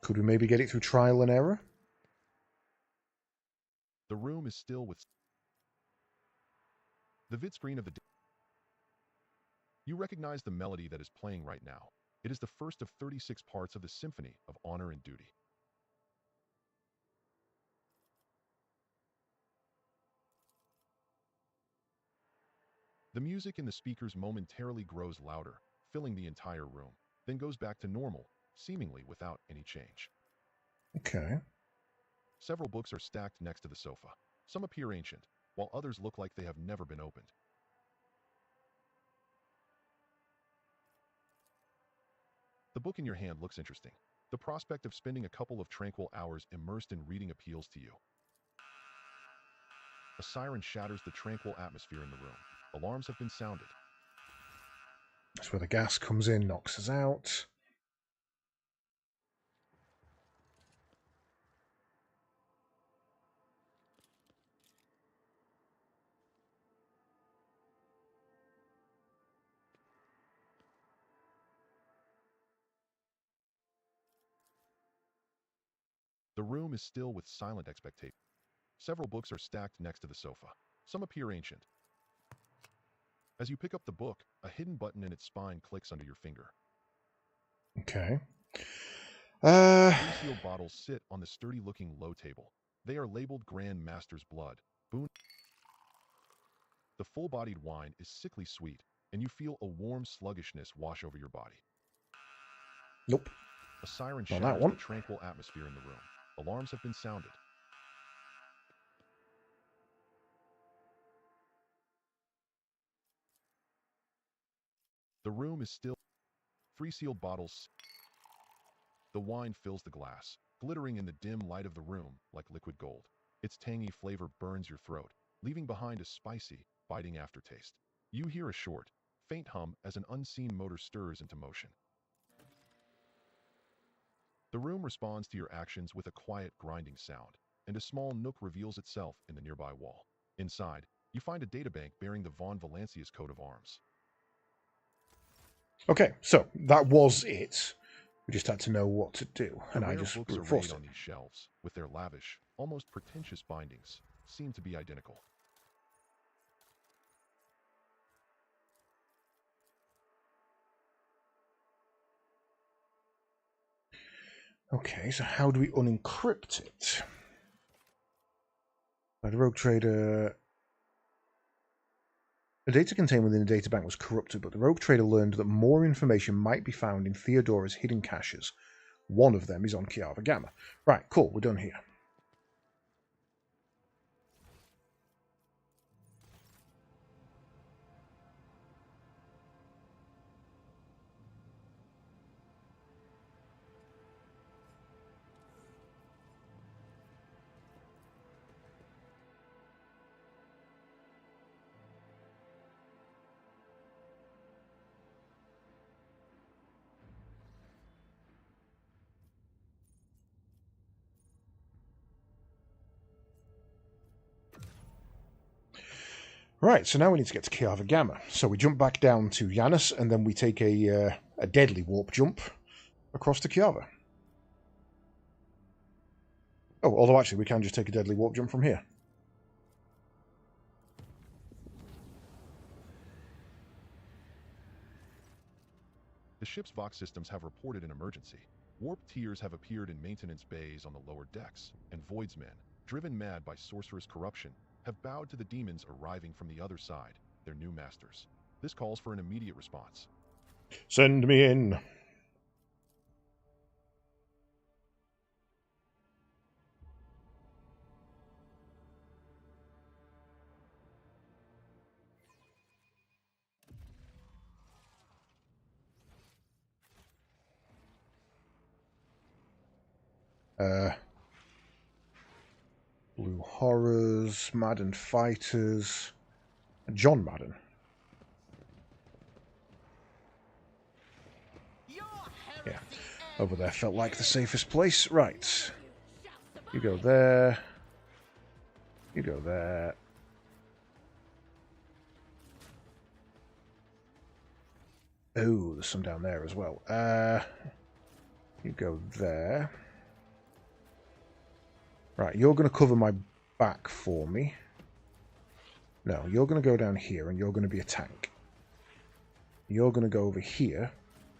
Could we maybe get it through trial and error? The room is still with the vid screen of the... You recognize the melody that is playing right now. It is the first of 36 parts of the Symphony of Honor and Duty. The music in the speakers momentarily grows louder, filling the entire room, then goes back to normal, seemingly without any change. Okay. Several books are stacked next to the sofa. Some appear ancient, while others look like they have never been opened. The book in your hand looks interesting. The prospect of spending a couple of tranquil hours immersed in reading appeals to you. A siren shatters the tranquil atmosphere in the room. Alarms have been sounded. That's where the gas comes in, knocks us out. The room is still with silent expectation. Several books are stacked next to the sofa. Some appear ancient. As you pick up the book, a hidden button in its spine clicks under your finger. Okay. Three sealed bottles sit on the sturdy-looking low table. They are labeled Grand Master's Blood. Boon. The full-bodied wine is sickly sweet, and you feel a warm sluggishness wash over your body. Nope. A siren Not that shatters one. the tranquil atmosphere in the room. Alarms have been sounded. The room is still. Three sealed bottles. The wine fills the glass, glittering in the dim light of the room like liquid gold. Its tangy flavor burns your throat, leaving behind a spicy, biting aftertaste. You hear a short, faint hum as an unseen motor stirs into motion. The room responds to your actions with a quiet grinding sound, and a small nook reveals itself in the nearby wall. Inside, you find a databank bearing the Von Valancius coat of arms. Okay, so that was it. We just had to know what to do, and The I rare just books brute arrayed forced it. on these shelves, with their lavish, almost pretentious bindings, seem to be identical. Okay, so how do we unencrypt it? By the rogue trader... The data contained within the databank was corrupted, but the rogue trader learned that more information might be found in Theodora's hidden caches. One of them is on Archive of Warhammer. Right, cool, we're done here. Right, so now we need to get to Archive of Warhammer. So we jump back down to Janus, and then we take a deadly warp jump across to Kiava. Oh, although actually we can just take a deadly warp jump from here. The ship's Vox systems have reported an emergency. Warped tiers have appeared in maintenance bays on the lower decks, and Voidsmen, driven mad by sorcerous corruption, have bowed to the demons arriving from the other side, their new masters. This calls for an immediate response. Send me in. Blue Horrors, Madden Fighters, John Madden. Yeah, over there felt like the safest place. Right. You go there. You go there. Oh, there's some down there as well. You go there. Right, you're going to cover my back for me. No, you're going to go down here and you're going to be a tank. You're going to go over here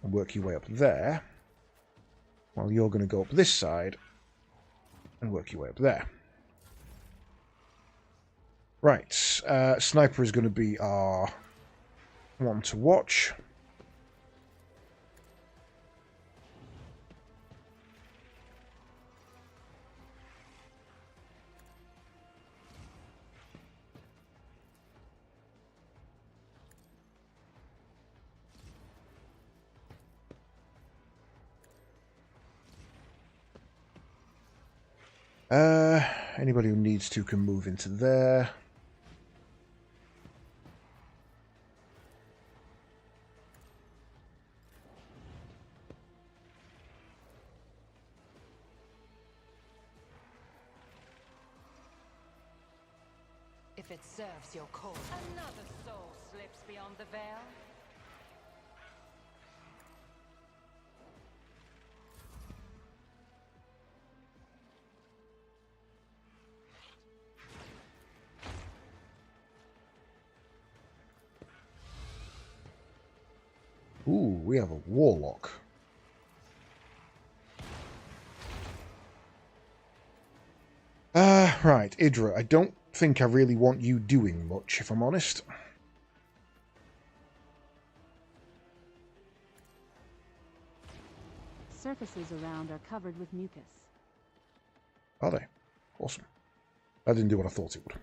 and work your way up there. While you're going to go up this side and work your way up there. Right, Sniper is going to be our one to watch. Anybody who needs to can move into there. If it serves your cause. Another soul slips beyond the veil. Ooh, we have a warlock. Right, Idra, I don't think I really want you doing much, if I'm honest. Surfaces around are covered with mucus. Are they? Awesome. That didn't do what I thought it would.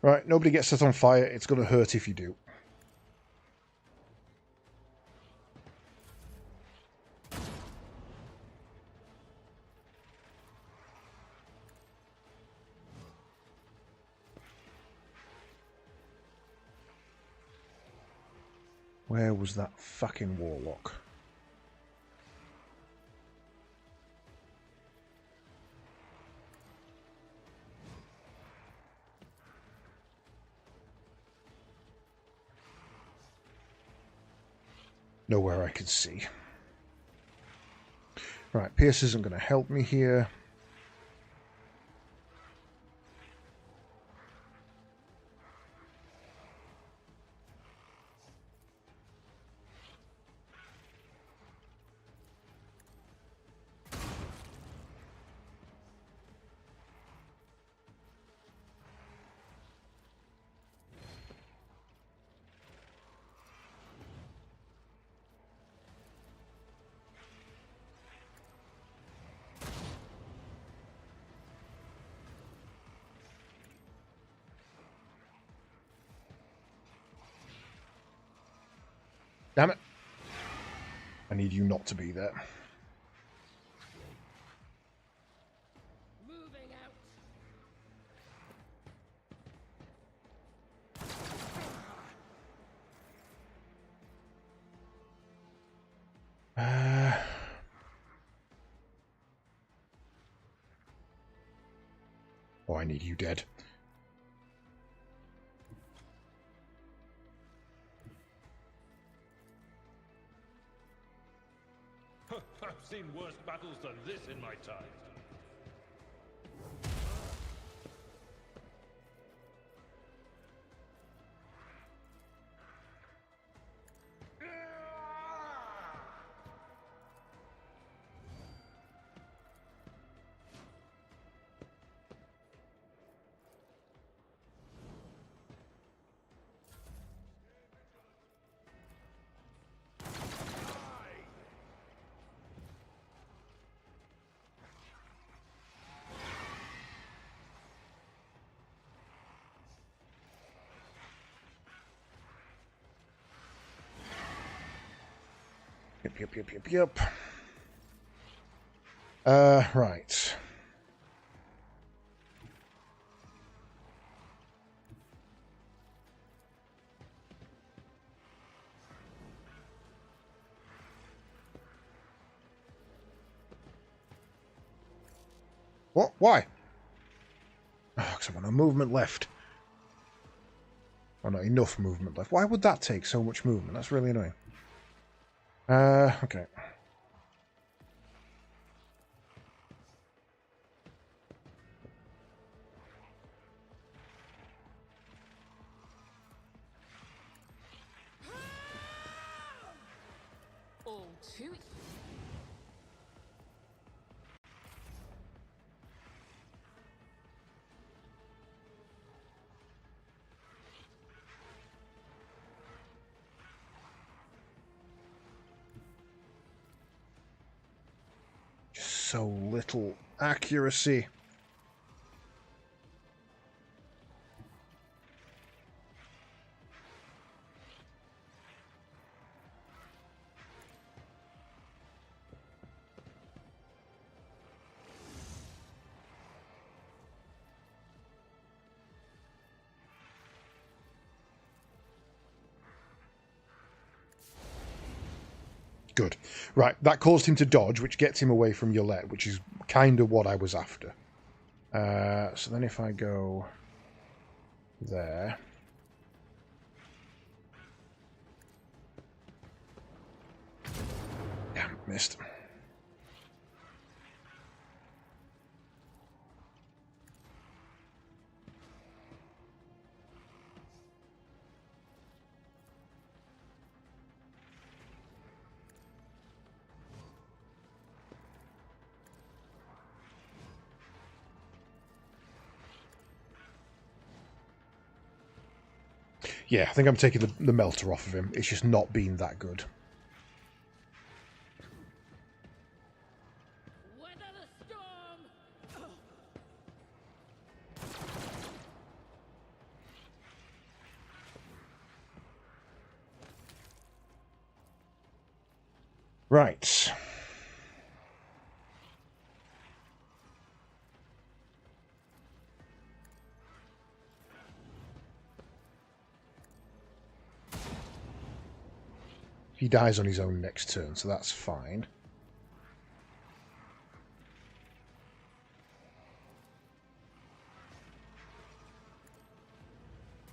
Right, nobody gets set on fire. It's going to hurt if you do. Where was that fucking warlock? Nowhere I can see. Right, Pierce isn't going to help me here. Damn it. I need you not to be there. Moving out. Oh, I need you dead. I've seen worse battles than this in my time. Yep. Right. What? Why? Oh, because I've got no movement left. Oh, not enough movement left. Why would that take so much movement? That's really annoying. Okay. All too So little accuracy. Good. Right, that caused him to dodge, which gets him away from Yolette, which is kind of what I was after. So then if I go there... Yeah, missed. Yeah, I think I'm taking the melter off of him. It's just not been that good. weather the storm. Right. He dies on his own next turn, so that's fine.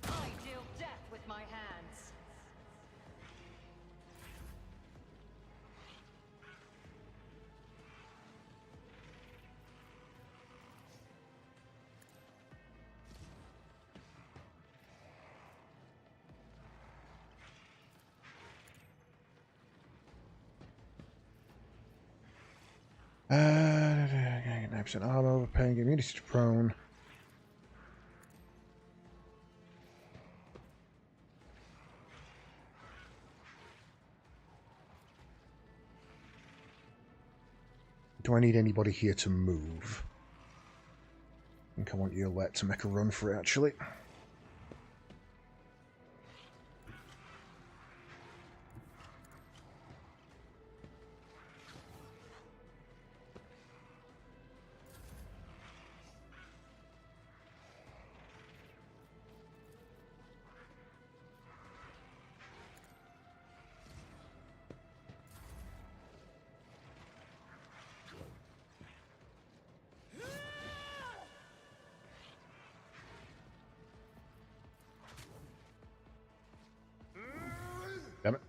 I deal death with my hands. Uh, 9% armor, overpaying immunity to prone. Do I need anybody here to move? I think I want Yolette to make a run for it, actually. Damn it.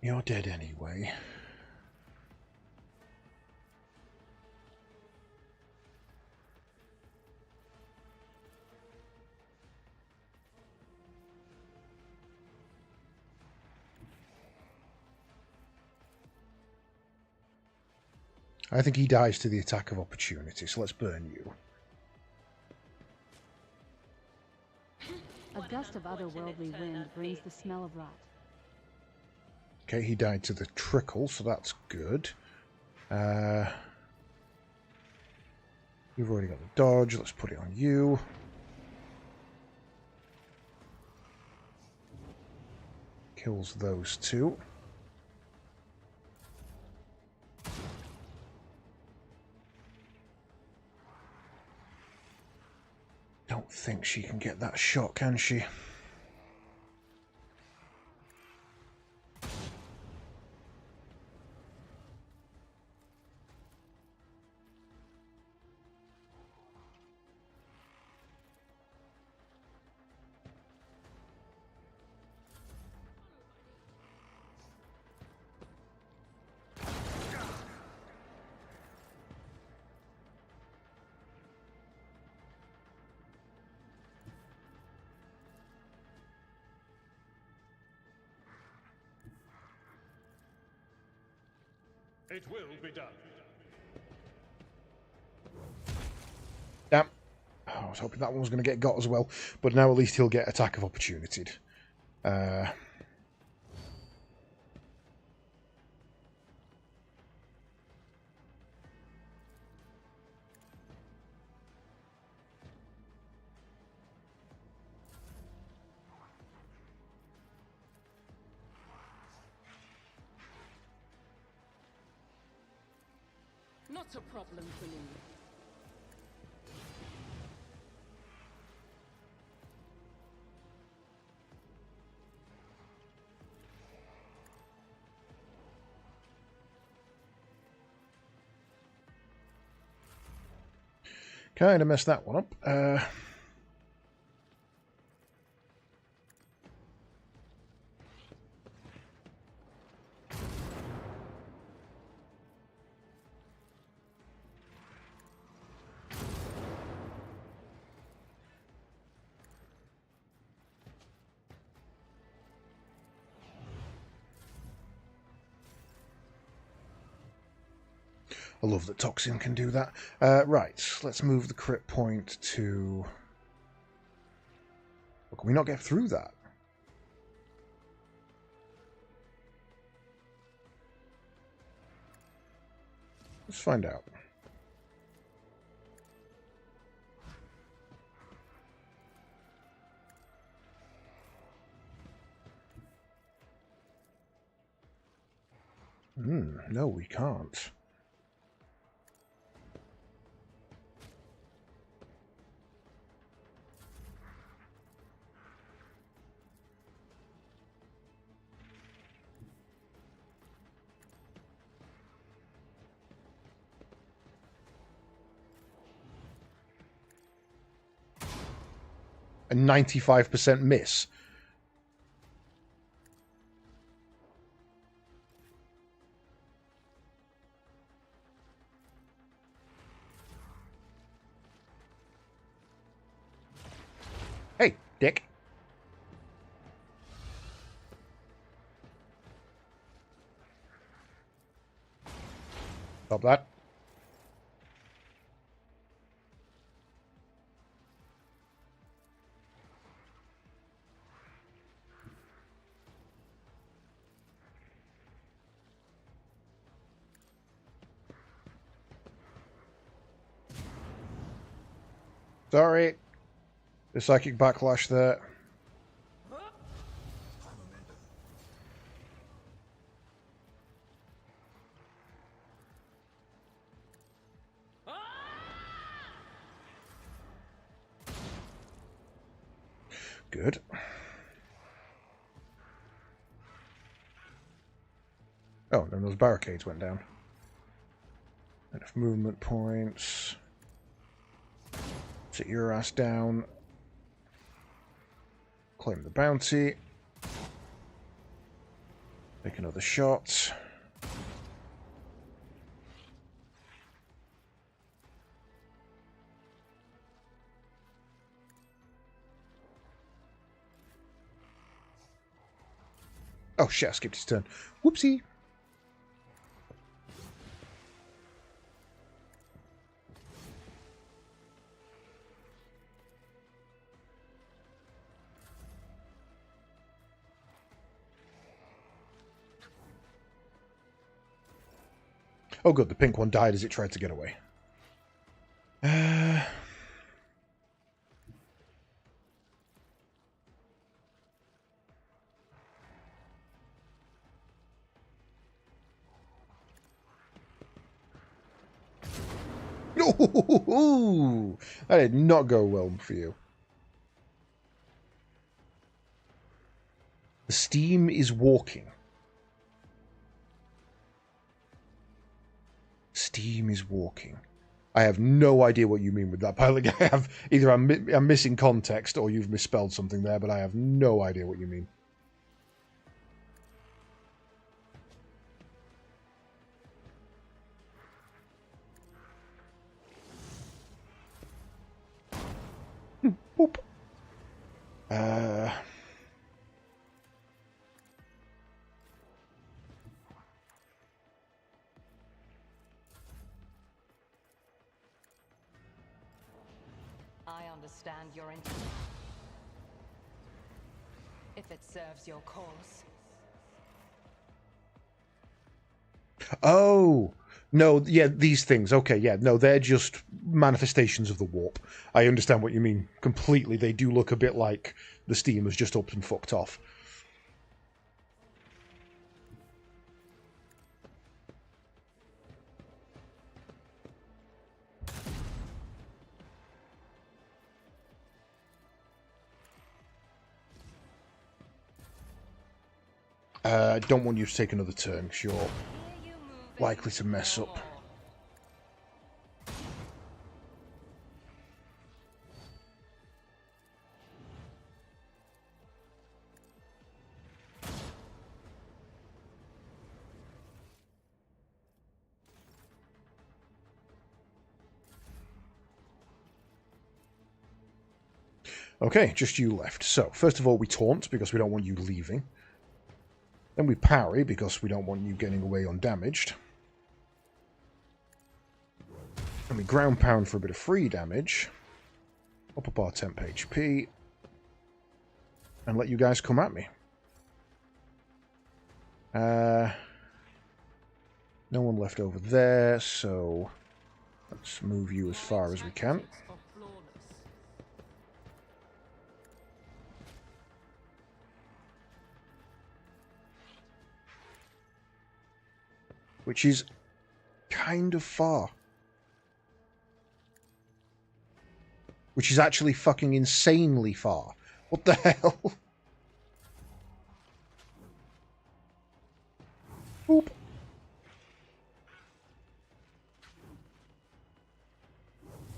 You're dead anyway. I think he dies to the attack of opportunity, so let's burn you. A gust of otherworldly wind brings the smell of rot. Okay, he died to the trickle, so that's good. You've already got the dodge, let's put it on you. kills those two. Don't think she can get that shot, can she? It will be done. Damn. Oh, I was hoping that one was going to get got as well, but now at least he'll get attack of opportunity. Not a problem for me. Kind of messed that one up. I love that Toxin can do that. Right, let's move the crit point to... Well, can we not get through that? Let's find out. No, we can't. A 95% miss. Hey, dick. Stop that. Sorry. The psychic backlash there. Good. Oh, then those barricades went down. Enough movement points. Sit your ass down. Claim the bounty. Take another shot. Oh shit, I skipped his turn. Whoopsie. Oh good, the pink one died as it tried to get away. Ooh, that did not go well for you. The steam is walking. Steam is walking. I have no idea what you mean with that, Pilot. I have either I'm missing context or you've misspelled something there, but I have no idea what you mean. Boop. I understand your intent. If it serves your cause. Oh, no, yeah, these things. Okay, yeah, no, they're just manifestations of the warp. I understand what you mean completely. They do look a bit like the steam has just upped and fucked off. Don't want you to take another turn, because you're likely to mess up. Okay, just you left. So, first of all, we taunt, because we don't want you leaving. Then we parry, because we don't want you getting away undamaged. And we ground pound for a bit of free damage. Up our temp HP. And let you guys come at me. No one left over there, so let's move you as far as we can. Which is kind of far. Which is actually fucking insanely far. What the hell? Boop.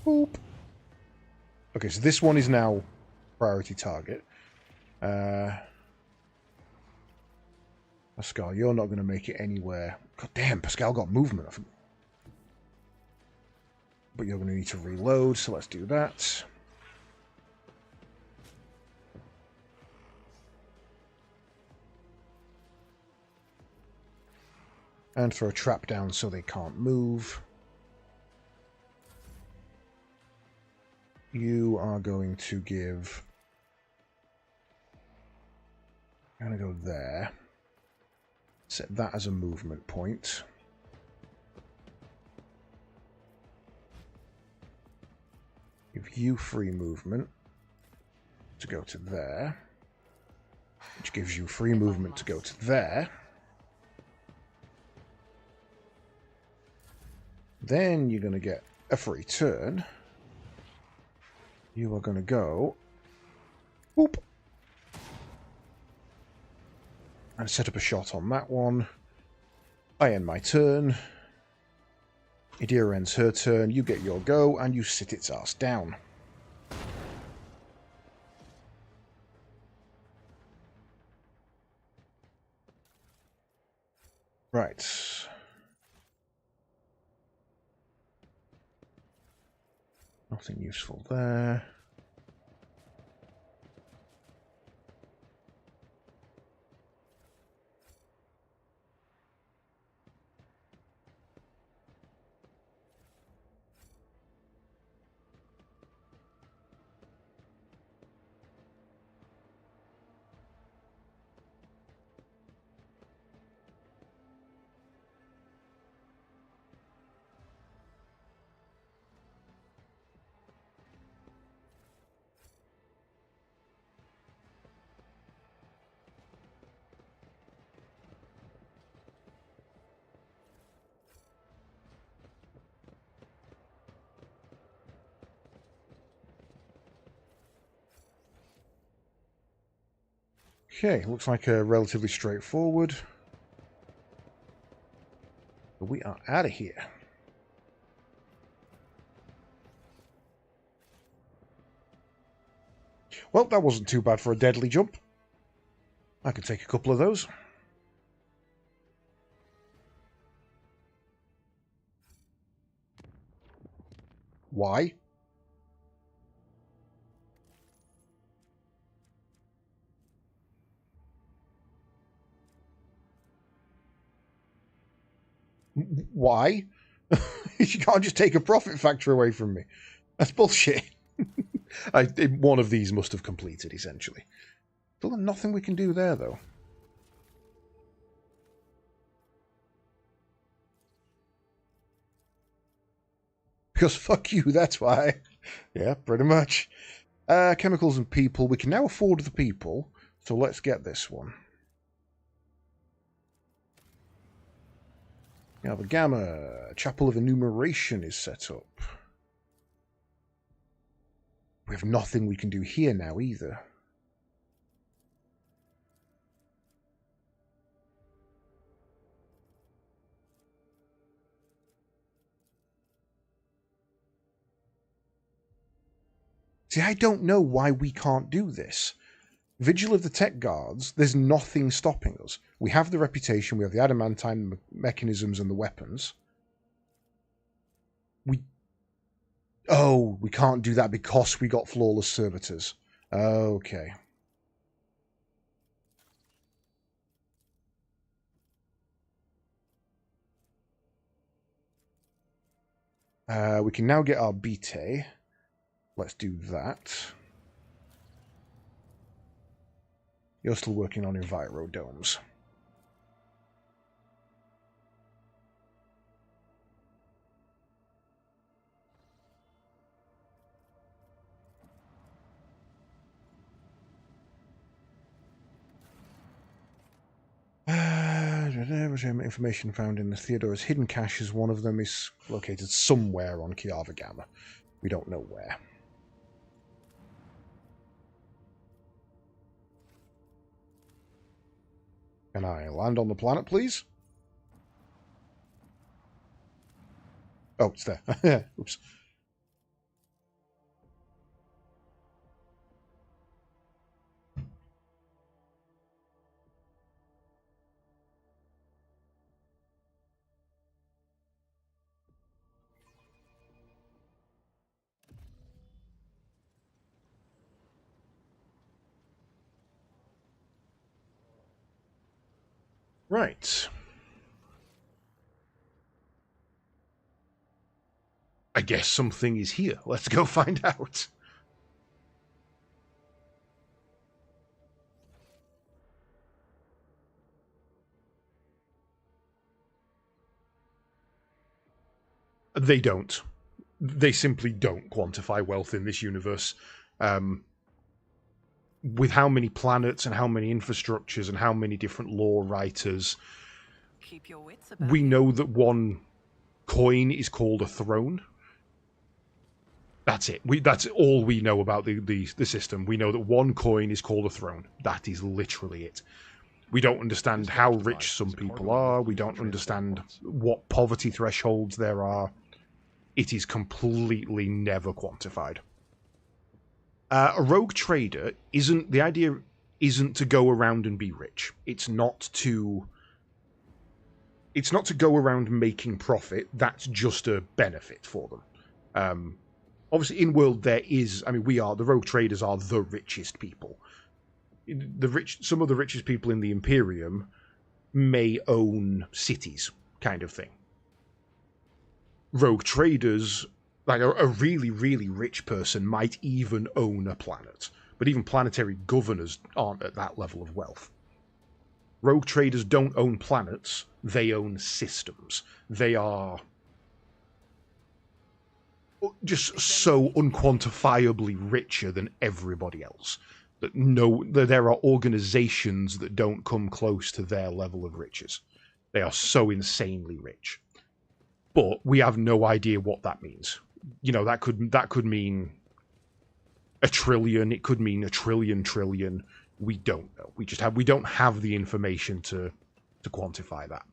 Boop. Okay, so this one is now priority target. Pascal, you're not going to make it anywhere. God damn, Pascal got movement. But you're going to need to reload, so let's do that. And throw a trap down so they can't move. You are going to give... I'm going to go there. Set that as a movement point. Give you free movement to go to there. Which gives you free movement to go to there. Then you're going to get a free turn. You are going to go... Boop. And set up a shot on that one. I end my turn. Idea ends her turn. You get your go, and you sit its ass down. Right. Nothing useful there. Okay, looks like a relatively straightforward. But we are out of here. Well, that wasn't too bad for a deadly jump. I could take a couple of those. Why? Why? You can't just take a profit factor away from me. That's bullshit. One of these must have completed, essentially. Still nothing we can do there, though. Because fuck you, that's why. Yeah, pretty much. Chemicals and people. We can now afford the people, so let's get this one. Now the Gamma Chapel of Enumeration is set up. We have nothing we can do here now either. See, I don't know why we can't do this. Vigil of the Tech Guards, there's nothing stopping us. We have the reputation, we have the adamantine mechanisms and the weapons. Oh, we can't do that because we got flawless servitors. Okay. We can now get our Bite. Let's do that. You're still working on envirodomes. Information found in the Theodora's hidden caches. One of them is located somewhere on Kiava Gamma. We don't know where. Can I land on the planet, please? Oh, it's there. Oops. Right. I guess something is here. Let's go find out. They don't. They simply don't quantify wealth in this universe. With how many planets and how many infrastructures and how many different lore writers, Keep your wits about we you. know that one coin is called a throne. That's it. That's all we know about the system. We know that one coin is called a throne. That is literally it. We don't understand how rich some people are. We don't understand what poverty thresholds there are. It is completely never quantified. A rogue trader isn't... The idea isn't to go around and be rich. It's not to go around making profit. That's just a benefit for them. Obviously, in world there is... I mean, the rogue traders are the richest people. Some of the richest people in the Imperium may own cities, kind of thing. Rogue traders, like a really, really rich person, might even own a planet. But even planetary governors aren't at that level of wealth. Rogue traders don't own planets, they own systems. They are just so unquantifiably richer than everybody else. That there are organizations that don't come close to their level of riches. They are so insanely rich. But we have no idea what that means. You know, that could mean $1 trillion, it could mean $1 trillion. We don't know. We don't have the information to quantify that.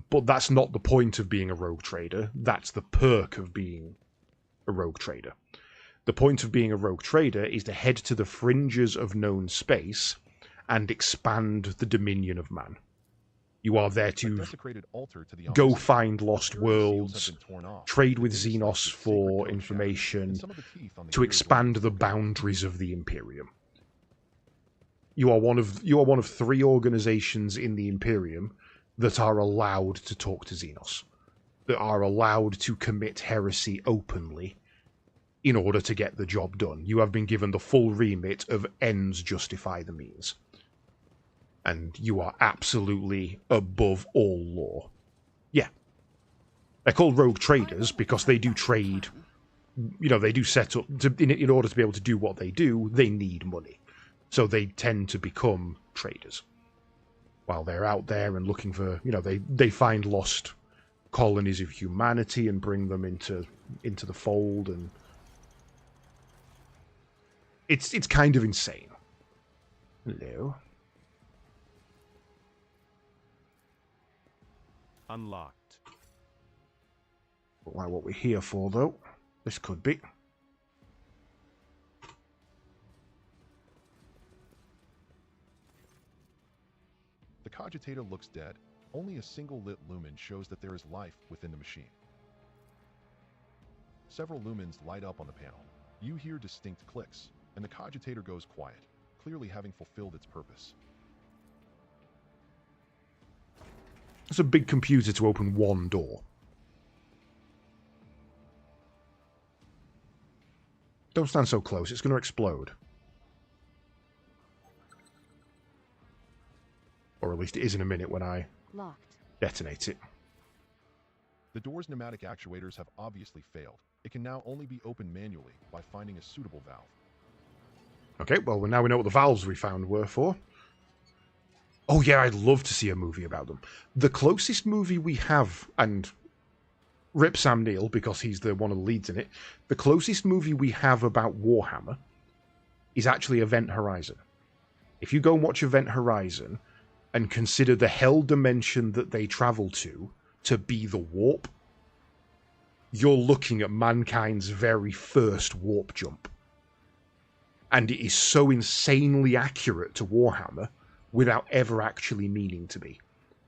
But that's not the point of being a rogue trader. That's the perk of being a rogue trader. The point of being a rogue trader is to head to the fringes of known space and expand the dominion of man. You are there to go find lost worlds, trade with Xenos for information, to expand the boundaries of the Imperium. You are one of 3 organizations in the Imperium that are allowed to talk to Xenos, that are allowed to commit heresy openly in order to get the job done. You have been given the full remit of ends justify the means. And you are absolutely above all law. Yeah. They're called rogue traders because they do trade, they do set up, in order to be able to do what they do, they need money. So they tend to become traders. While they're out there and looking for, they find lost colonies of humanity and bring them into the fold, and it's kind of insane. Hello. Unlocked. Don't like what we're here for, though. This could be. The cogitator looks dead. Only a single lit lumen shows that there is life within the machine. Several lumens light up on the panel. You hear distinct clicks, and the cogitator goes quiet, clearly having fulfilled its purpose. It's a big computer to open one door. Don't stand so close, it's going to explode. Or at least it is in a minute when I detonate it. The door's pneumatic actuators have obviously failed. It can now only be opened manually by finding a suitable valve. Okay, well now we know what the valves we found were for. Oh yeah, I'd love to see a movie about them. The closest movie we have, and rip Sam Neill because he's one of the leads in it, the closest movie we have about Warhammer is actually Event Horizon. If you go and watch Event Horizon and consider the hell dimension that they travel to be the warp, you're looking at mankind's very first warp jump. And it is so insanely accurate to Warhammer without ever actually meaning to be.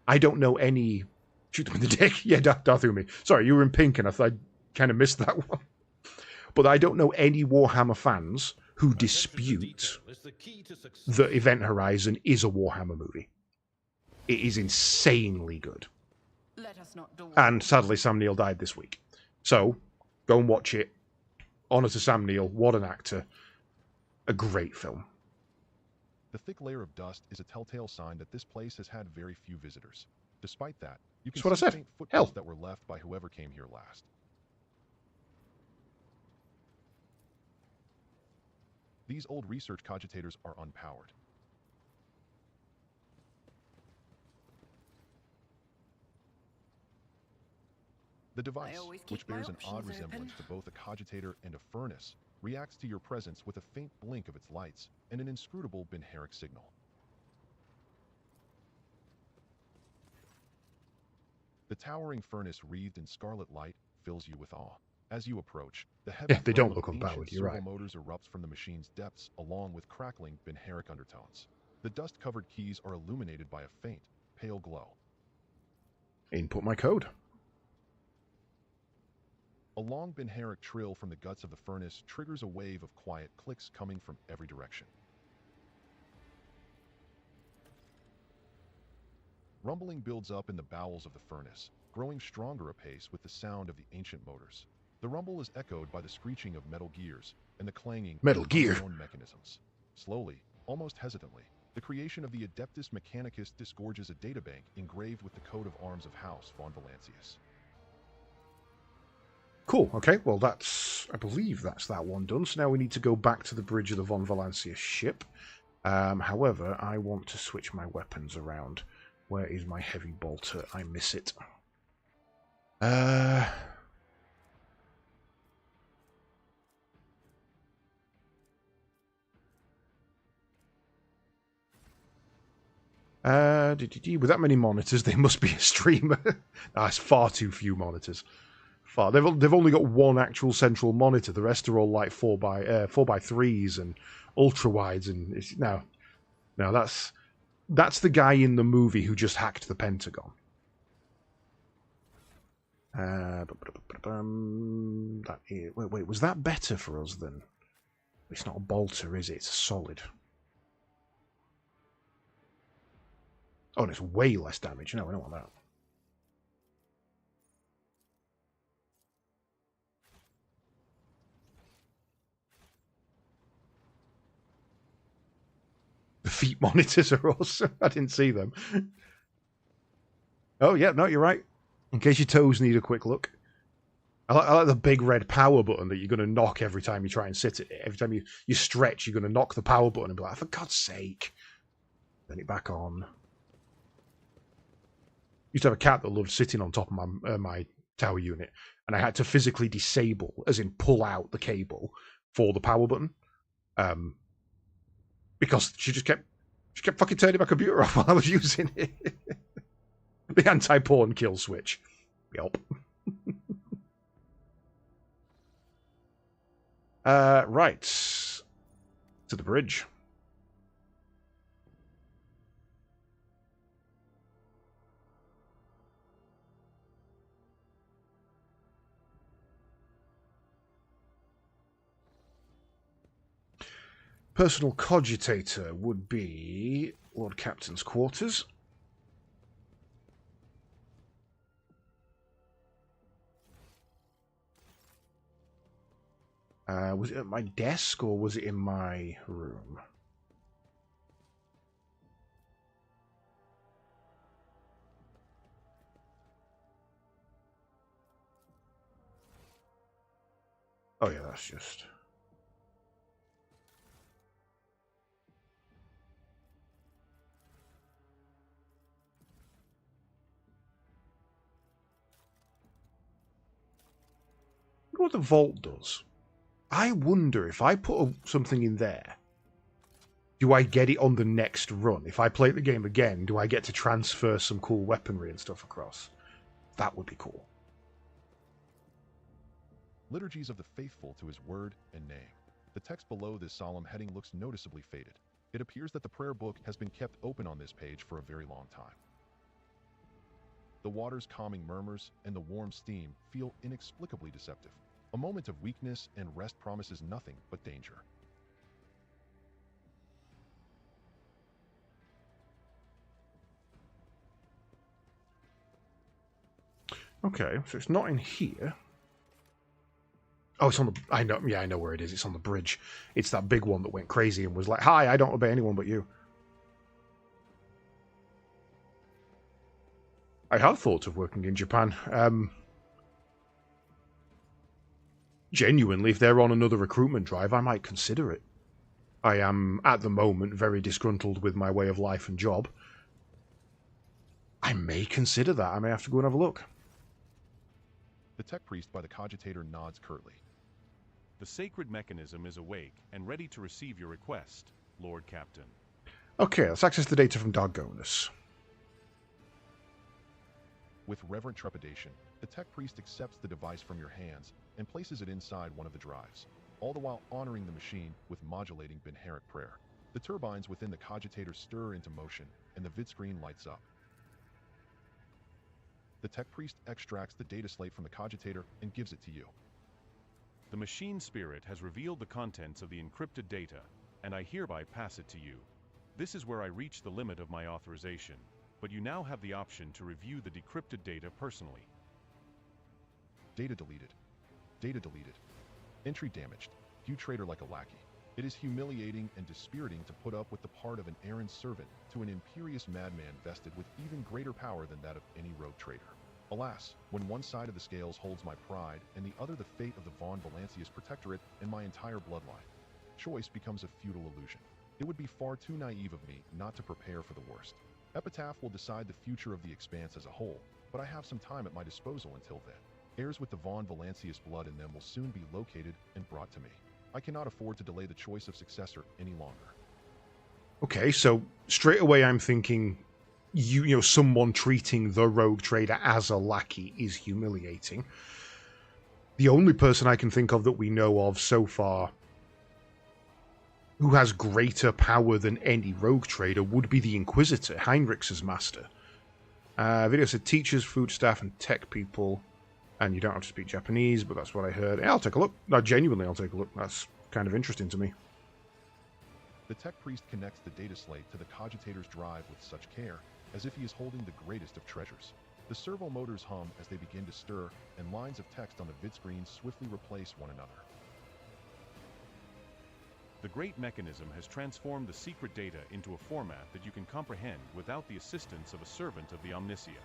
I don't know any... Shoot them in the dick? Yeah, Darth through me. Sorry, you were in pink and I thought I kind of missed that one. But I don't know any Warhammer fans who dispute that Event Horizon is a Warhammer movie. It is insanely good. And sadly, Sam Neill died this week. So, go and watch it. Honour to Sam Neill. What an actor. A great film. The thick layer of dust is a telltale sign that this place has had very few visitors. Despite that, you can see faint footprints that were left by whoever came here last. These old research cogitators are unpowered. The device, which bears an odd resemblance to both a cogitator and a furnace, reacts to your presence with a faint blink of its lights and an inscrutable Benheric signal. The towering furnace wreathed in scarlet light fills you with awe. As you approach, the heavy they don't look unpowered, you're right. motors erupts from the machine's depths along with crackling Benheric undertones. The dust-covered keys are illuminated by a faint, pale glow. Input my code. A long Benheric trill from the guts of the furnace triggers a wave of quiet clicks coming from every direction. Rumbling builds up in the bowels of the furnace, growing stronger apace with the sound of the ancient motors. The rumble is echoed by the screeching of metal gears and the clanging of unknown mechanisms. Slowly, almost hesitantly, the creation of the Adeptus Mechanicus disgorges a databank engraved with the coat of arms of House von Valancius. Cool, okay, well I believe that's that one done. So now we need to go back to the bridge of the von Valancius ship. However, I want to switch my weapons around. Where is my heavy bolter? I miss it. With that many monitors, they must be a streamer. That's far too few monitors. Far. They've only got one actual central monitor. The rest are all like 4x3s and ultra wides, and no, that's the guy in the movie who just hacked the Pentagon. Wait, was that better for us than? It's not a bolter, is it? It's a solid. Oh, and it's way less damage. No, we don't want that. The feet monitors are awesome. I didn't see them. Oh, yeah, no, you're right. In case your toes need a quick look. I like the big red power button that you're going to knock every time you try and sit at it. Every time you stretch, you're going to knock the power button and be like, for God's sake. Turn it back on. Used to have a cat that loved sitting on top of my tower unit, and I had to physically disable, as in pull out the cable for the power button, because she kept fucking turning my computer off while I was using it. The anti-porn kill switch. Yup. Right. To the bridge. Personal cogitator would be Lord Captain's quarters. Was it at my desk or was it in my room? Oh yeah, that's just... what the vault does. I wonder if I put something in there, do I get it on the next run? If I play the game again, do I get to transfer some cool weaponry and stuff across? That would be cool. Liturgies of the Faithful to his word and name. The text below this solemn heading looks noticeably faded. It appears that the prayer book has been kept open on this page for a very long time. The water's calming murmurs and the warm steam feel inexplicably deceptive. A moment of weakness and rest promises nothing but danger. Okay, so it's not in here. Oh, it's on the... I know where it is. It's on the bridge. It's that big one that went crazy and was like, hi, I don't obey anyone but you. I have thought of working in Japan. Genuinely, if they're on another recruitment drive, I might consider it. I am, at the moment, very disgruntled with my way of life and job. I may consider that. I may have to go and have a look. The tech priest by the cogitator nods curtly. The sacred mechanism is awake and ready to receive your request, Lord Captain. Okay, let's access the data from Dargonus. With reverent trepidation, the tech priest accepts the device from your hands and places it inside one of the drives, all the while honoring the machine with modulating Benheric prayer. The turbines within the cogitator stir into motion, and the vid screen lights up. The tech priest extracts the data slate from the cogitator and gives it to you. The machine spirit has revealed the contents of the encrypted data, and I hereby pass it to you. This is where I reach the limit of my authorization, but you now have the option to review the decrypted data personally. Data deleted. Data deleted. Entry damaged. View trader like a lackey. It is humiliating and dispiriting to put up with the part of an errand servant to an imperious madman vested with even greater power than that of any rogue trader. Alas, when one side of the scales holds my pride and the other the fate of the Von Valancius Protectorate and my entire bloodline, choice becomes a futile illusion. It would be far too naive of me not to prepare for the worst. Epitaph will decide the future of the Expanse as a whole, but I have some time at my disposal until then. Heirs with the Von Valancius blood in them will soon be located and brought to me. I cannot afford to delay the choice of successor any longer. Okay, so straight away I'm thinking you know, someone treating the rogue trader as a lackey is humiliating. The only person I can think of that we know of so far who has greater power than any rogue trader would be the Inquisitor, Heinrich's master. Video said teachers, food staff, and tech people, and you don't have to speak Japanese, but that's what I heard. Yeah, I'll take a look. No, genuinely, I'll take a look. That's kind of interesting to me. The tech priest connects the data slate to the cogitator's drive with such care, as if he is holding the greatest of treasures. The servo motors hum as they begin to stir, and lines of text on the vid screen swiftly replace one another. The great mechanism has transformed the secret data into a format that you can comprehend without the assistance of a servant of the Omnicia.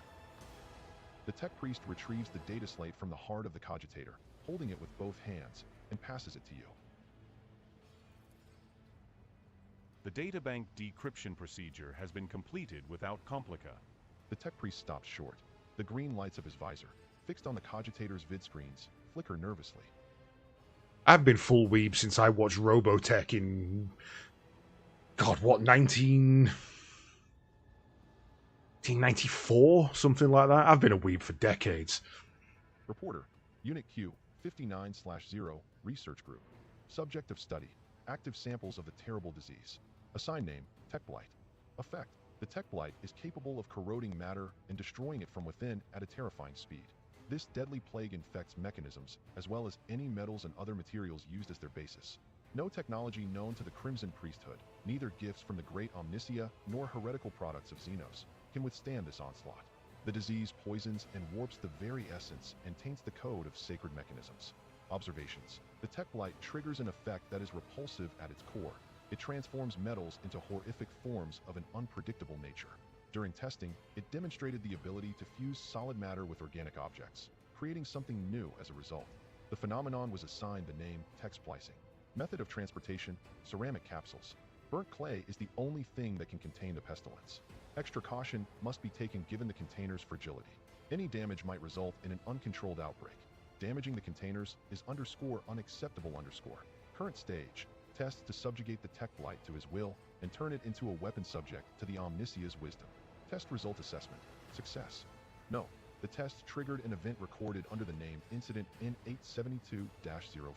The tech priest retrieves the data slate from the heart of the cogitator, holding it with both hands, and passes it to you. The databank decryption procedure has been completed without complica. The tech priest stops short. The green lights of his visor, fixed on the cogitator's vid screens, flicker nervously. I've been full weeb since I watched Robotech in... God, what, 1994? Something like that? I've been a weeb for decades. Reporter, Unit Q, 59/0, Research Group. Subject of study, active samples of the terrible disease. Assigned name, Tech Blight. Effect, the Tech Blight is capable of corroding matter and destroying it from within at a terrifying speed. This deadly plague infects mechanisms, as well as any metals and other materials used as their basis. No technology known to the Crimson Priesthood, neither gifts from the great Omnicia nor heretical products of Xenos, can withstand this onslaught. The disease poisons and warps the very essence and taints the code of sacred mechanisms. Observations. The Tech Blight triggers an effect that is repulsive at its core. It transforms metals into horrific forms of an unpredictable nature. During testing, it demonstrated the ability to fuse solid matter with organic objects, creating something new as a result. The phenomenon was assigned the name tech splicing. Method of transportation, ceramic capsules. Burnt clay is the only thing that can contain the pestilence. Extra caution must be taken given the container's fragility. Any damage might result in an uncontrolled outbreak. Damaging the containers is _unacceptable_. Current stage. Tests to subjugate the Tech Blight to his will and turn it into a weapon subject to the Omnicia's wisdom. Test result assessment. Success. No. The test triggered an event recorded under the name Incident N872-04.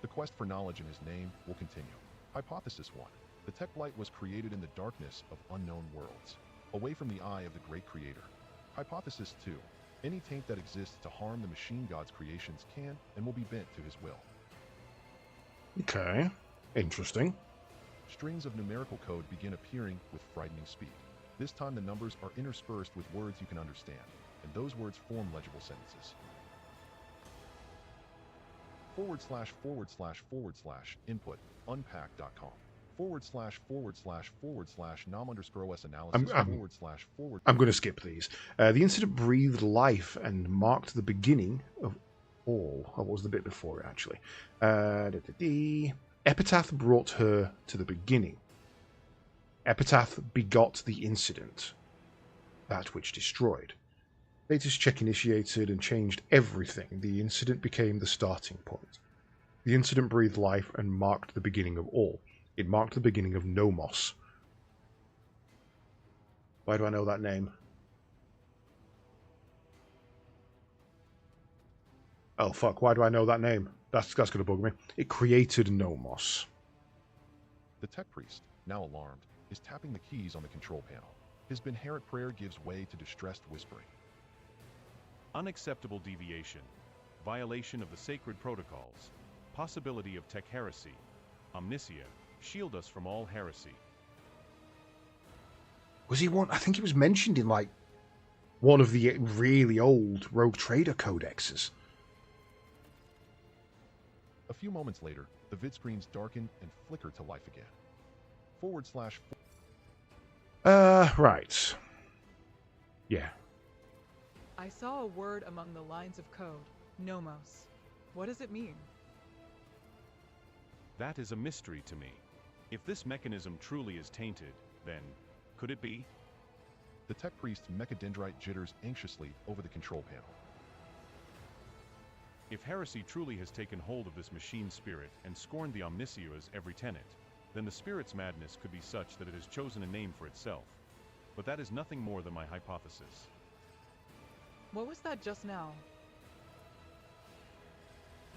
The quest for knowledge in his name will continue. Hypothesis 1. The Tech Blight was created in the darkness of unknown worlds, away from the eye of the great creator. Hypothesis 2. Any taint that exists to harm the machine god's creations can and will be bent to his will. Okay. Interesting. Strings of numerical code begin appearing with frightening speed. This time the numbers are interspersed with words you can understand, and those words form legible sentences. // input unpack.com // nom_s analysis I'm going to skip these. The incident breathed life and marked the beginning of all. Oh, what was the bit before it, actually? Epitaph brought her to the beginning. Epitaph begot the incident, that which destroyed. Status check initiated and changed everything. The incident became the starting point. The incident breathed life and marked the beginning of all. It marked the beginning of Nomos. Why do I know that name? Oh fuck, why do I know that name? That's going to bug me. It created Nomos. The tech priest, now alarmed, is tapping the keys on the control panel. His Benheret prayer gives way to distressed whispering. Unacceptable deviation. Violation of the sacred protocols. Possibility of tech heresy. Omnicia, shield us from all heresy. Was he one? I think he was mentioned in like one of the really old Rogue Trader codexes. A few moments later, the vid screens darken and flicker to life again. / Right. Yeah. I saw a word among the lines of code. Nomos. What does it mean? That is a mystery to me. If this mechanism truly is tainted, then could it be? The tech priest Mechadendrite jitters anxiously over the control panel. If heresy truly has taken hold of this machine spirit and scorned the Omnicia as every tenet, then the spirit's madness could be such that it has chosen a name for itself. but that is nothing more than my hypothesis. What was that just now?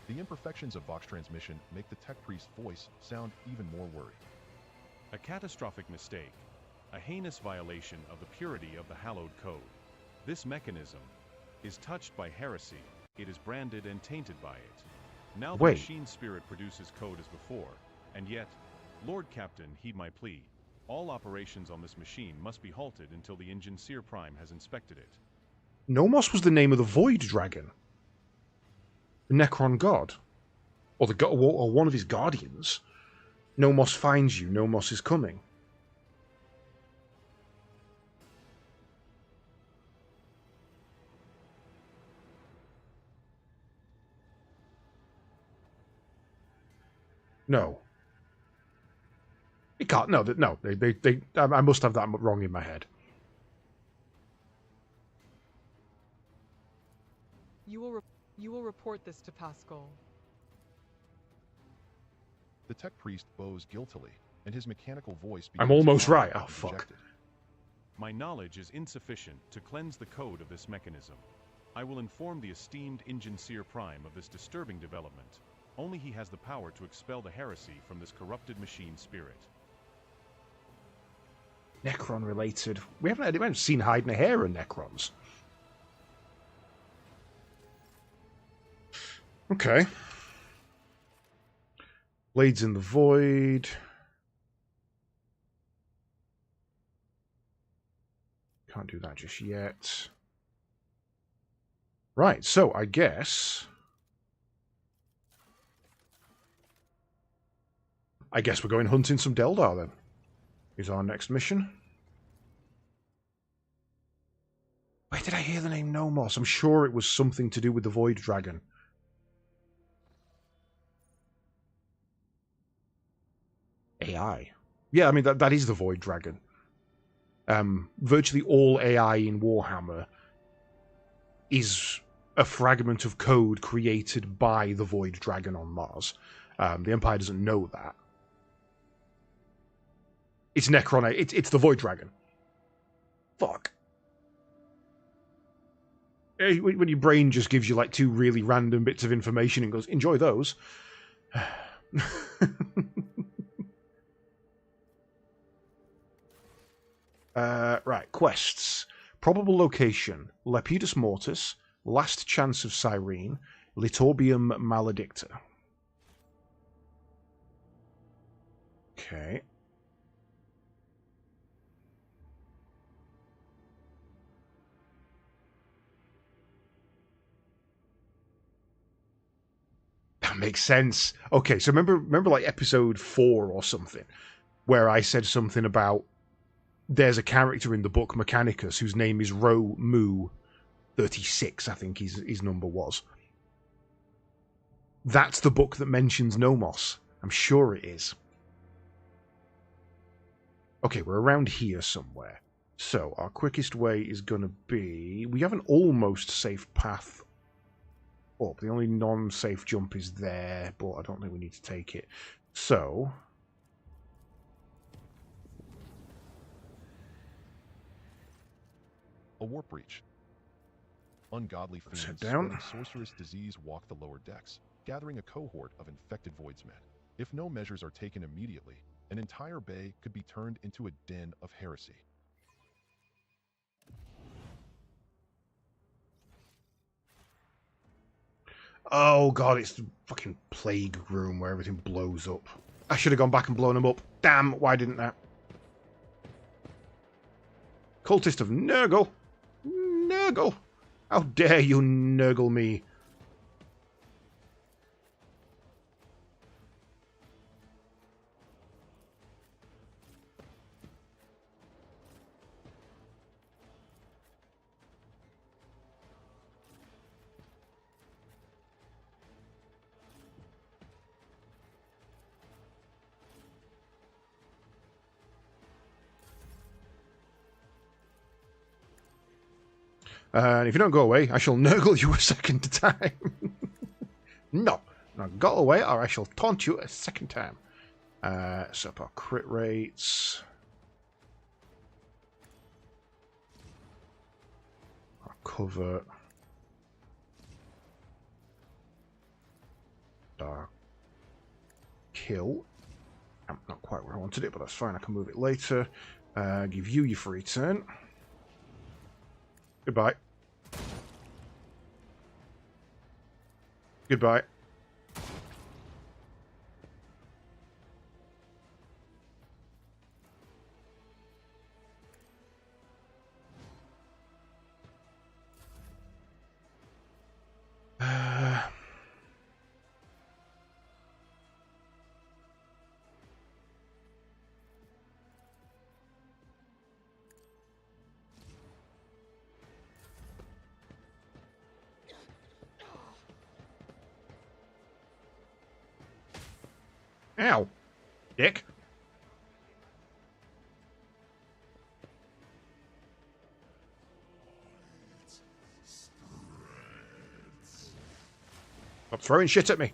The imperfections of Vox transmission make the tech priest's voice sound even more worried. A catastrophic mistake. A heinous violation of the purity of the hallowed code. This mechanism is touched by heresy. It is branded and tainted by it. Now the machine spirit produces code as before, and yet, Lord Captain, heed my plea. All operations on this machine must be halted until the Engine Seer Prime has inspected it. Nomos was the name of the Void Dragon. The Necron God. Or one of his guardians. Nomos finds you, Nomos is coming. No. It can't. No, no. I must have that wrong in my head. You will report this to Pascal. The tech priest bows guiltily, and his mechanical voice I'm almost right. Oh, fuck. Rejected. My knowledge is insufficient to cleanse the code of this mechanism. I will inform the esteemed Engine Seer Prime of this disturbing development. Only he has the power to expel the heresy from this corrupted machine spirit. Necron related. We haven't seen hide and hair of Necrons. Okay. Blades in the Void. Can't do that just yet. Right, so I guess we're going hunting some Deldar then. Is our next mission. Where did I hear the name Nomos? I'm sure it was something to do with the Void Dragon. AI. Yeah, I mean, that is the Void Dragon. Virtually all AI in Warhammer is a fragment of code created by the Void Dragon on Mars. The Empire doesn't know that. It's Necron. It's the Void Dragon. Fuck. When your brain just gives you like two really random bits of information and goes, enjoy those. Right, quests. Probable location. Lepidus Mortis. Last Chance of Cyrene. Litorbium Maledicta. Okay. That makes sense. Okay, so remember like episode 4 or something, where I said something about there's a character in the book Mechanicus whose name is Ro Mu 36, I think his number was. That's the book that mentions Nomos. I'm sure it is. Okay, we're around here somewhere. So our quickest way is going to be... We have an almost safe path up. The only non-safe jump is there, but I don't think we need to take it. So... A warp breach. Ungodly fiends down. spreading sorcerous disease walk the lower decks, gathering a cohort of infected voidsmen. If no measures are taken immediately, an entire bay could be turned into a den of heresy. Oh god, it's the fucking plague room where everything blows up. I should have gone back and blown them up. Damn, why didn't I? Cultist of Nurgle. Nurgle. How dare you Nurgle me? And if you don't go away, I shall nurgle you a second time. No. Now go away or I shall taunt you a second time. Set up our crit rates. cover. Dark kill. Not quite where I wanted it, but that's fine. I can move it later. Give you your free turn. Goodbye. Goodbye. Ow, dick. Stop throwing shit at me.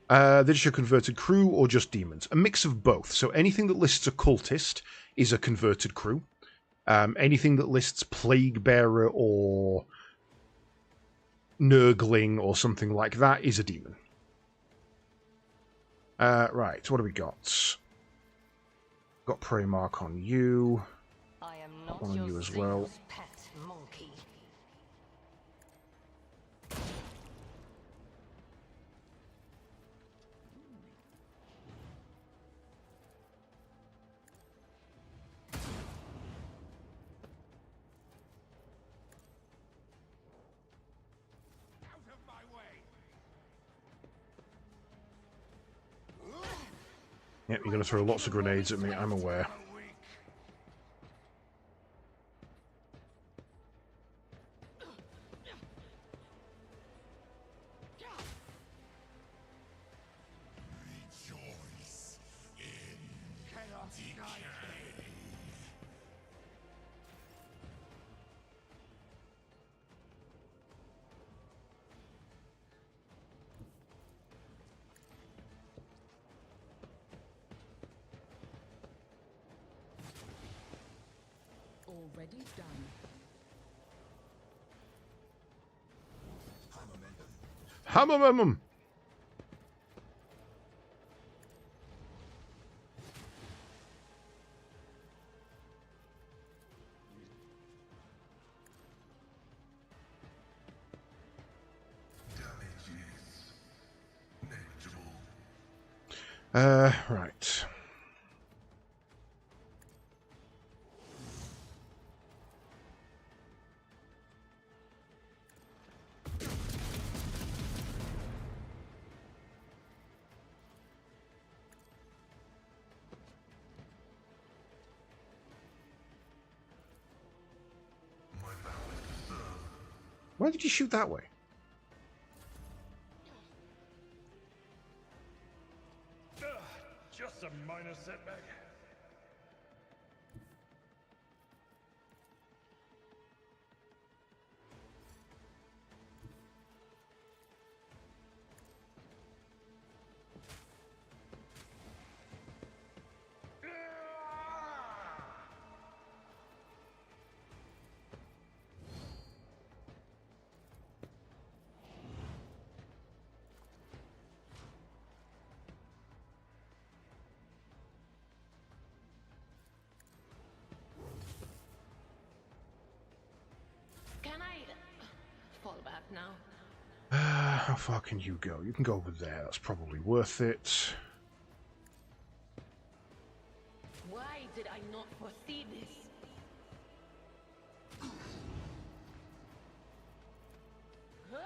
This is a converted crew or just demons? A mix of both. So anything that lists a cultist is a converted crew. Anything that lists plague bearer or nurgling or something like that is a demon. Right, what do we got? Got prey mark on you. I am not One on your you as well. pet monkey. Yep, you're going to throw lots of grenades at me, I'm aware. Already done. Hammermem! Damage is negligible. Right. Why did you shoot that way? Just a minor setback. Can I fall back now? How far can you go? You can go over there. That's probably worth it. Why did I not foresee this? Huh?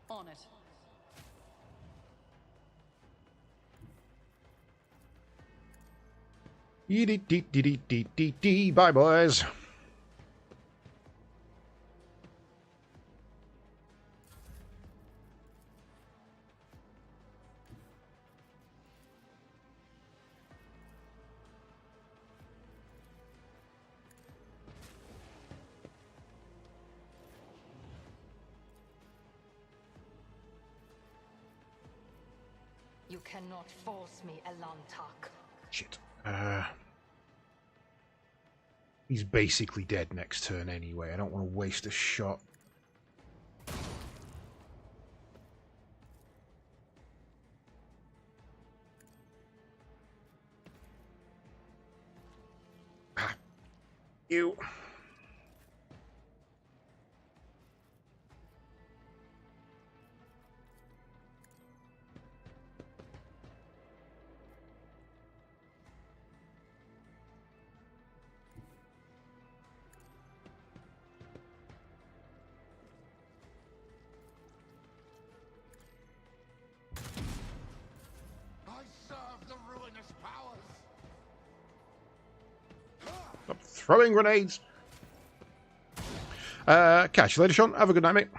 On it. Dee-dee-dee-dee-dee-dee-dee. Bye, boys. You cannot force me, Elantak. Shit. He's basically dead next turn anyway. I don't want to waste a shot. Ah. You. Stop throwing grenades. Catch you later, Sean. Have a good night, mate.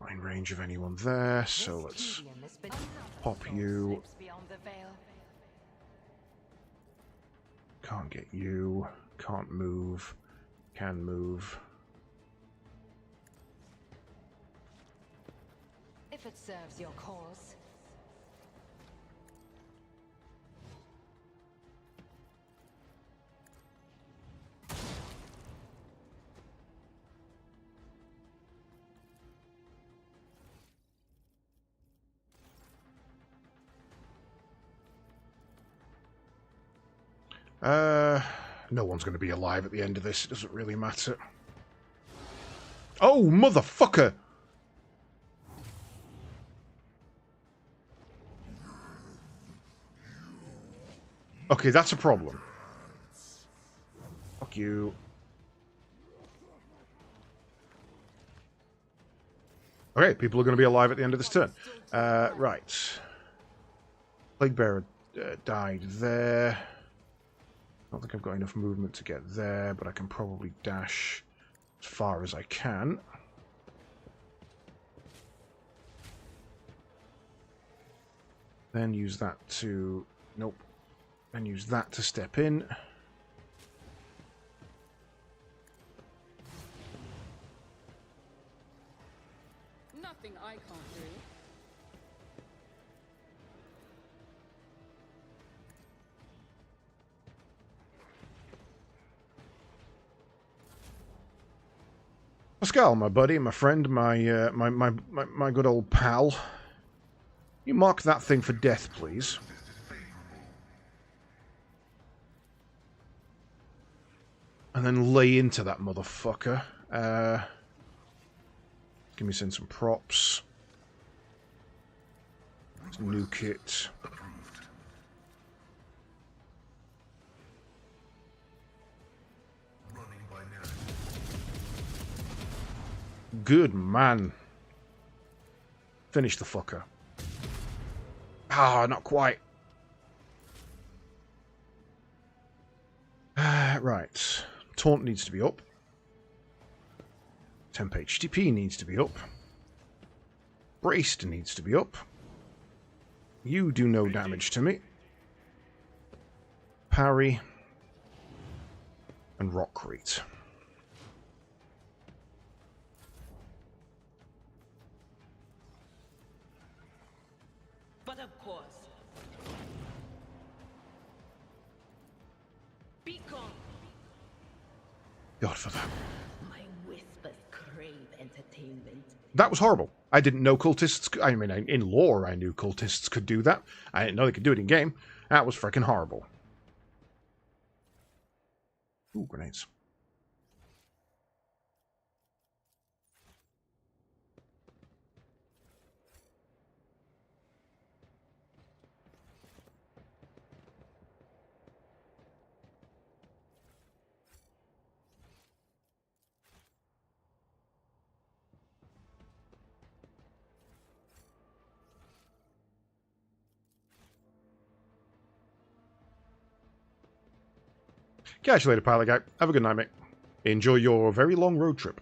Line range of anyone there, so let's pop you. Can't get you. Can't move. Can move. If it serves your cause. No one's going to be alive at the end of this. It doesn't really matter. Oh, motherfucker! Okay, that's a problem. Fuck you. Okay, people are going to be alive at the end of this turn. Right. Plague Bearer died there. I don't think I've got enough movement to get there, but I can probably dash as far as I can. Then use that to... Nope. Then use that to step in. Nothing I can't do. Pascal, my buddy, my friend, my good old pal. You mark that thing for death, please. And then lay into that motherfucker. Give me some props. Some new kit. Good man. Finish the fucker. Ah, not quite. Right. Taunt needs to be up. Temp HTP needs to be up. Braced needs to be up. You do no damage to me. Parry. And Rockcrete. But of course. Be gone. God for that. My whispers crave entertainment. That was horrible. I didn't know cultists... I mean, in lore, I knew cultists could do that. I didn't know they could do it in game. That was freaking horrible. Ooh, grenades. Catch you later, pilot guy. Have a good night, mate. Enjoy your very long road trip.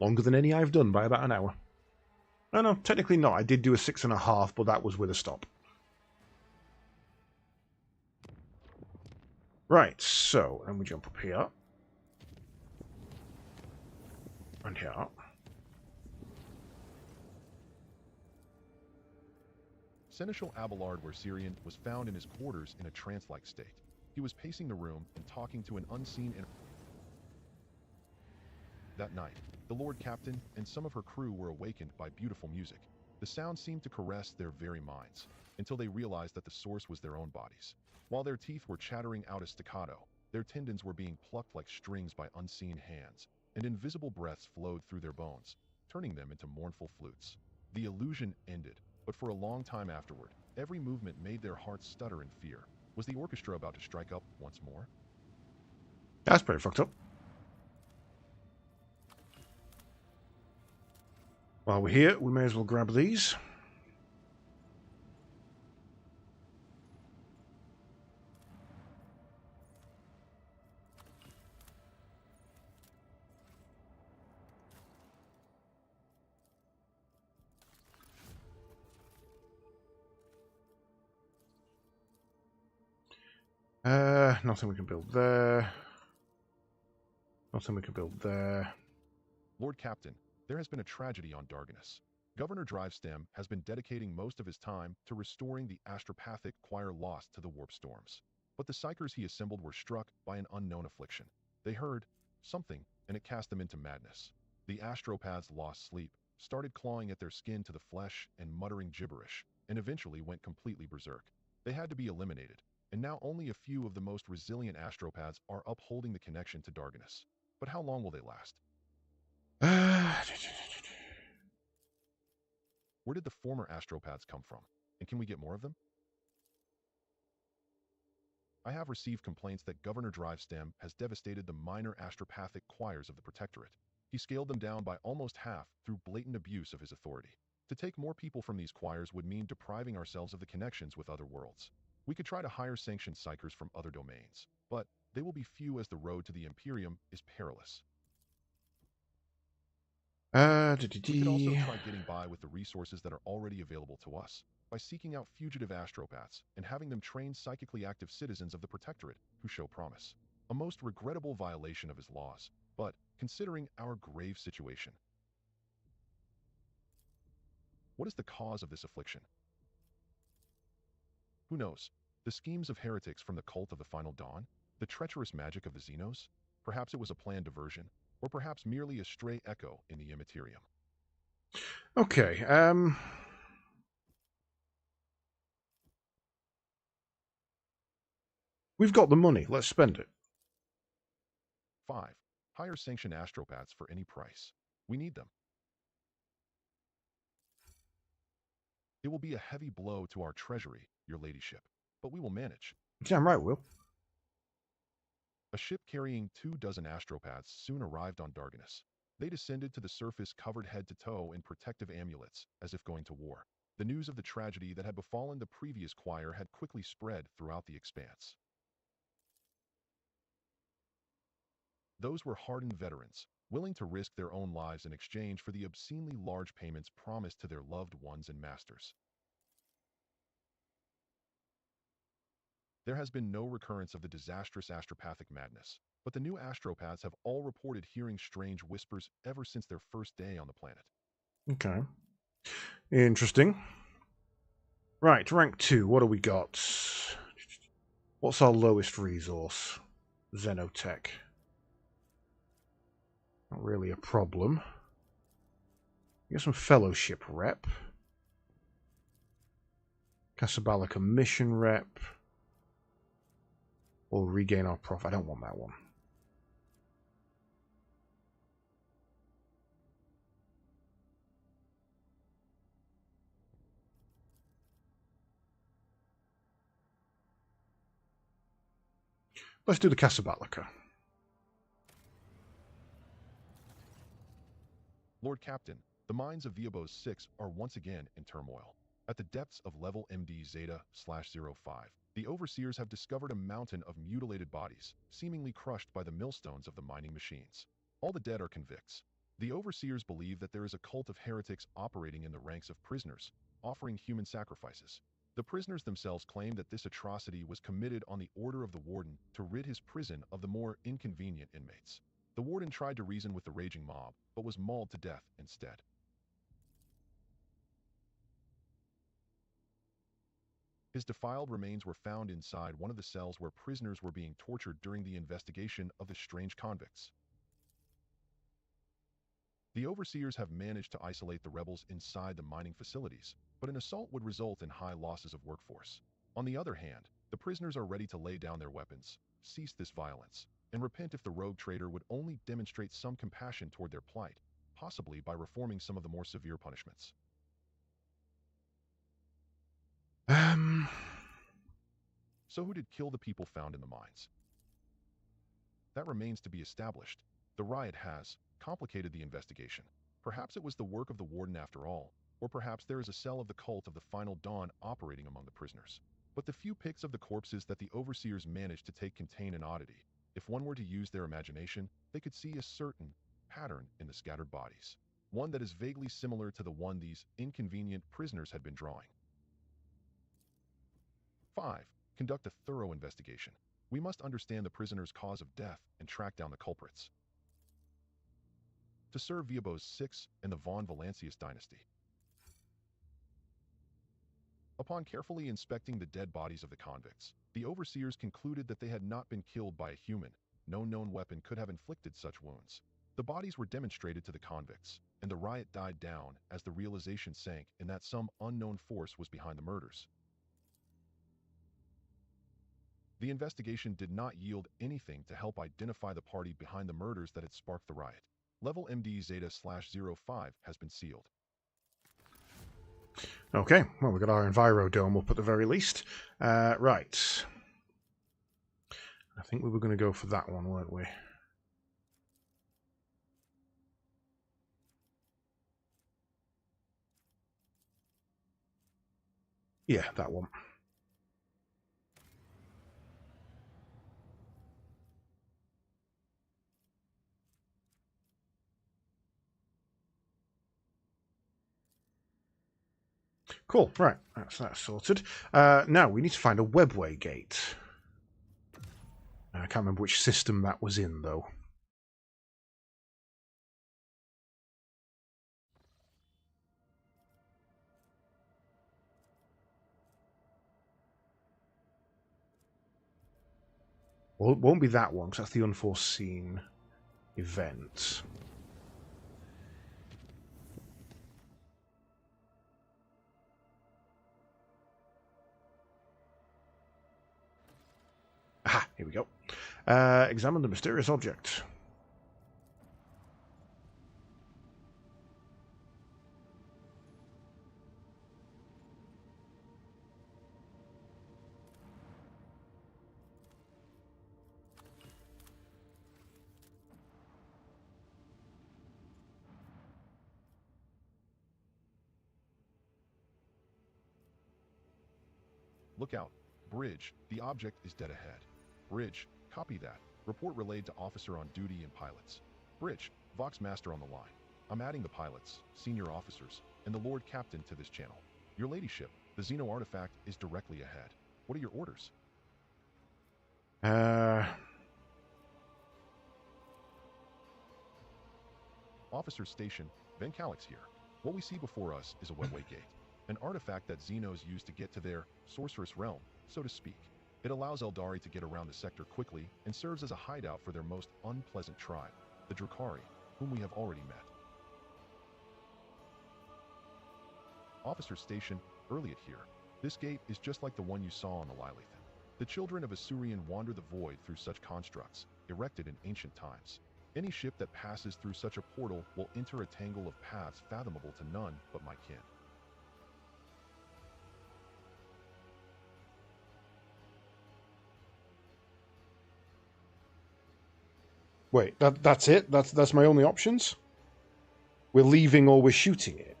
Longer than any I've done by about an hour. No, no, technically not. I did do a 6.5, but that was with a stop. Right, so, and we jump up here. And here. Seneschal Abelard Werserian was found in his quarters in a trance-like state. He was pacing the room and talking to an unseen That night, the Lord Captain and some of her crew were awakened by beautiful music. The sound seemed to caress their very minds, until they realized that the source was their own bodies. While their teeth were chattering out a staccato, their tendons were being plucked like strings by unseen hands, and invisible breaths flowed through their bones, turning them into mournful flutes. The illusion ended, but for a long time afterward, every movement made their hearts stutter in fear. Was the orchestra about to strike up once more? That's pretty fucked up. While we're here, we may as well grab these. Nothing we can build there. Nothing we can build there. Lord Captain, there has been a tragedy on Darganus. Governor Drivestem has been dedicating most of his time to restoring the astropathic choir lost to the warp storms. But the psychers he assembled were struck by an unknown affliction. They heard something, and it cast them into madness. The astropaths lost sleep, started clawing at their skin to the flesh and muttering gibberish, and eventually went completely berserk. They had to be eliminated, and now only a few of the most resilient astropaths are upholding the connection to Darganus. But how long will they last? Where did the former astropaths come from? And can we get more of them? I have received complaints that Governor Drivestem has devastated the minor astropathic choirs of the Protectorate. He scaled them down by almost half through blatant abuse of his authority. To take more people from these choirs would mean depriving ourselves of the connections with other worlds. We could try to hire sanctioned psychers from other domains, but they will be few as the road to the Imperium is perilous. We could also try getting by with the resources that are already available to us by seeking out fugitive astropaths and having them train psychically active citizens of the Protectorate who show promise. A most regrettable violation of his laws, but considering our grave situation. What is the cause of this affliction? Who knows? The schemes of heretics from the cult of the Final Dawn? The treacherous magic of the Xenos? Perhaps it was a planned diversion, or perhaps merely a stray echo in the immaterium. Okay, we've got the money. Let's spend it. 5. Hire sanctioned astropaths for any price. We need them. It will be a heavy blow to our treasury, your ladyship, but we will manage. Damn right, Will. A ship carrying 24 astropaths soon arrived on Darganus. They descended to the surface covered head to toe in protective amulets, as if going to war. The news of the tragedy that had befallen the previous choir had quickly spread throughout the expanse. Those were hardened veterans, willing to risk their own lives in exchange for the obscenely large payments promised to their loved ones and masters. There has been no recurrence of the disastrous astropathic madness, but the new astropaths have all reported hearing strange whispers ever since their first day on the planet. Okay. Interesting. Right, rank 2. What do we got? What's our lowest resource? Xenotech. Not really a problem. Get some fellowship rep. Casablanca mission rep. Or regain our profit. I don't want that one. Let's do the Casablanca. Lord Captain, the minds of Viabos 6 are once again in turmoil. At the depths of level MD Zeta/05, the overseers have discovered a mountain of mutilated bodies, seemingly crushed by the millstones of the mining machines. All the dead are convicts. The overseers believe that there is a cult of heretics operating in the ranks of prisoners, offering human sacrifices. The prisoners themselves claim that this atrocity was committed on the order of the warden to rid his prison of the more inconvenient inmates. The warden tried to reason with the raging mob, but was mauled to death instead. His defiled remains were found inside one of the cells where prisoners were being tortured during the investigation of the strange convicts. The overseers have managed to isolate the rebels inside the mining facilities, but an assault would result in high losses of workforce. On the other hand, the prisoners are ready to lay down their weapons, cease this violence, and repent if the rogue trader would only demonstrate some compassion toward their plight, possibly by reforming some of the more severe punishments. So who did kill the people found in the mines? That remains to be established. The riot has complicated the investigation. Perhaps it was the work of the warden after all, or perhaps there is a cell of the cult of the Final Dawn operating among the prisoners. But the few pics of the corpses that the overseers managed to take contain an oddity. If one were to use their imagination, they could see a certain pattern in the scattered bodies, one that is vaguely similar to the one these inconvenient prisoners had been drawing. 5. Conduct a thorough investigation. We must understand the prisoner's cause of death and track down the culprits. To serve Viabos VI and the Von Valancius dynasty. Upon carefully inspecting the dead bodies of the convicts, the overseers concluded that they had not been killed by a human. No known weapon could have inflicted such wounds. The bodies were demonstrated to the convicts, and the riot died down as the realization sank in that some unknown force was behind the murders. The investigation did not yield anything to help identify the party behind the murders that had sparked the riot. Level MD Zeta/05 has been sealed. Okay, well, we've got our Enviro Dome up at the very least. Right. I think we were going to go for that one, weren't we? Yeah, that one. Cool, right, that's sorted. Now, we need to find a webway gate. I can't remember which system that was in, though. Well, it won't be that one, because that's the unforeseen event. Aha, here we go. Examine the mysterious object. Look out. Bridge, the object is dead ahead. Bridge, copy that. Report relayed to officer on duty and pilots. Bridge, Vox Master on the line. I'm adding the pilots, senior officers, and the Lord Captain to this channel. Your ladyship, the Xeno artifact is directly ahead. What are your orders? Officer Station, Ben Calix here. What we see before us is a webway gate. An artifact that Xenos use to get to their sorcerous realm, so to speak. It allows Eldari to get around the sector quickly and serves as a hideout for their most unpleasant tribe, the Drakari, whom we have already met. Officer Station, Earliot here. This gate is just like the one you saw on the Lilithan. The children of Asurian wander the void through such constructs, erected in ancient times. Any ship that passes through such a portal will enter a tangle of paths fathomable to none but my kin. Wait, that's it? That's my only options? We're leaving or we're shooting it?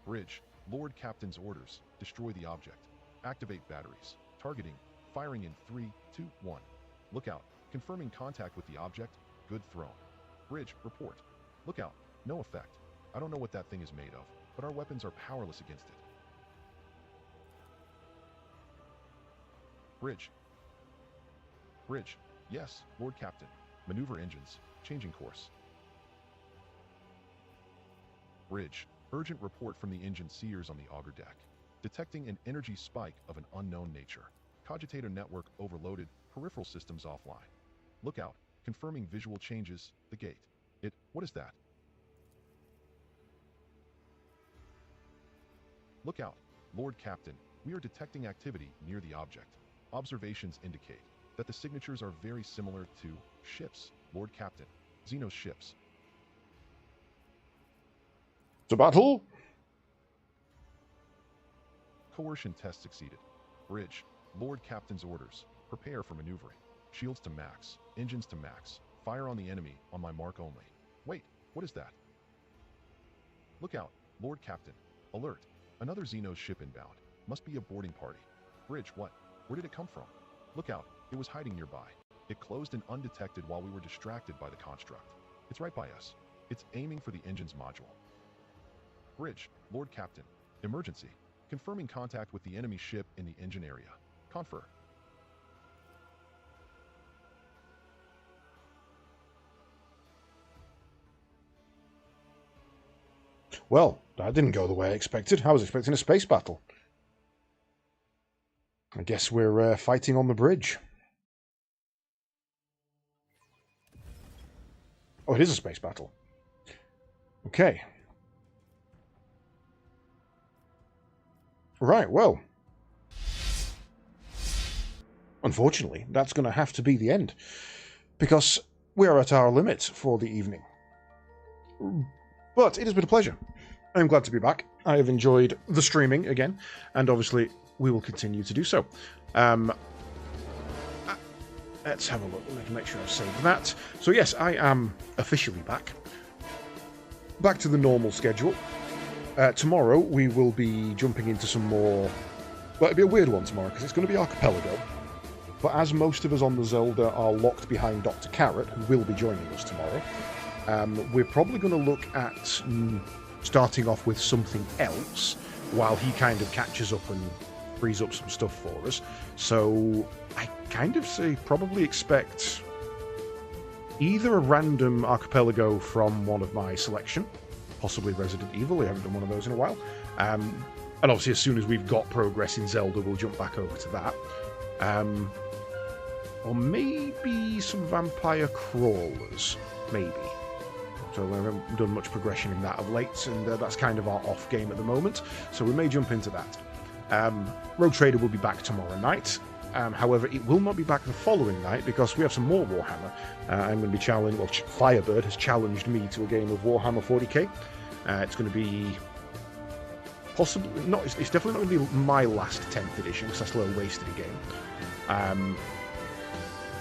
Bridge, Lord Captain's orders. Destroy the object. Activate batteries. Targeting. Firing in 3, 2, 1. Look out. Confirming contact with the object. Good throw. Bridge, report. Look out. No effect. I don't know what that thing is made of, but our weapons are powerless against it. Bridge. Bridge. Yes, Lord Captain. Maneuver engines. Changing course. Bridge. Urgent report from the engine seers on the auger deck. Detecting an energy spike of an unknown nature. Cogitator network overloaded, peripheral systems offline. Lookout, confirming visual changes, the gate. What is that? Lookout, Lord Captain, we are detecting activity near the object. Observations indicate that the signatures are very similar to ships, Lord Captain, Xenos ships. To battle! Coercion test succeeded. Bridge, Lord Captain's orders. Prepare for maneuvering. Shields to max. Engines to max. Fire on the enemy on my mark only. Wait, what is that? Look out, Lord Captain. Alert. Another Xenos ship inbound. Must be a boarding party. Bridge, what? Where did it come from? Look out, it was hiding nearby. It closed and undetected while we were distracted by the construct. It's right by us. It's aiming for the engine's module. Bridge, Lord Captain. Emergency. Confirming contact with the enemy ship in the engine area. Confer. Well, that didn't go the way I expected. I was expecting a space battle. I guess we're fighting on the bridge. Oh, it is a space battle. Okay. Right, well. Unfortunately, that's going to have to be the end. Because we are at our limit for the evening. But it has been a pleasure. I'm glad to be back. I have enjoyed the streaming again. And obviously, we will continue to do so. Let's have a look. Let me make sure I've saved that. So yes, I am officially back. Back to the normal schedule. Tomorrow, we will be jumping into some more... Well, it'll be a weird one tomorrow, because it's going to be Archipelago. But as most of us on the Zelda are locked behind Dr. Carrot, who will be joining us tomorrow, we're probably going to look at starting off with something else, while he kind of catches up and frees up some stuff for us. So, I kind of say probably expect either a random Archipelago from one of my selection, possibly Resident Evil. We haven't done one of those in a while. And obviously, as soon as we've got progress in Zelda, we'll jump back over to that. Or maybe some Vampire Crawlers. Maybe. So we haven't done much progression in that of late, and that's kind of our off game at the moment. So we may jump into that. Rogue Trader will be back tomorrow night. However, it will not be back the following night because we have some more Warhammer. I'm going to be challenging... Well, Firebird has challenged me to a game of Warhammer 40k. It's going to be... Possibly... not. It's definitely not going to be my last 10th edition because I still wasted a game.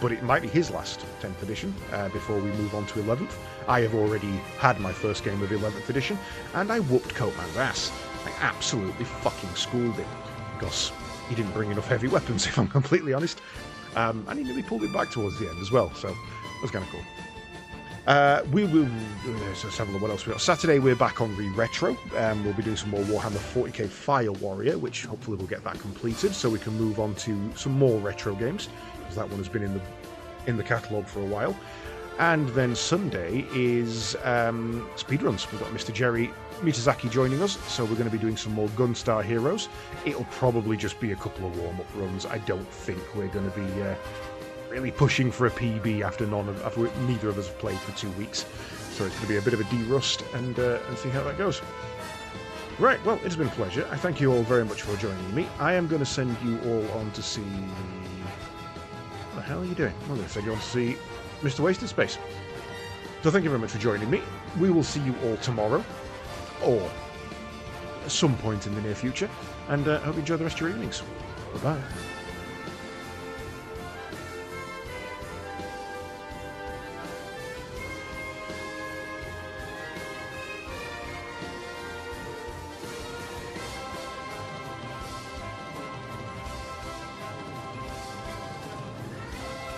But it might be his last 10th edition before we move on to 11th. I have already had my first game of 11th edition, and I whooped Coatman's ass. I absolutely fucking schooled him because he didn't bring enough heavy weapons, if I'm completely honest. And he nearly pulled it back towards the end as well, so that was kind of cool. We will... Let's have a look what else we got. Saturday, we're back on Re-Retro. We'll be doing some more Warhammer 40k Fire Warrior, which hopefully we'll get that completed, so we can move on to some more retro games, because that one has been in the catalogue for a while. And then Sunday is speedruns. We've got Mr. Jerry Mitazaki joining us, so we're going to be doing some more Gunstar Heroes. It'll probably just be a couple of warm-up runs. I don't think we're going to be really pushing for a PB after neither of us have played for 2 weeks. So it's going to be a bit of a de-rust and see how that goes. Right, well, it's been a pleasure. I thank you all very much for joining me. I am going to send you all on to see... What the hell are you doing? I'm going to send you on to see Mr. Wasted Space. So thank you very much for joining me. We will see you all tomorrow, or at some point in the near future, and hope you enjoy the rest of your evenings. Bye-bye.